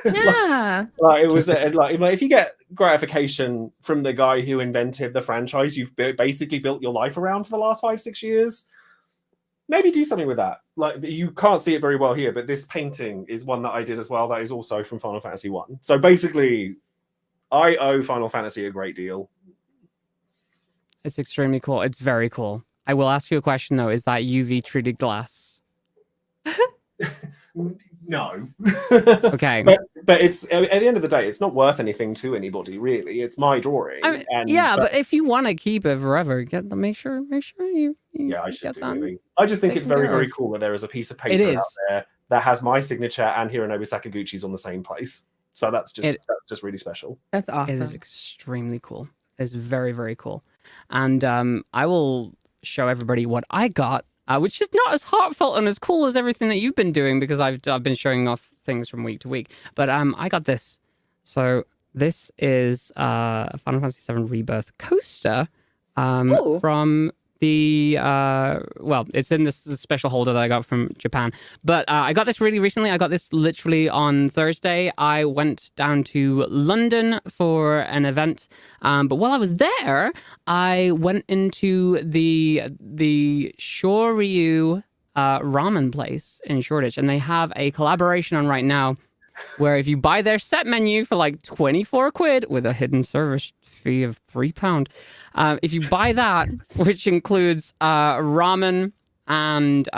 Yeah. It was like if you get gratification from the guy who invented the franchise you've basically built your life around for the last 5-6 years, maybe do something with that. Like, you can't see it very well here, but this painting is one that I did as well. That is also from Final Fantasy 1. So basically, I owe Final Fantasy a great deal. It's extremely cool. It's very cool. I will ask you a question though. Is that UV treated glass? No. Okay. But it's at the end of the day, it's not worth anything to anybody, really. It's my drawing. But if you want to keep it forever, make sure you I should get do that. really. I just think it's very, taken care very of. cool that there is a piece of paper out there that has my signature and Hironobu Sakaguchi's on the same place. So that's just really special. That's awesome. It is extremely cool. It's very, very cool. And I will show everybody what I got, which is not as heartfelt and as cool as everything that you've been doing, because I've been showing off things from week to week. But I got this. So this is a Final Fantasy VII Rebirth coaster from the well, it's in this special holder that I got from Japan. But I got this really recently. I got this literally on Thursday. I went down to London for an event, but while I was there, I went into the Shoryu ramen place in Shoreditch, and they have a collaboration on right now where if you buy their set menu for like 24 quid with a hidden service fee of £3, if you buy that, which includes ramen and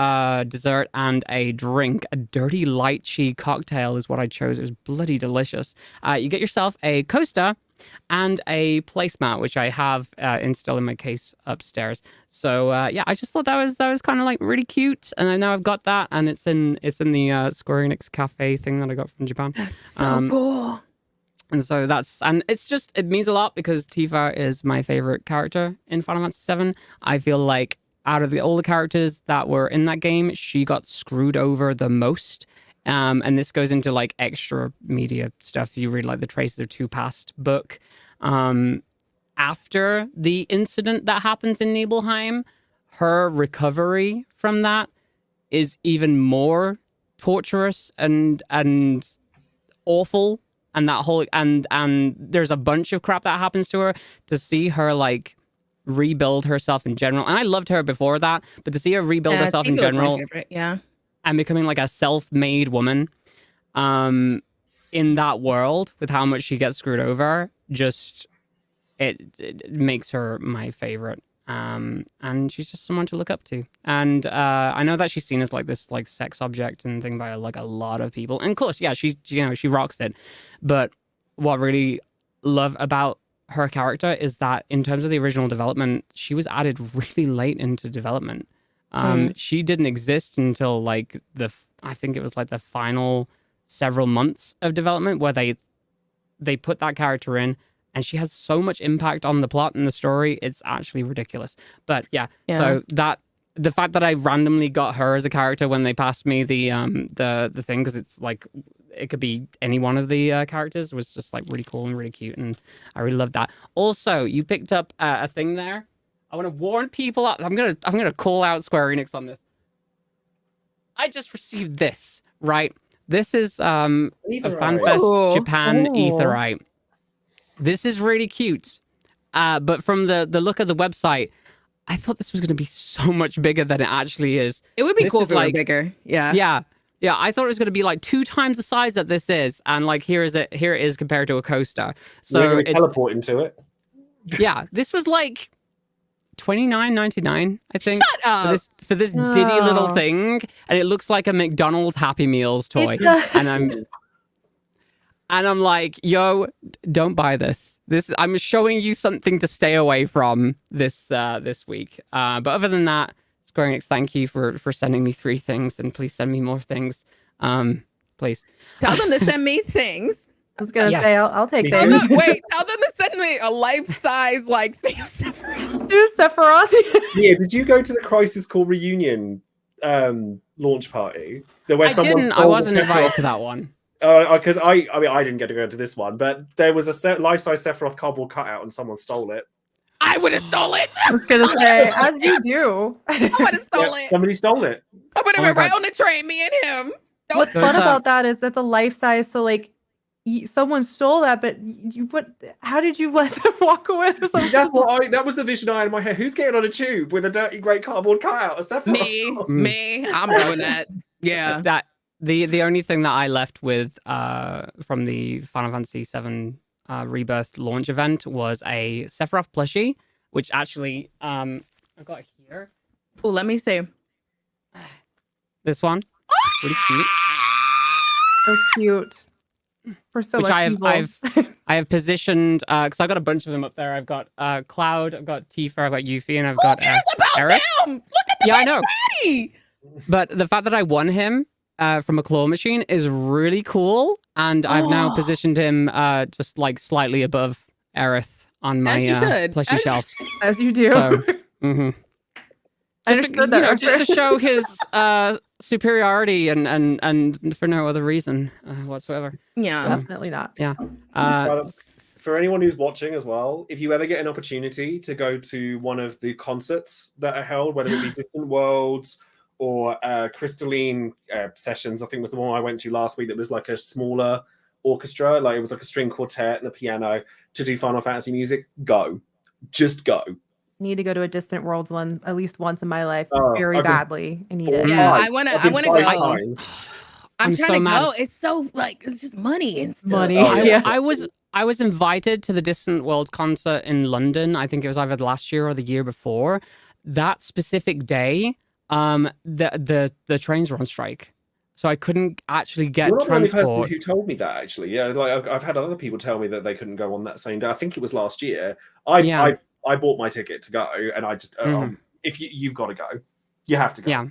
dessert and a drink, a dirty lychee cocktail is what I chose. It was bloody delicious. You get yourself a coaster and a placemat, which I have still in my case upstairs. So yeah, I just thought that was kind of like really cute, and I know I've got that, and it's in the Square Enix Cafe thing that I got from Japan. That's so cool. And so it means a lot because Tifa is my favorite character in Final Fantasy VII. I feel like out of all the characters that were in that game, she got screwed over the most. And this goes into like extra media stuff. You read like the Traces of Two Past book. After the incident that happens in Nibelheim, her recovery from that is even more torturous and awful. And that whole and there's a bunch of crap that happens to her. To see her like rebuild herself in general, and I loved her before that, but to see her rebuild herself in general, yeah, and becoming like a self-made woman in that world with how much she gets screwed over, just it makes her my favorite. And she's just someone to look up to. And I know that she's seen as like this like sex object and thing by like a lot of people. And of course, yeah, she rocks it. But what I really love about her character is that in terms of the original development, she was added really late into development. She didn't exist until like I think it was like the final several months of development where they put that character in, and she has so much impact on the plot and the story. It's actually ridiculous. But yeah. So the fact that I randomly got her as a character when they passed me the thing, because it's like it could be any one of the characters, was just like really cool and really cute, and I really loved that. Also, you picked up a thing there. I want to warn people up. I'm gonna call out Square Enix on this. I just received this, right? This is a FanFest Japan Aetheryte. This is really cute. But from the look of the website, I thought this was going to be so much bigger than it actually is. It would be cool if it were bigger. Yeah. Yeah, I thought it was going to be like 2 times the size that this is, and like here it is compared to a coaster. So it's teleporting to it. Yeah, this was like $29.99, I think. Shut up. For this diddy little thing, and it looks like a McDonald's Happy Meals toy. And I'm like, yo, don't buy this. I'm showing you something to stay away from this week. But other than that, Square Enix, thank you for sending me 3 things, and please send me more things. Please. Tell them to send me things. I was gonna say I'll take Tell things. them to send me a life-size like thing of Sephiroth. Do Sephiroth. Yeah, did you go to the Crisis Core reunion launch party? I wasn't invited to that one. Because I didn't get to go to this one, but there was a life-size Sephiroth cardboard cutout, and someone stole it. I would have stolen it. I was gonna say, as you do. I would have stolen it. Somebody stole it. I would have been right on the train, me and him. What's fun about that is that's a life size. So like, someone stole that, but how did you let them walk away? That was the vision I had in my head. Who's getting on a tube with a dirty grey cardboard cutout of Sephiroth? Me. I'm doing that. Yeah. The only thing that I left with from the Final Fantasy VII Rebirth launch event was a Sephiroth plushie, which actually I've got here. Oh, let me see. This one, really cute. So cute. For so which much I have positioned because I got a bunch of them up there. I've got Cloud, I've got Tifa, I've got Yuffie, and I've got about Eric. Them? Look at the I know. body. But the fact that I won him from a claw machine is really cool, and I've now positioned him just like slightly above Aerith on my As you should. plushie shelf. As you do. So, mhm. I understood that just to reference. show his superiority and for no other reason whatsoever. Yeah. So, Definitely not. yeah. For anyone who's watching as well, if you ever get an opportunity to go to one of the concerts that are held, whether it be Distant Worlds or Crystalline Sessions, I think was the one I went to last week that was like a smaller orchestra, like it was like a string quartet and a piano to do Final Fantasy music, go. Just go. Need to go to a Distant Worlds one at least once in my life, very I've been badly. I need 4 it. Yeah, times. I wanna I've been go. 5 times. I'm I'm trying so to mad. go. It's so like it's just money and stuff. Money. Oh, yeah. I was invited to the Distant World concert in London. I think it was either last year or the year before. That specific day, the trains were on strike, so I couldn't actually get You're not the only transport. person who told me that, actually. Yeah, like I've had other people tell me that they couldn't go on that same day. I think it was last year. I bought my ticket to go, and I just if you've got to go, you have to go. Yeah,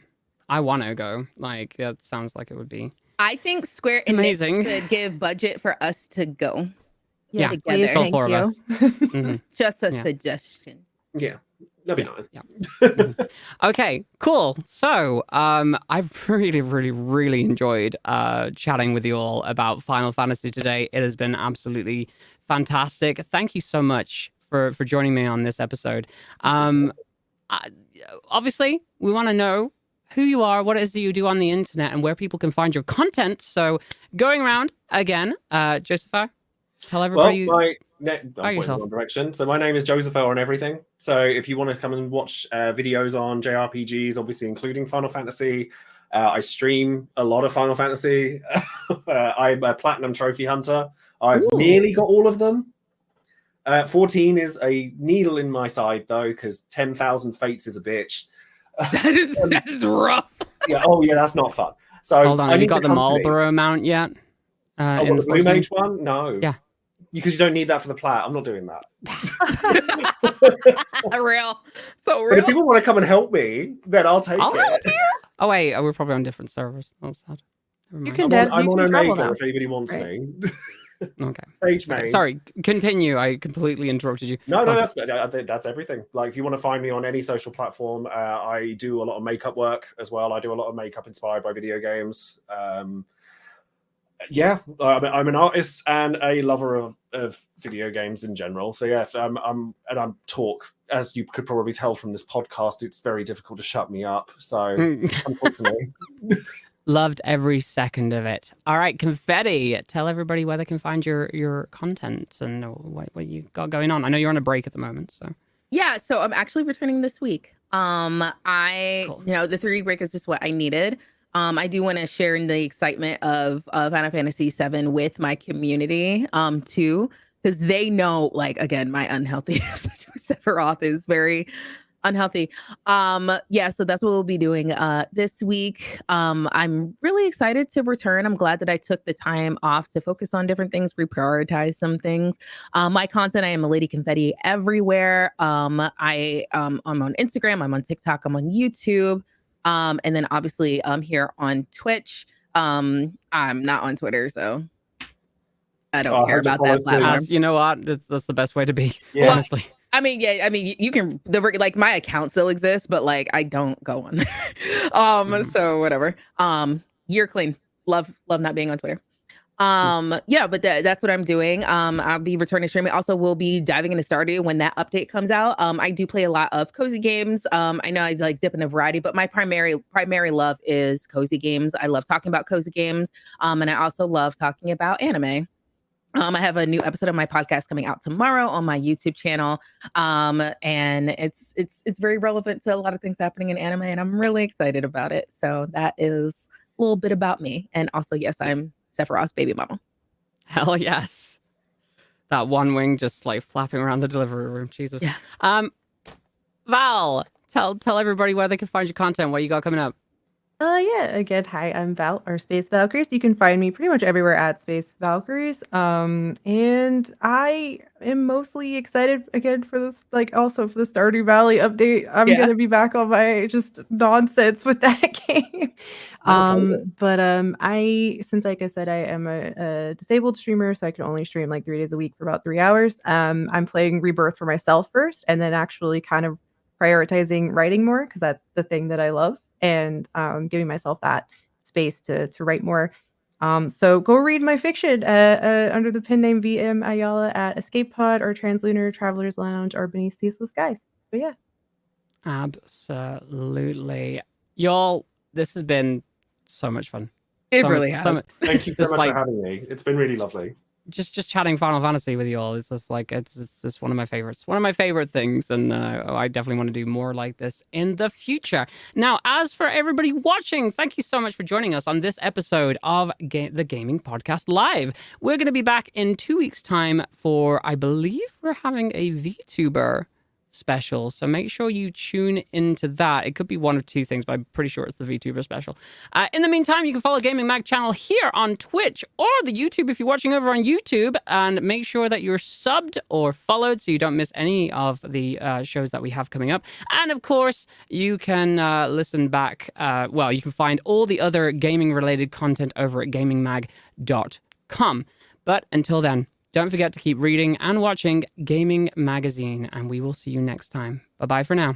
I want to go. Like that sounds like it would be I think Square amazing. Enix should give budget for us to go. Yeah, together. please, all thank four of you. us. Mhm. Just a Yeah. suggestion. Yeah, that'd be nice. Yeah. Okay, cool. So, I've really enjoyed chatting with you all about Final Fantasy today. It has been absolutely fantastic. Thank you so much for joining me on this episode. Obviously, we want to know who you are, what it is that you do on the internet, and where people can find your content. So, going around again, Joseph, tell everybody. Well, I'm pointing in yourself. the wrong direction. So my name is Joseph on everything. So if you want to come and watch videos on JRPGs, obviously including Final Fantasy, I stream a lot of Final Fantasy. I'm a platinum trophy hunter. I've nearly got all of them. 14 is a needle in my side though, because 10,000 fates is a bitch. That is rough. Yeah. Oh yeah, that's not fun. So Hold on, I have you need got the company. Marlboro mount yet? Oh, In what, the Blue 14? Mage one? No. Yeah. Because you don't need that for the plat. I'm not doing that. Real. So But if real. people want to come and help me, then I'll take I'll it. help Oh wait, we're probably on different servers. That's sad. Never You mind. can I'm dead. on, I'm you on can travel Omega now. if anybody wants Right. me. Okay. Sage Okay, main. sorry, continue. I completely interrupted you. No, Go on. that's everything. Like, if you want to find me on any social platform, I do a lot of makeup work as well. I do a lot of makeup inspired by video games. Yeah, I'm an artist and a lover of video games in general. So yeah, I'm talk, as you could probably tell from this podcast, it's very difficult to shut me up. So unfortunately. Loved every second of it. All right, Confetti, tell everybody where they can find your content and what you got going on. I know you're on a break at the moment, so Yeah, so I'm actually returning this week. Cool. The 3-week break is just what I needed. I do want to share in the excitement of Final Fantasy VII with my community, too, because they know, like, again, my unhealthy Sephiroth is very unhealthy. Yeah, so that's what we'll be doing this week. I'm really excited to return. I'm glad that I took the time off to focus on different things, reprioritize some things. My content, I am a Lady Confetti everywhere. I'm on Instagram, I'm on TikTok, I'm on YouTube. And then obviously I'm here on Twitch. I'm not on Twitter, so I don't care about that platform. you know what? That's the best way to be. Yeah. Honestly. I mean, you can like my account still exists, but like I don't go on there. So whatever. You're clean. Love not being on Twitter. Yeah, but that's what I'm doing. I'll be returning streaming. Also, we'll be diving into Stardew when that update comes out. I do play a lot of cozy games. I know I like dip in a variety, but my primary love is cozy games. I love talking about cozy games. And I also love talking about anime. I have a new episode of my podcast coming out tomorrow on my YouTube channel. And it's very relevant to a lot of things happening in anime, and I'm really excited about it. So that is a little bit about me. And also, yes, I'm Sephiroth's baby mama. Hell yes. That one wing just like flapping around the delivery room. Jesus. Yeah. Val, tell everybody where they can find your content, what you got coming up. Yeah, again, hi, I'm Val or Space Valkyries. You can find me pretty much everywhere at Space Valkyries. And I am mostly excited again for this, like also for the Stardew Valley update. I'm Yeah. gonna be back on my just nonsense with that game. Never played it. But I since like I said, I am a disabled streamer, so I can only stream like 3 days a week for about 3 hours. I'm playing Rebirth for myself first, and then actually kind of prioritizing writing more because that's the thing that I love, and giving myself that space to write more. So go read my fiction under the pen name VM Ayala at Escape Pod or Translunar Travelers Lounge or Beneath Ceaseless Skies. But yeah. Absolutely. Y'all, this has been so much fun. It So really much- has. so much- Thank you so Just much like- for having me. It's been really lovely. just chatting Final Fantasy with you all is just like it's just one of my favorites, one of my favorite things, and I definitely want to do more like this in the future. Now, as for everybody watching, thank you so much for joining us on this episode of the Gaming Podcast Live. We're going to be back in 2 weeks' time for, I believe, we're having a VTuber special, so make sure you tune into that. It could be one of two things, but I'm pretty sure it's the VTuber special. In the meantime, you can follow Gaming Mag channel here on Twitch or the YouTube if you're watching over on YouTube, and make sure that you're subbed or followed so you don't miss any of the shows that we have coming up. And of course, you can listen back. You can find all the other gaming related content over at gamingnmag.com. But until then, don't forget to keep reading and watching Gaming Magazine, and we will see you next time. Bye-bye for now.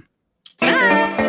Take care.